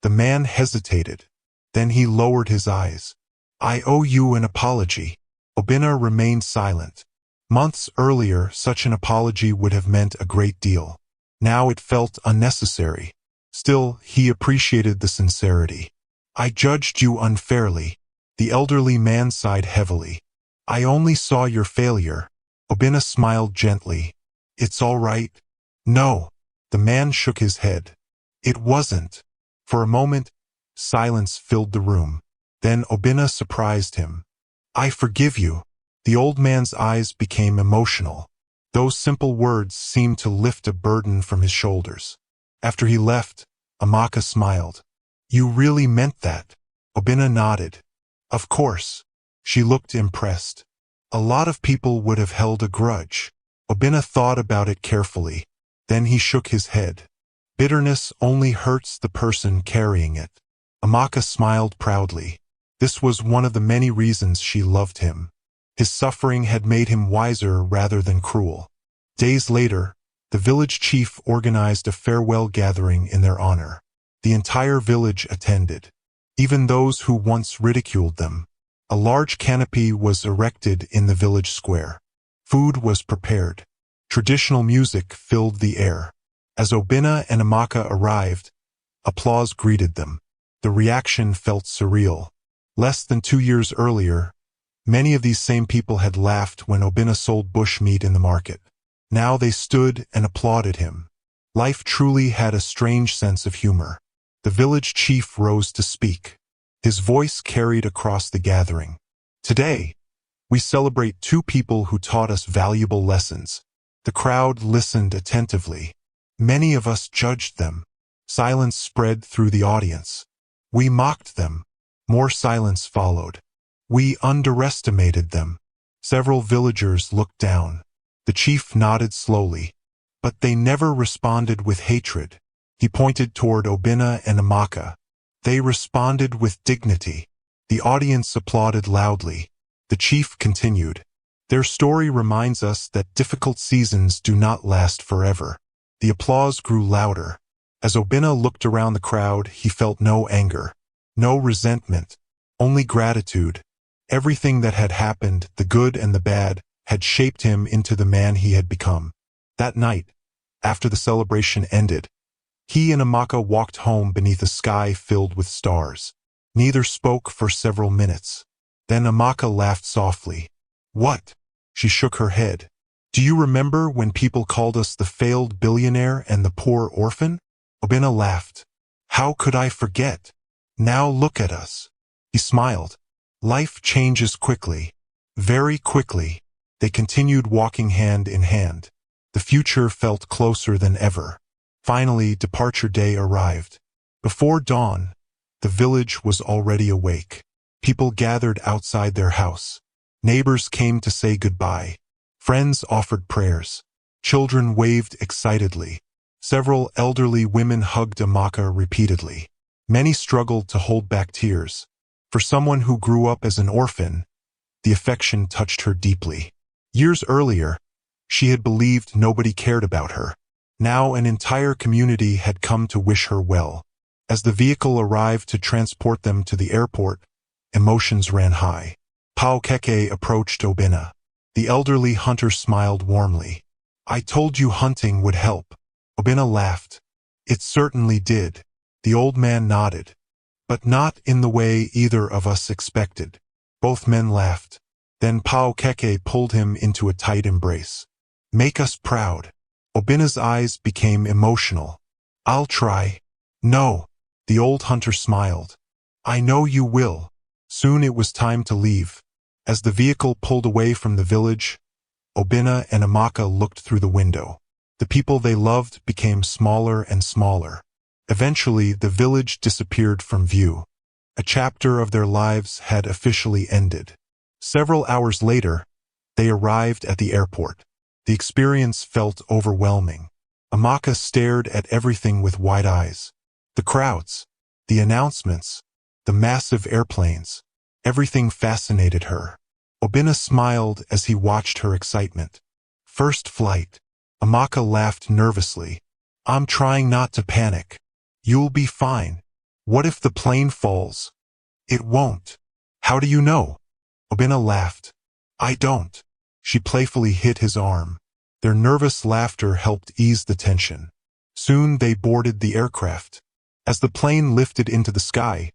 The man hesitated. Then he lowered his eyes. "I owe you an apology." Obinna remained silent. Months earlier, such an apology would have meant a great deal. Now it felt unnecessary. Still, he appreciated the sincerity. "I judged you unfairly." The elderly man sighed heavily. "I only saw your failure." Obinna smiled gently. "It's all right." "No." The man shook his head. "It wasn't." For a moment, silence filled the room. Then Obinna surprised him. "I forgive you." The old man's eyes became emotional. Those simple words seemed to lift a burden from his shoulders. After he left, Amaka smiled. "You really meant that?" Obinna nodded. "Of course." She looked impressed. "A lot of people would have held a grudge." Obinna thought about it carefully. Then he shook his head. "Bitterness only hurts the person carrying it." Amaka smiled proudly. This was one of the many reasons she loved him. His suffering had made him wiser rather than cruel. Days later, the village chief organized a farewell gathering in their honor. The entire village attended, even those who once ridiculed them. A large canopy was erected in the village square. Food was prepared. Traditional music filled the air. As Obinna and Amaka arrived, applause greeted them. The reaction felt surreal. Less than 2 years earlier, many of these same people had laughed when Obinna sold bush meat in the market. Now they stood and applauded him. Life truly had a strange sense of humor. The village chief rose to speak. His voice carried across the gathering. Today, we celebrate two people who taught us valuable lessons. The crowd listened attentively. Many of us judged them. Silence spread through the audience. We mocked them. More silence followed. We underestimated them. Several villagers looked down. The chief nodded slowly, but they never responded with hatred. He pointed toward Obina and Amaka. They responded with dignity. The audience applauded loudly. The chief continued. Their story reminds us that difficult seasons do not last forever. The applause grew louder. As Obina looked around the crowd, he felt no anger, no resentment, only gratitude. Everything that had happened, the good and the bad, had shaped him into the man he had become. That night, after the celebration ended, he and Amaka walked home beneath a sky filled with stars. Neither spoke for several minutes. Then Amaka laughed softly. What? She shook her head. Do you remember when people called us the failed billionaire and the poor orphan? Obina laughed. How could I forget? Now look at us. He smiled. Life changes quickly. Very quickly. They continued walking hand in hand. The future felt closer than ever. Finally, departure day arrived. Before dawn, the village was already awake. People gathered outside their house. Neighbors came to say goodbye. Friends offered prayers. Children waved excitedly. Several elderly women hugged Amaka repeatedly. Many struggled to hold back tears. For someone who grew up as an orphan, the affection touched her deeply. Years earlier, she had believed nobody cared about her. Now an entire community had come to wish her well. As the vehicle arrived to transport them to the airport, emotions ran high. Pao Keke approached Obina. The elderly hunter smiled warmly. I told you hunting would help. Obina laughed. It certainly did. The old man nodded. But not in the way either of us expected. Both men laughed. Then Pao Keke pulled him into a tight embrace. Make us proud. Obina's eyes became emotional. I'll try. No. The old hunter smiled. I know you will. Soon it was time to leave. As the vehicle pulled away from the village, Obina and Amaka looked through the window. The people they loved became smaller and smaller. Eventually, the village disappeared from view. A chapter of their lives had officially ended. Several hours later, they arrived at the airport. The experience felt overwhelming. Amaka stared at everything with wide eyes. The crowds, the announcements, the massive airplanes, everything fascinated her. Obina smiled as he watched her excitement. First flight. Amaka laughed nervously. I'm trying not to panic. You'll be fine. What if the plane falls? It won't. How do you know? Obina laughed. I don't. She playfully hit his arm. Their nervous laughter helped ease the tension. Soon they boarded the aircraft. As the plane lifted into the sky,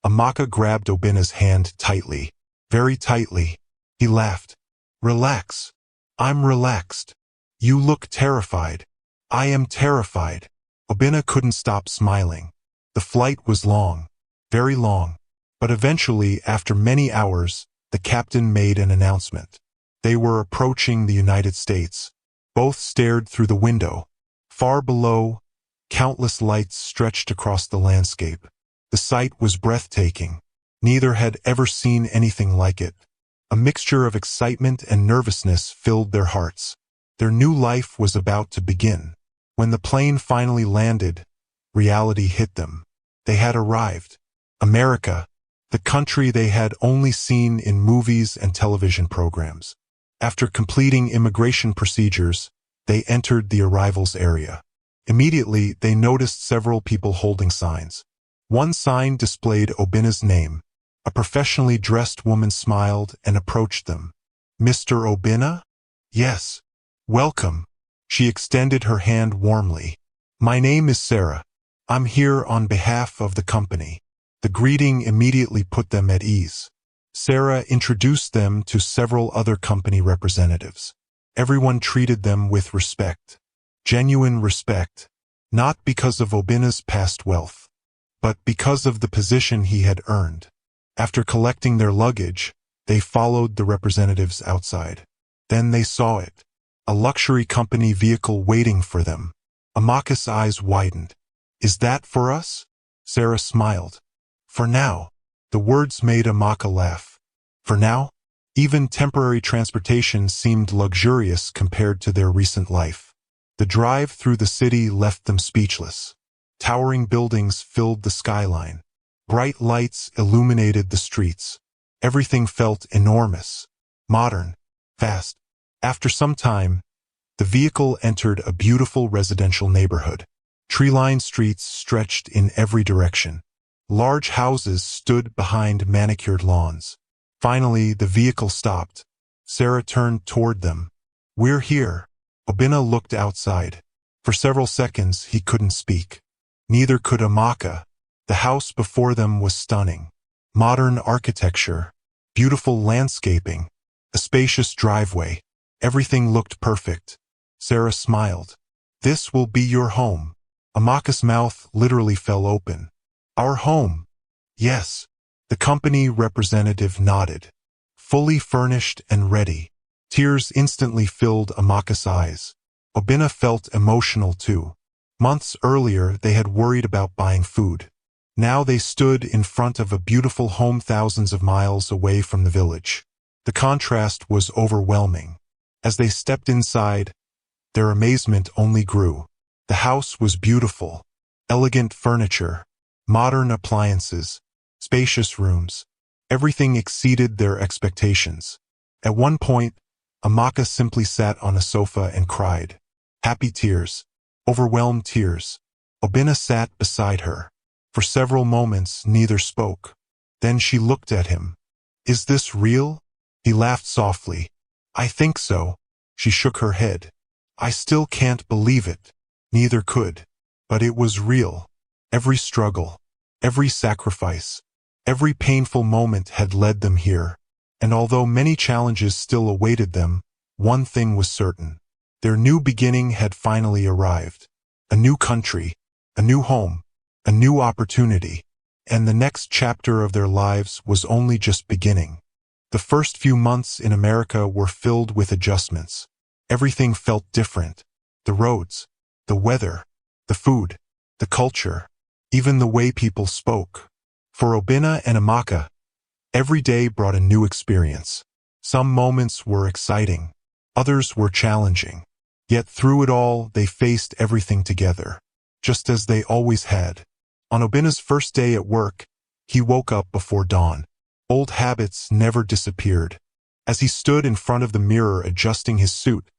Amaka grabbed Obina's hand tightly. Very tightly. He laughed. Relax. I'm relaxed. You look terrified. I am terrified. Obina couldn't stop smiling. The flight was long. Very long. But eventually, after many hours, the captain made an announcement. They were approaching the United States. Both stared through the window. Far below, countless lights stretched across the landscape. The sight was breathtaking. Neither had ever seen anything like it. A mixture of excitement and nervousness filled their hearts. Their new life was about to begin. When the plane finally landed, reality hit them. They had arrived. America, the country they had only seen in movies and television programs. After completing immigration procedures, they entered the arrivals area. Immediately, they noticed several people holding signs. One sign displayed Obina's name. A professionally dressed woman smiled and approached them. Mr. Obina? Yes. Welcome. She extended her hand warmly. My name is Sarah. I'm here on behalf of the company. The greeting immediately put them at ease. Sarah introduced them to several other company representatives. Everyone treated them with respect. Genuine respect. Not because of Obina's past wealth, but because of the position he had earned. After collecting their luggage, they followed the representatives outside. Then they saw it, a luxury company vehicle waiting for them. Amaka's eyes widened. "Is that for us?" Sarah smiled. "For now." The words made Amaka laugh. For now? Even temporary transportation seemed luxurious compared to their recent life. The drive through the city left them speechless. Towering buildings filled the skyline. Bright lights illuminated the streets. Everything felt enormous, modern, fast. After some time, the vehicle entered a beautiful residential neighborhood. Tree-lined streets stretched in every direction. Large houses stood behind manicured lawns. Finally, the vehicle stopped. Sarah turned toward them. "We're here." Obinna looked outside. For several seconds, he couldn't speak. Neither could Amaka. The house before them was stunning. Modern architecture, beautiful landscaping, a spacious driveway. Everything looked perfect. Sarah smiled. "This will be your home." Amaka's mouth literally fell open. "Our home?" "Yes." The company representative nodded. Fully furnished and ready. Tears instantly filled Amaka's eyes. Obinna felt emotional too. Months earlier, they had worried about buying food. Now they stood in front of a beautiful home thousands of miles away from the village. The contrast was overwhelming. As they stepped inside, their amazement only grew. The house was beautiful. Elegant furniture, modern appliances, spacious rooms. Everything exceeded their expectations. At one point, Amaka simply sat on a sofa and cried. Happy tears. Overwhelmed tears. Obinna sat beside her. For several moments, neither spoke. Then she looked at him. "Is this real?" He laughed softly. "I think so." She shook her head. "I still can't believe it." Neither could. But it was real. Every struggle, every sacrifice, every painful moment had led them here. And although many challenges still awaited them, one thing was certain. Their new beginning had finally arrived. A new country, a new home, a new opportunity. And the next chapter of their lives was only just beginning. The first few months in America were filled with adjustments. Everything felt different. The roads, the weather, the food, the culture, even the way people spoke. For Obinna and Amaka, every day brought a new experience. Some moments were exciting, others were challenging. Yet through it all, they faced everything together, just as they always had. On Obinna's first day at work, he woke up before dawn. Old habits never disappeared. As he stood in front of the mirror adjusting his suit,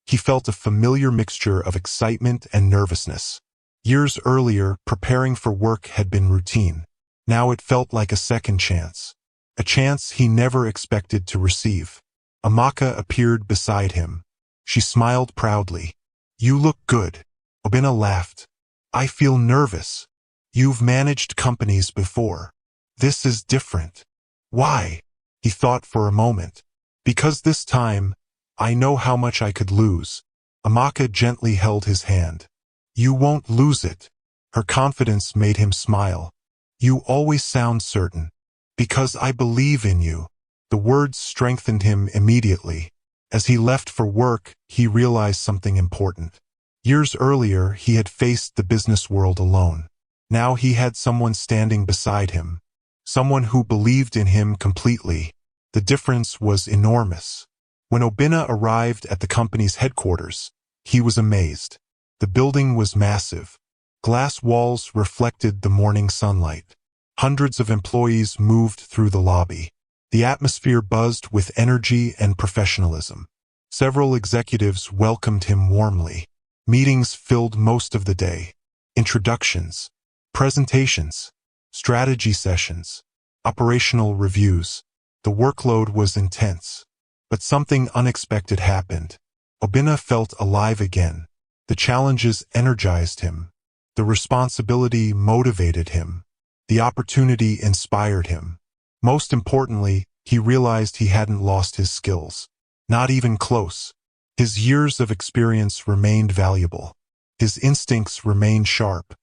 he felt a familiar mixture of excitement and nervousness. Years earlier, preparing for work had been routine. Now it felt like a second chance. A chance he never expected to receive. Amaka appeared beside him. She smiled proudly. "You look good." Obinna laughed. "I feel nervous. You've managed companies before. This is different." "Why?" He thought for a moment. "Because this time, I know how much I could lose." Amaka gently held his hand. "You won't lose it." Her confidence made him smile. "You always sound certain." "Because I believe in you." The words strengthened him immediately. As he left for work, he realized something important. Years earlier, he had faced the business world alone. Now he had someone standing beside him. Someone who believed in him completely. The difference was enormous. When Obinna arrived at the company's headquarters, he was amazed. The building was massive. Glass walls reflected the morning sunlight. Hundreds of employees moved through the lobby. The atmosphere buzzed with energy and professionalism. Several executives welcomed him warmly. Meetings filled most of the day. Introductions, presentations, strategy sessions, operational reviews. The workload was intense. But something unexpected happened. Obinna felt alive again. The challenges energized him. The responsibility motivated him. The opportunity inspired him. Most importantly, he realized he hadn't lost his skills. Not even close. His years of experience remained valuable. His instincts remained sharp.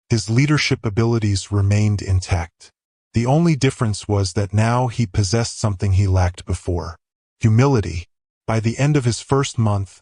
His leadership abilities remained intact. The only difference was that now he possessed something he lacked before: humility. By the end of his first month,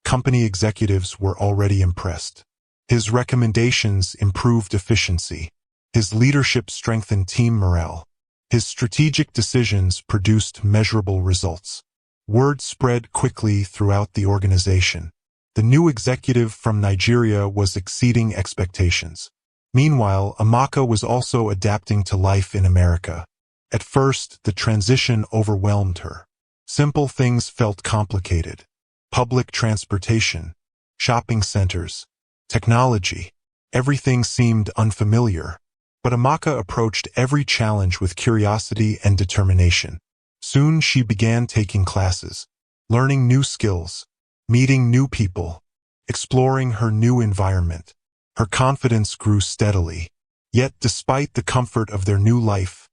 company executives were already impressed. His recommendations improved efficiency. His leadership strengthened team morale. His strategic decisions produced measurable results. Word spread quickly throughout the organization. The new executive from Nigeria was exceeding expectations. Meanwhile, Amaka was also adapting to life in America. At first, the transition overwhelmed her. Simple things felt complicated: public transportation, shopping centers, technology. Everything seemed unfamiliar. But Amaka approached every challenge with curiosity and determination. Soon she began taking classes, learning new skills, meeting new people, exploring her new environment. Her confidence grew steadily. Yet, despite the comfort of their new life,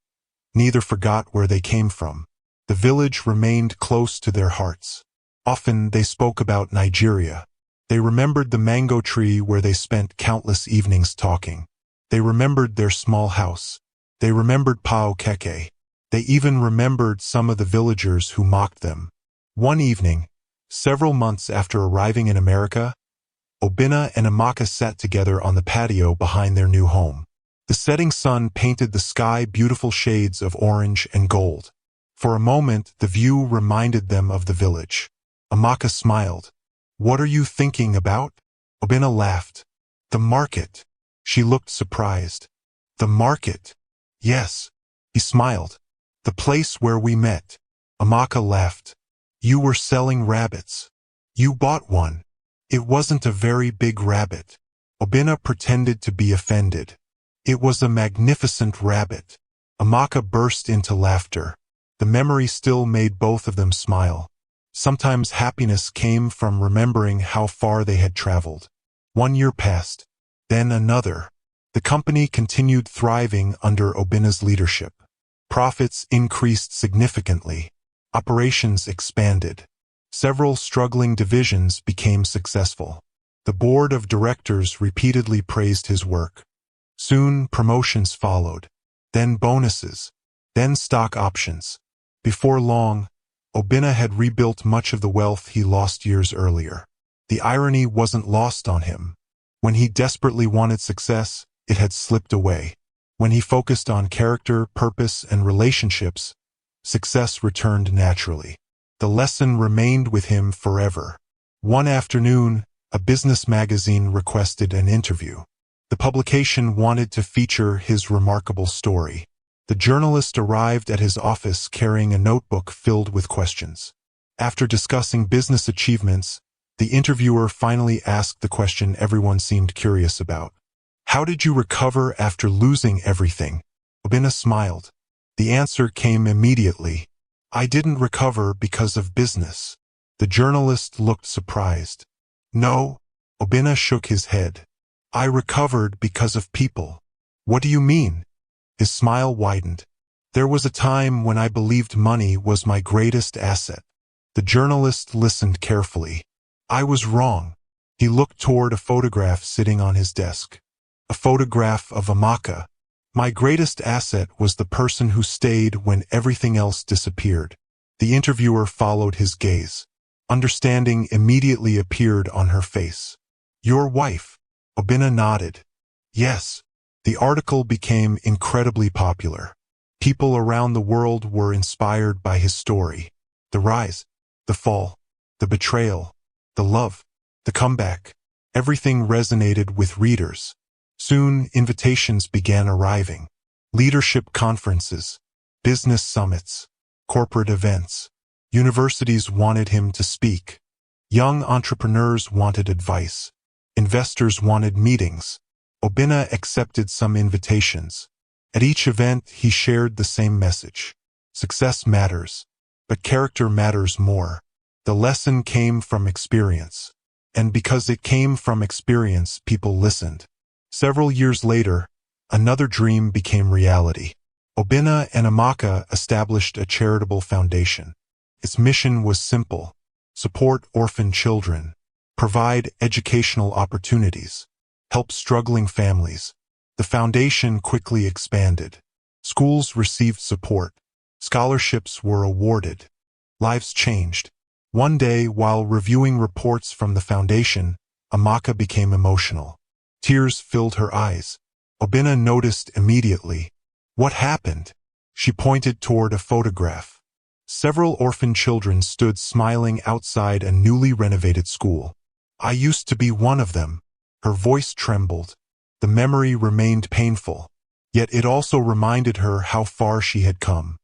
neither forgot where they came from. The village remained close to their hearts. Often they spoke about Nigeria. They remembered the mango tree where they spent countless evenings talking. They remembered their small house. They remembered Pao Keke. They even remembered some of the villagers who mocked them. One evening, several months after arriving in America, Obinna and Amaka sat together on the patio behind their new home. The setting sun painted the sky beautiful shades of orange and gold. For a moment, the view reminded them of the village. Amaka smiled. "What are you thinking about?" Obinna laughed. "The market." She looked surprised. "The market?" "Yes." He smiled. "The place where we met." Amaka laughed. "You were selling rabbits. You bought one." "It wasn't a very big rabbit." Obinna pretended to be offended. "It was a magnificent rabbit." Amaka burst into laughter. The memory still made both of them smile. Sometimes happiness came from remembering how far they had traveled. 1 year passed. Then another. The company continued thriving under Obinna's leadership. Profits increased significantly. Operations expanded. Several struggling divisions became successful. The board of directors repeatedly praised his work. Soon, promotions followed. Then bonuses. Then stock options. Before long, Obinna had rebuilt much of the wealth he lost years earlier. The irony wasn't lost on him. When he desperately wanted success, it had slipped away. When he focused on character, purpose, and relationships, success returned naturally. The lesson remained with him forever. One afternoon, a business magazine requested an interview. The publication wanted to feature his remarkable story. The journalist arrived at his office carrying a notebook filled with questions. After discussing business achievements, the interviewer finally asked the question everyone seemed curious about. "How did you recover after losing everything?" Obinna smiled. The answer came immediately. "I didn't recover because of business." The journalist looked surprised. "No," Obinna shook his head. "I recovered because of people." "What do you mean?" His smile widened. "There was a time when I believed money was my greatest asset." The journalist listened carefully. "I was wrong." He looked toward a photograph sitting on his desk. A photograph of Amaka. "My greatest asset was the person who stayed when everything else disappeared." The interviewer followed his gaze. Understanding immediately appeared on her face. "Your wife?" Obinna nodded. "Yes." The article became incredibly popular. People around the world were inspired by his story. The rise, the fall, the betrayal, the love, the comeback. Everything resonated with readers. Soon, invitations began arriving. Leadership conferences, business summits, corporate events. Universities wanted him to speak. Young entrepreneurs wanted advice. Investors wanted meetings. Obinna accepted some invitations. At each event, he shared the same message. Success matters, but character matters more. The lesson came from experience. And because it came from experience, people listened. Several years later, another dream became reality. Obinna and Amaka established a charitable foundation. Its mission was simple: support orphan children, provide educational opportunities, help struggling families. The foundation quickly expanded. Schools received support. Scholarships were awarded. Lives changed. One day, while reviewing reports from the foundation, Amaka became emotional. Tears filled her eyes. Obinna noticed immediately. What happened? She pointed toward a photograph. Several orphan children stood smiling outside a newly renovated school. I used to be one of them. Her voice trembled. The memory remained painful, yet it also reminded her how far she had come.